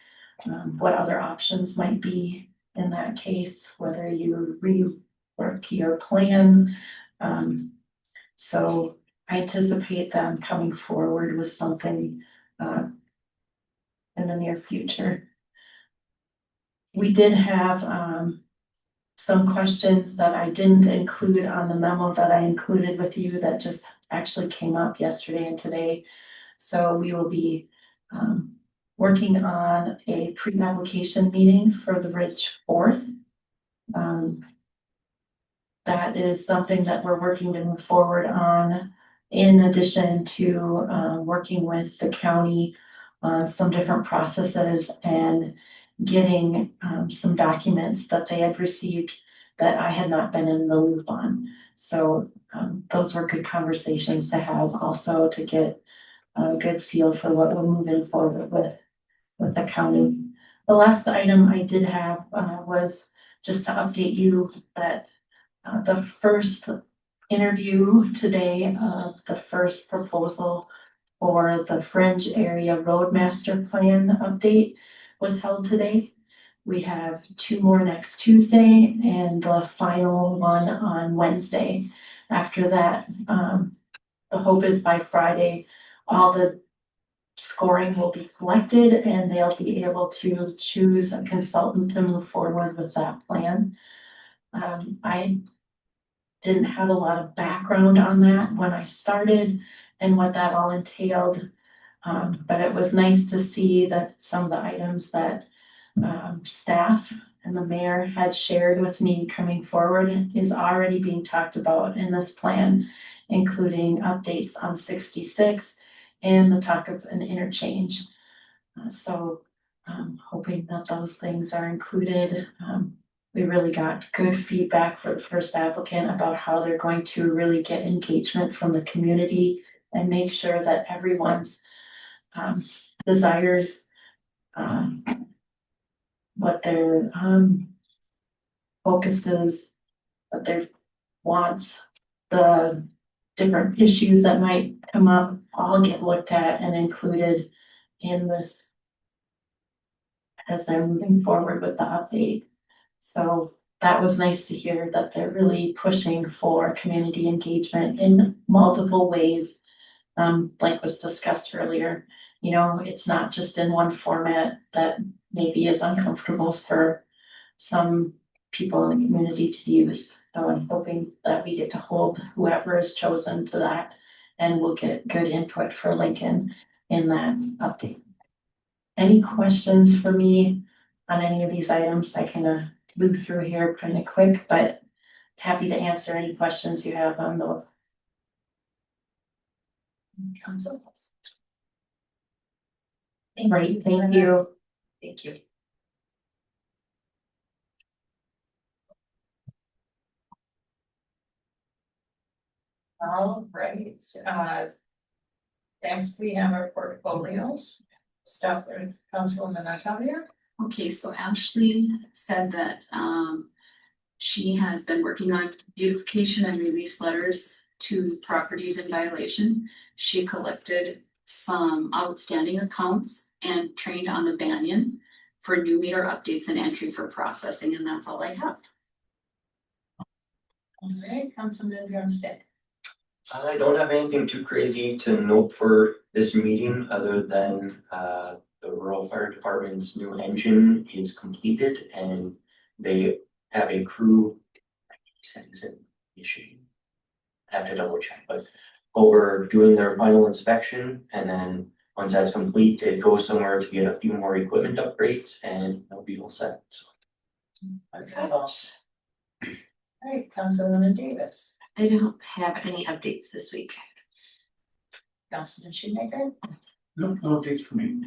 Speaker 4: what other options might be in that case, whether you rework your plan. So I anticipate them coming forward with something in the near future. we did have, some questions that I didn't include on the memo that I included with you that just actually came up yesterday and today. So we will be, working on a pre-application meeting for the Ridge Fourth. Um, that is something that we're working to move forward on, in addition to, working with the county on some different processes and getting, some documents that they had received that I had not been in the loop on. So, those were good conversations to have also to get a good feel for what we're moving forward with the county. The last item I did have, was just to update you that the first interview today of the first proposal for the Fringe Area Road Master Plan update was held today. We have two more next Tuesday and the final one on Wednesday. After that, the hope is by Friday, all the scoring will be collected and they'll be able to choose a consultant to move forward with that plan. I didn't have a lot of background on that when I started and what that all entailed. But it was nice to see that some of the items that, staff and the mayor had shared with me coming forward is already being talked about in this plan, including updates on 66 and the talk of an interchange. So hoping that those things are included. We really got good feedback for the first applicant about how they're going to really get engagement from the community and make sure that everyone's desires, what their focuses, what their wants, the different issues that might come up, all get looked at and included in this as they're moving forward with the update. So that was nice to hear that they're really pushing for community engagement in multiple ways. Like was discussed earlier, you know, it's not just in one format that maybe is uncomfortable for some people in the community to use. So I'm hoping that we get to hold whoever is chosen to that and we'll get good input for Lincoln in that update. Any questions for me on any of these items? I kind of moved through here kind of quick, but happy to answer any questions you have on those.
Speaker 3: Council.
Speaker 4: Right, thank you.
Speaker 2: Thank you.
Speaker 3: All right, next we have our portfolios. Start with Councilwoman Natalia.
Speaker 6: Okay, so Ashley said that she has been working on beautification and release letters to properties in violation. She collected some outstanding accounts and trained on the Banyan for new meter updates and entry for processing, and that's all I have.
Speaker 3: All right, Councilman Drumstick.
Speaker 8: I don't have anything too crazy to note for this meeting, other than, the rural fire department's new engine is completed and they have a crew. Is it Michigan? I have to double check, but over doing their final inspection, and then once that's complete, it goes somewhere to get a few more equipment upgrades and they'll be all set, so.
Speaker 3: Okay. All right, Councilwoman Davis.
Speaker 2: I don't have any updates this week.
Speaker 3: Councilman Shoemaker.
Speaker 5: No updates for me.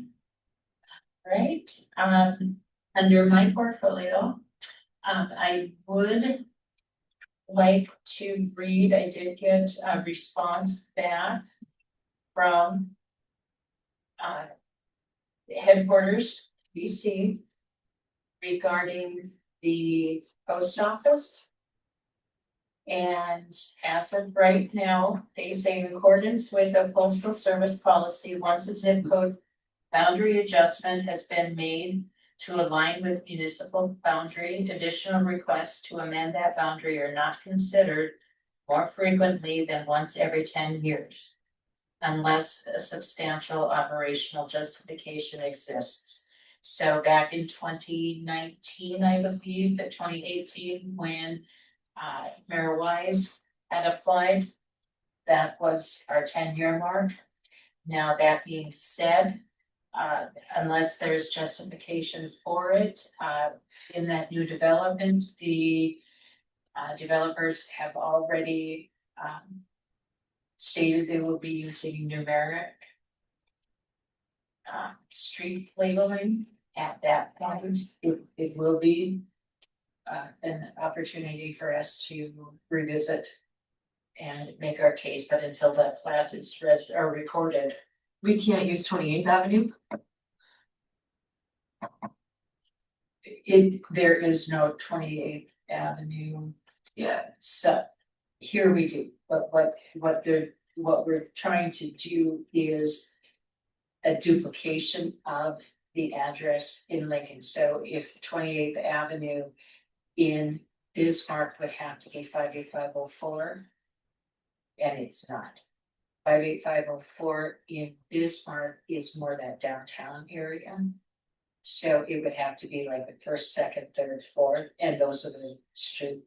Speaker 3: Right, under my portfolio, I would like to read, I did get a response back from headquarters, DC, regarding the post office. And as of right now, they say in accordance with the postal service policy, once a zip code boundary adjustment has been made to align with municipal boundary, additional requests to amend that boundary are not considered more frequently than once every 10 years, unless a substantial operational justification exists. So back in 2019, I believe, that 2018, when Mayor Wise had applied, that was our 10-year mark. Now, that being said, unless there's justification for it, in that new development, the developers have already stated they will be using numeric street labeling. At that point, it will be an opportunity for us to revisit and make our case, but until that plat is read or recorded.
Speaker 2: We can't use 28th Avenue.
Speaker 3: There is no 28th Avenue.
Speaker 2: Yeah.
Speaker 3: So here we do, but what we're trying to do is a duplication of the address in Lincoln. So if 28th Avenue in Bismarck would have to be 58504, and it's not. 58504 in Bismarck is more that downtown area. So it would have to be like the first, second, third, fourth, and those are the street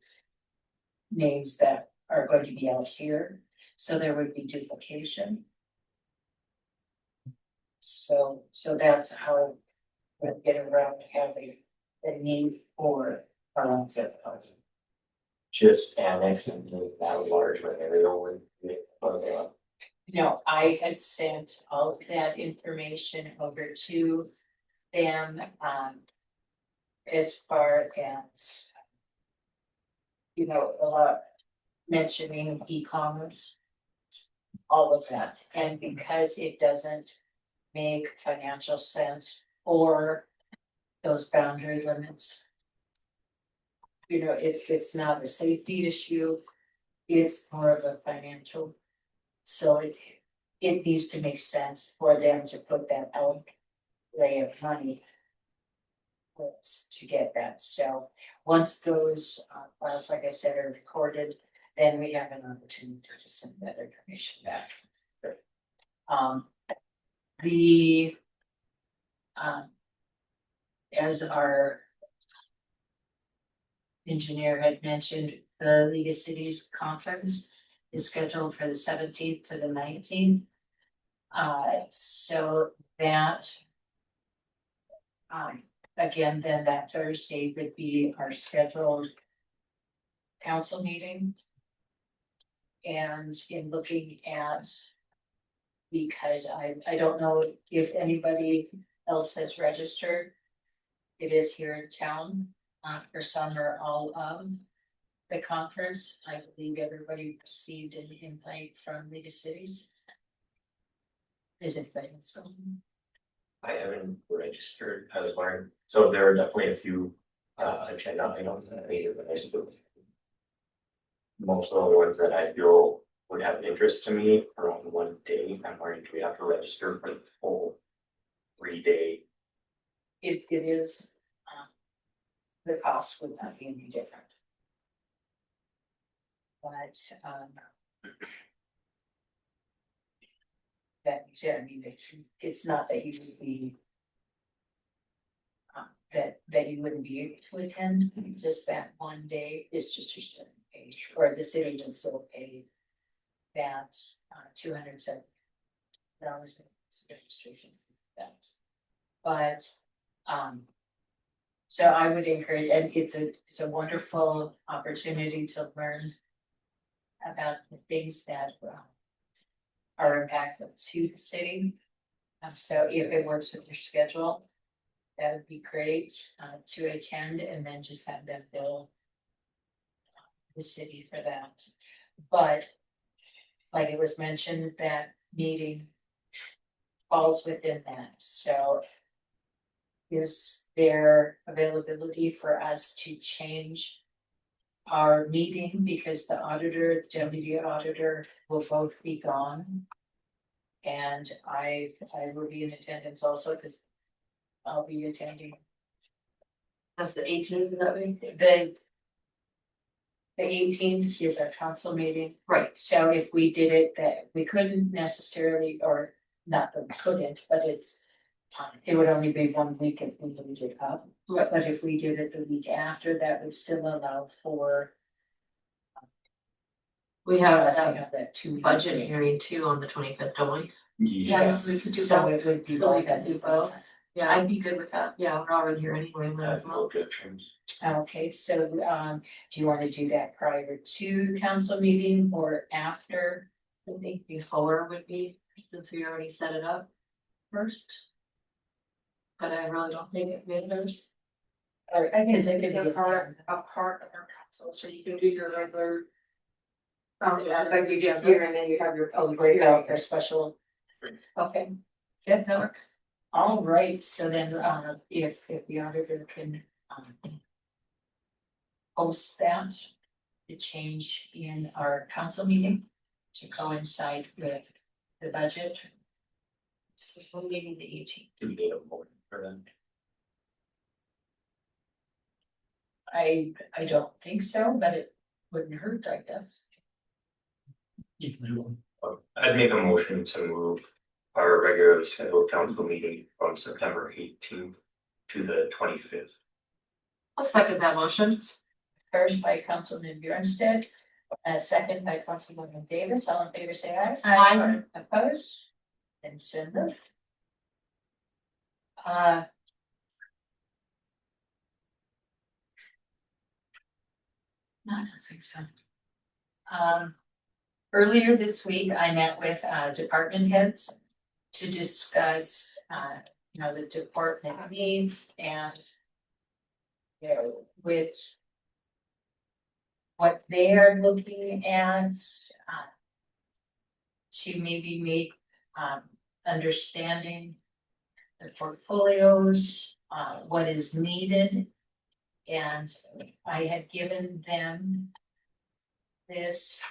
Speaker 3: names that are going to be out here. So there would be duplication. So that's how we're getting around having the need for our own set of housing.
Speaker 8: Just annexing that large area would be,
Speaker 3: No, I had sent all of that information over to them, as far as, a lot mentioning e-commerce, all of that, and because it doesn't make financial sense for those boundary limits. It's not a safety issue, it's more of a financial. So it needs to make sense for them to put that outlay of money to get that. So once those files, like I said, are recorded, then we have an opportunity to send that information back. As our engineer had mentioned, the League of Cities conference is scheduled for the 17th to the 19th. So that, again, then that Thursday would be our scheduled council meeting. And in looking at, because I don't know if anybody else has registered, it is here in town, for some or all of the conference. I believe everybody received an invite from League of Cities. Is anybody else going?
Speaker 8: I haven't registered, I was wondering, so there are definitely a few agenda items that I need to register. Most of the ones that I feel would have interest to me are on one day. I'm wondering, do we have to register for the full 3-day?
Speaker 3: It is, the cost would not be any different. But, that being said, I mean, it's not that you would be, that you wouldn't be able to attend, just that one day. It's just your student page, or the city will still pay that $207 registration for that. But so I would encourage, and it's a wonderful opportunity to learn about the things that are impactful to the city. So if it works with your schedule, that would be great to attend, and then just have them bill the city for that. But like it was mentioned, that meeting falls within that. So is there availability for us to change our meeting, because the auditor, the deputy auditor will both be gone? And I will be in attendance also, because I'll be attending.
Speaker 2: That's the 18th, is that right?
Speaker 3: The 18th is our council meeting.
Speaker 2: Right.
Speaker 3: So if we did it, that we couldn't necessarily, or not that we couldn't, but it's It would only be 1 week if we moved it up, but if we did it the week after, that would still allow for
Speaker 2: We have
Speaker 3: us to
Speaker 2: a
Speaker 3: have that 2
Speaker 2: budget hearing too on the 25th, don't we?
Speaker 8: Yes.
Speaker 2: We could do
Speaker 3: So
Speaker 2: both.
Speaker 3: it would be
Speaker 2: So we
Speaker 3: like
Speaker 2: could
Speaker 3: that.
Speaker 2: do both. Yeah, I'd be good with that. Yeah, we're already here anyway, might as well.
Speaker 8: objections.
Speaker 3: Okay, so do you want to do that prior to council meeting or after?
Speaker 2: I think before would be, since we already set it up first. But I really don't think it matters.
Speaker 3: Or
Speaker 2: I think
Speaker 3: because it
Speaker 2: it's
Speaker 3: could be
Speaker 2: a part of our council, so you can do your regular. Like you do here, and then you have your public
Speaker 3: break
Speaker 2: hearing.
Speaker 3: out or special. Okay,
Speaker 2: Yeah, that works.
Speaker 3: all right, so then if the auditor can post that, the change in our council meeting to coincide with the budget. So we're meeting the 18th.
Speaker 8: Do we need a vote for them?
Speaker 3: I don't think so, but it wouldn't hurt, I guess.
Speaker 9: You can do one.
Speaker 8: I'd make a motion to move our regularly scheduled council meeting from September 18th to the 25th.
Speaker 2: I'll second that motion.
Speaker 3: First by Councilman Bjornstead, second by Councilwoman Davis, all in favor say aye.
Speaker 2: Aye.
Speaker 3: Opposed? And so moved. No, I don't think so. Earlier this week, I met with department heads to discuss, the department needs and with what they are looking at to maybe make understanding the portfolios, what is needed. And I had given them this.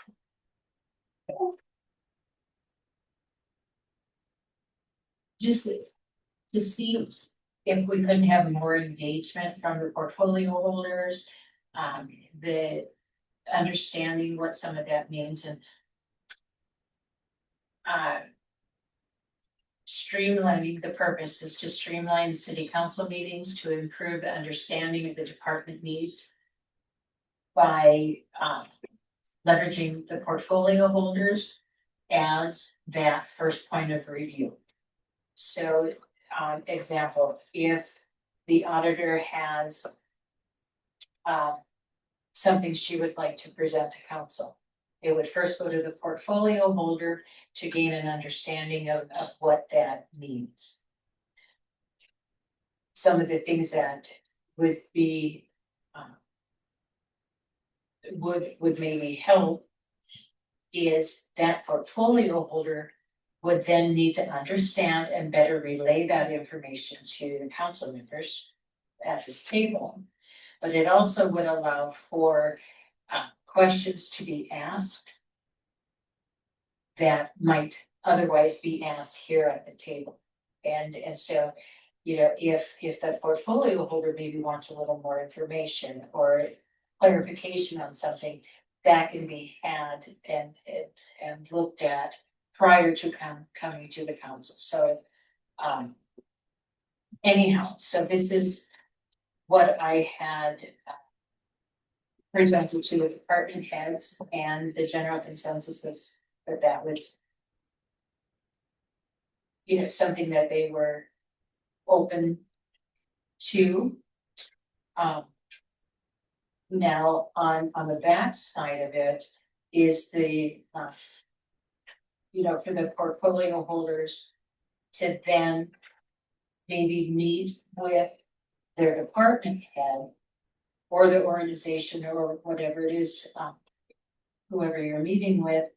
Speaker 3: Just to see if we couldn't have more engagement from the portfolio holders, the understanding what some of that means and streamlining. The purpose is to streamline city council meetings to improve the understanding of the department needs by leveraging the portfolio holders as that first point of review. So, example, if the auditor has something she would like to present to council, it would first go to the portfolio holder to gain an understanding of what that means. Some of the things that would be would maybe help is that portfolio holder would then need to understand and better relay that information to the council members at this table. But it also would allow for questions to be asked that might otherwise be asked here at the table. And so, if the portfolio holder maybe wants a little more information or clarification on something, that can be had and looked at prior to coming to the council. So anyhow, so this is what I had presented to the department heads, and the general consensus was that was something that they were open to. Now on the back side of it is the for the portfolio holders to then maybe meet with their department head or the organization or whatever it is, whoever you're meeting with,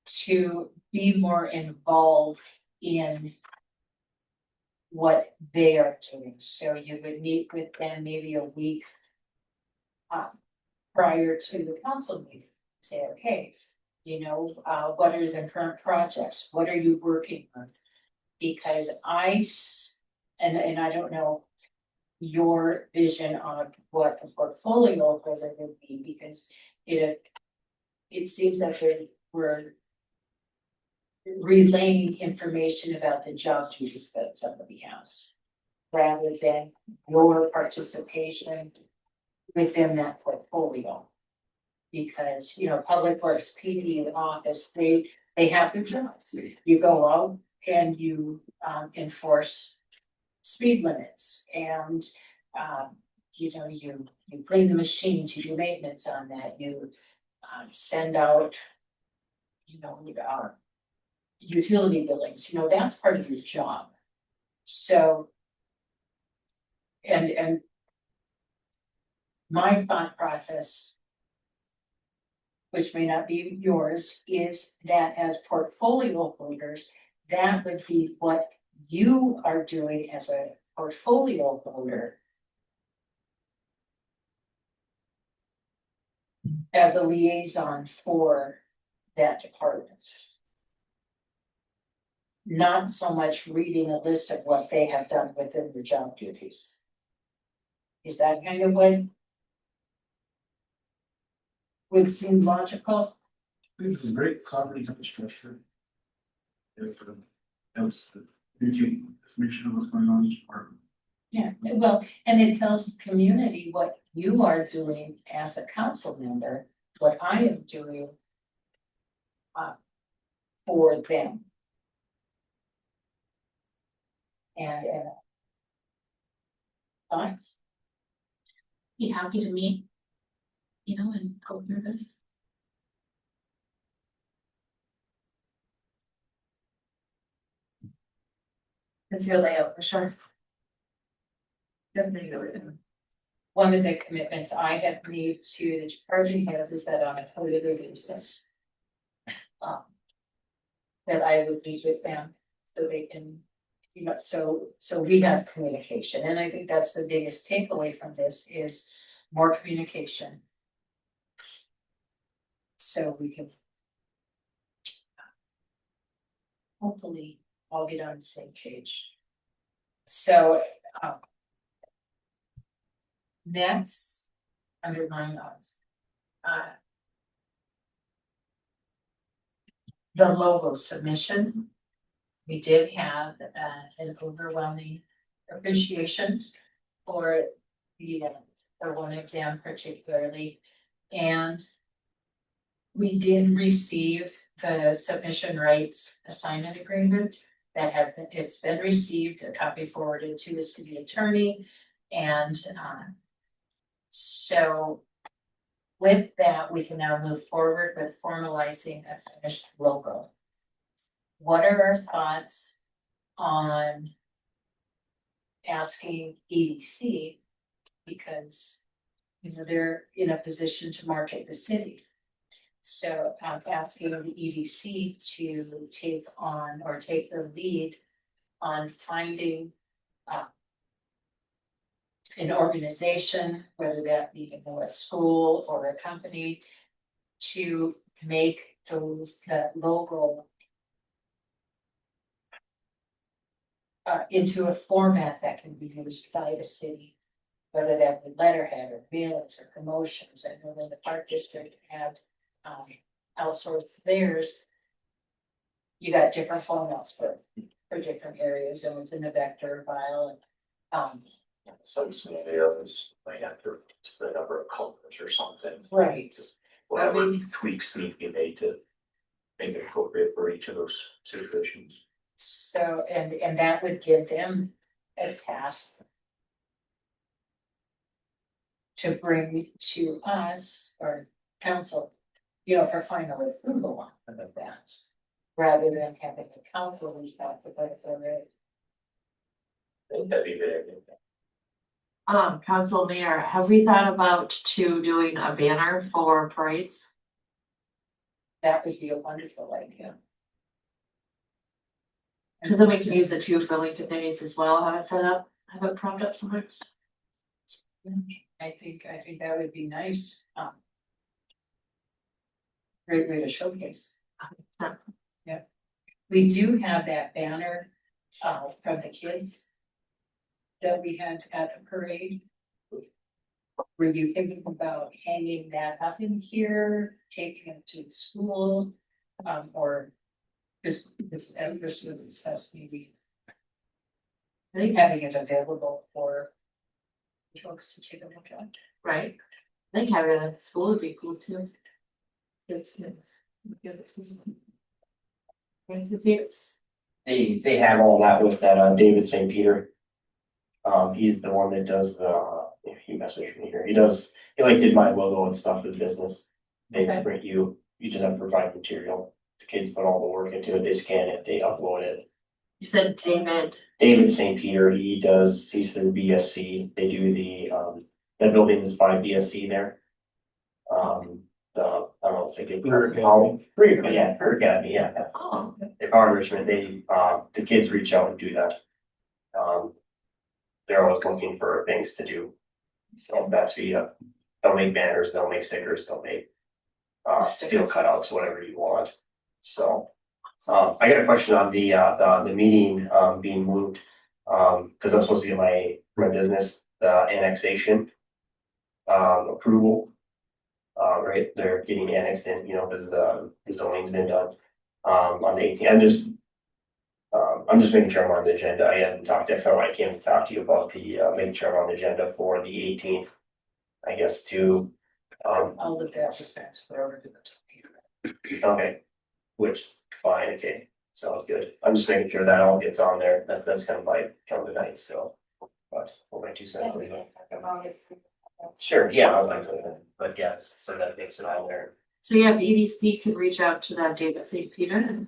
Speaker 3: to be more involved in what they are doing. So you would meet with them maybe a week prior to the council meeting. Say, okay, what are the current projects? What are you working on? Because and I don't know your vision on what a portfolio president would be, because it seems that there were relaying information about the job duties that somebody has. Rather than your participation within that portfolio. Because, you know, Public Works PD, the office, they have their jobs. You go out and you enforce speed limits and you know, you clean the machines, you do maintenance on that, you send out, you know, utility billings, you know, that's part of your job. So and my thought process, which may not be yours, is that as portfolio holders, that would be what you are doing as a portfolio holder. As a liaison for that department. Not so much reading a list of what they have done within the job duties. Is that kind of what would seem logical?
Speaker 5: This is great, property type structure. It helps to communicate information on what's going on in each department.
Speaker 3: Yeah, well, and it tells the community what you are doing as a council member, what I am doing for them. And thoughts?
Speaker 6: Be happy to meet, you know, and go through this.
Speaker 3: It's your layout for sure. Definitely. One of the commitments I have made to the department heads is that on a quarterly basis. That I would meet with them so they can, you know, so we have communication, and I think that's the biggest takeaway from this is more communication. So we can. Hopefully all get on the same page. So, next, under my notes. The logo submission. We did have an overwhelming appreciation for one of them particularly. And we did receive the submission rights assignment agreement that it's been received, a copy forwarded to the city attorney. And so with that, we can now move forward with formalizing a finished logo. What are our thoughts on asking EDC, because, you know, they're in a position to market the city. So I'm asking the EDC to take on or take the lead on finding an organization, whether that be a school or a company, to make that logo into a format that can be used by the city, whether that be letterhead or mailings or promotions. I know when the park district had outsourced theirs, you got different formats for different areas, and it's in a vector file. And
Speaker 8: Some scenarios might have to reduce the number of colors or something.
Speaker 3: right.
Speaker 8: Whatever tweaks need to be made to make it appropriate for each of those situations.
Speaker 3: So, and that would give them a task to bring to us or council, you know, for final approval of that, rather than having the council reach out to put it.
Speaker 8: I think that'd be very good.
Speaker 2: Council Mayor, have we thought about doing a banner for parades?
Speaker 3: That would be a wonderful idea.
Speaker 2: Cause then we can use the two for Lincoln Days as well, have it set up, have it propped up somewhere.
Speaker 3: I think that would be nice. Great way to showcase. Yeah, we do have that banner from the kids that we had at the parade. Were you thinking about hanging that up in here, taking it to school, or This Eversource has maybe
Speaker 2: I think,
Speaker 3: having it available for folks to take a look at.
Speaker 2: right, I think having it at school would be cool too.
Speaker 8: They have all that with that, David St. Peter. He's the one that does the, he messaged me here, he like did my logo and stuff for the business. They
Speaker 3: Okay.
Speaker 8: print you just have to provide material, the kids put all the work into it, they scan it, they upload it.
Speaker 2: You said
Speaker 8: David St. Peter, he's through BSC, they do that building is by BSC there. I don't know, it's like Career Academy, yeah.
Speaker 2: Oh,
Speaker 8: They power enrichment, the kids reach out and do that. They're always looking for things to do. So that's they'll make banners, they'll make stickers, they'll make steel cutouts, whatever you want. So, I got a question on the meeting, being moved. Cause I'm supposed to get my business, the annexation, approval. Right, they're getting annexed in, cause the zoning's been done, on the 18th. I'm just making sure I'm on the agenda. I haven't talked to, I came to talk to you about making sure I'm on the agenda for the 18th. I guess to,
Speaker 3: I'll look at the transfer over to the top.
Speaker 8: okay, which, fine, okay, sounds good. I'm just making sure that all gets on there. That's kind of tonight still. But what my 2 cents. Sure, yeah, but yeah, so that makes it on there.
Speaker 2: so yeah, if EDC could reach out to that David St. Peter and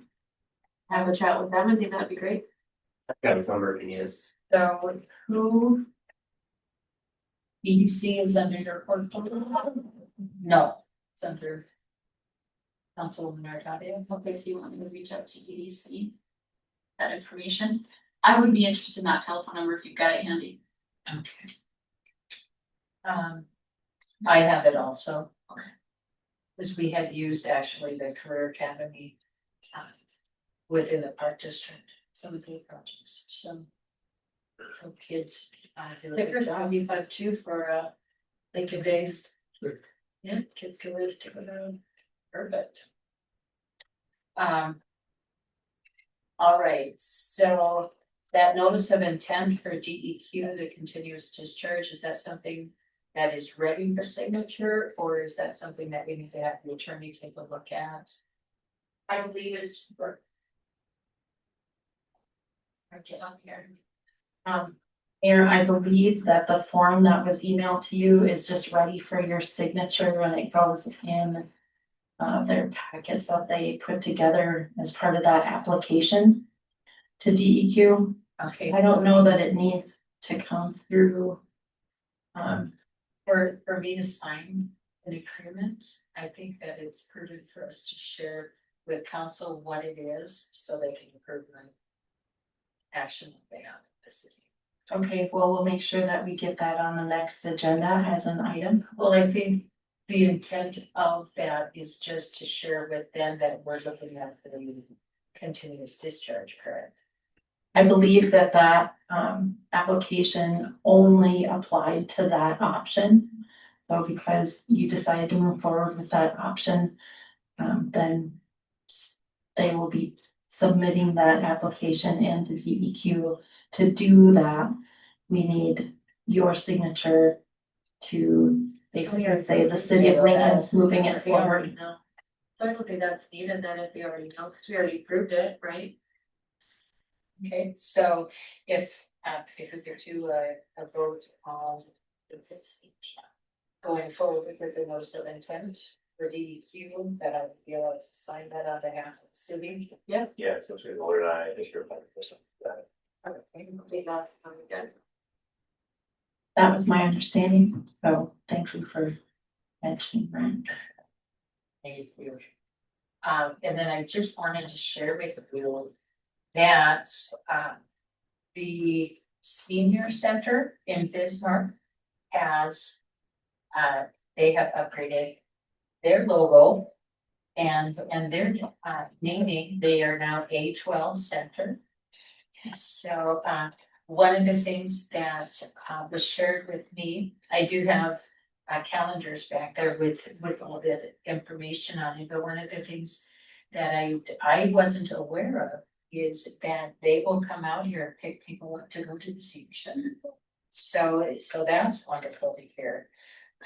Speaker 2: have a chat with them, I think that'd be great.
Speaker 8: I've got his number if he is.
Speaker 3: So who? EDC is under your portfolio? No, it's under. Councilwoman Arcadia.
Speaker 6: Okay, so you want me to reach out to EDC? That information, I would be interested in that telephone number if you've got it handy.
Speaker 3: Okay. I have it also. Okay. Because we had used actually the Career Academy. Within the park district, some of the projects, some. Kids. Do a good
Speaker 2: Stickers
Speaker 3: job.
Speaker 2: would be fun too for Lincoln Days. Yeah, kids can wear a sticker around.
Speaker 3: Perfect. All right, so that notice of intent for DEQ, the continuous discharge, is that something that is ready for signature? Or is that something that we need to have the attorney take a look at?
Speaker 6: I believe it's for. Get up here.
Speaker 4: Mayor, I believe that the form that was emailed to you is just ready for your signature when it goes in their packets that they put together as part of that application to DEQ.
Speaker 3: Okay,
Speaker 4: I don't know that it needs to come through.
Speaker 3: for me to sign an agreement, I think that it's prudent for us to share with council what it is, so they can approve my action that they have in the city.
Speaker 4: Okay, well, we'll make sure that we get that on the next agenda as an item.
Speaker 3: Well, I think the intent of that is just to share with them that we're looking at the continuous discharge, correct?
Speaker 4: I believe that application only applied to that option. So because you decided to move forward with that option, then they will be submitting that application and the DEQ. To do that, we need your signature to basically say the city of Lincoln's moving it
Speaker 2: We already
Speaker 4: forward.
Speaker 2: know. So I don't think that's needed then if we already know, because we already approved it, right?
Speaker 3: Okay, so if we get to a vote on this going forward with the notice of intent for DEQ, that I would be allowed to sign that on behalf of the city. Yeah.
Speaker 8: Yeah, so we voted on it, I think you're 100%.
Speaker 4: That was my understanding, so thank you for mentioning that.
Speaker 3: Thank you. And then I just wanted to share with you that the senior center in Bismarck has they have upgraded their logo and their naming. They are now A12 Center. So one of the things that was shared with me, I do have calendars back there with all the information on it, but one of the things that I wasn't aware of is that they will come out here and pick people up to go to the senior center. So that's wonderful to hear.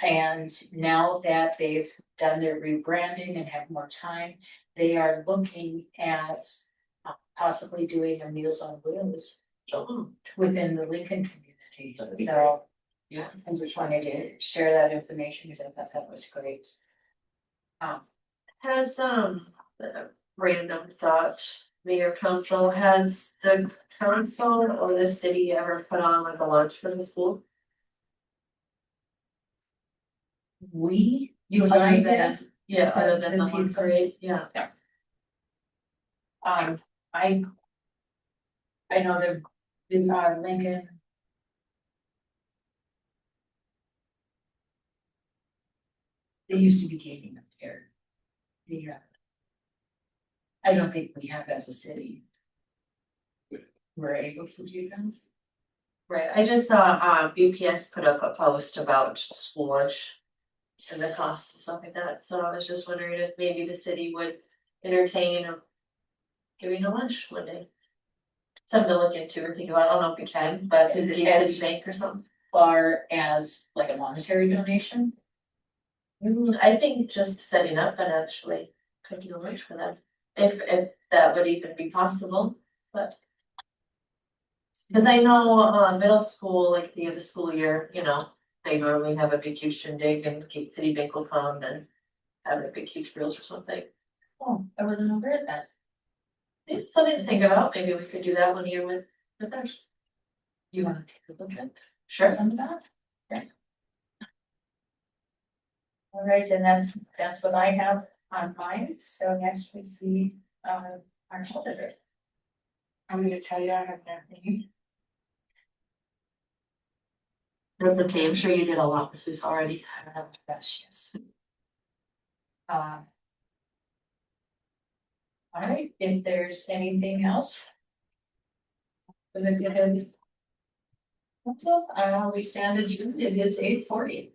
Speaker 3: And now that they've done their rebranding and have more time, they are looking at possibly doing a Meals on Wheels within the Lincoln community. So
Speaker 2: Yeah.
Speaker 3: I just wanted to share that information because I thought that was great.
Speaker 2: Has, random thought, mayor council, has the council or the city ever put on like a lunch for the school?
Speaker 3: You
Speaker 2: Other
Speaker 3: like
Speaker 2: than-
Speaker 3: that?
Speaker 2: Yeah, other than
Speaker 3: The
Speaker 2: the one
Speaker 3: pizza?
Speaker 2: parade, yeah.
Speaker 3: I know the Lincoln. They used to be gaming up there. Yeah. I don't think we have as a city. We're able to do them.
Speaker 2: Right, I just saw, BPS put up a post about school lunch and the cost and stuff like that, so I was just wondering if maybe the city would entertain giving a lunch one day. Something to look into or think about, I don't know if we can, but it'd be a
Speaker 3: As-
Speaker 2: city bank or something.
Speaker 3: Far as like a monetary donation.
Speaker 2: I think just setting up and actually cooking a lunch for them, if that would even be possible, but. Cause I know, middle school, like the end of the school year, you know, they normally have a big huge shindig and Cape City Bank will come and have a big huge grills or something.
Speaker 3: Oh, I wasn't aware of that.
Speaker 2: Yeah, something to think about, maybe we could do that one year with theirs.
Speaker 3: You wanna take a look at
Speaker 2: Sure.
Speaker 3: some of that? Okay. All right, and that's what I have on mine, so next we see, our auditor.
Speaker 6: I'm gonna tell you, I have nothing.
Speaker 2: That's okay, I'm sure you did a lot this week already.
Speaker 3: Gosh, yes. All right, if there's anything else. For the good of. That's all, we stand adjourned, it is 8:40.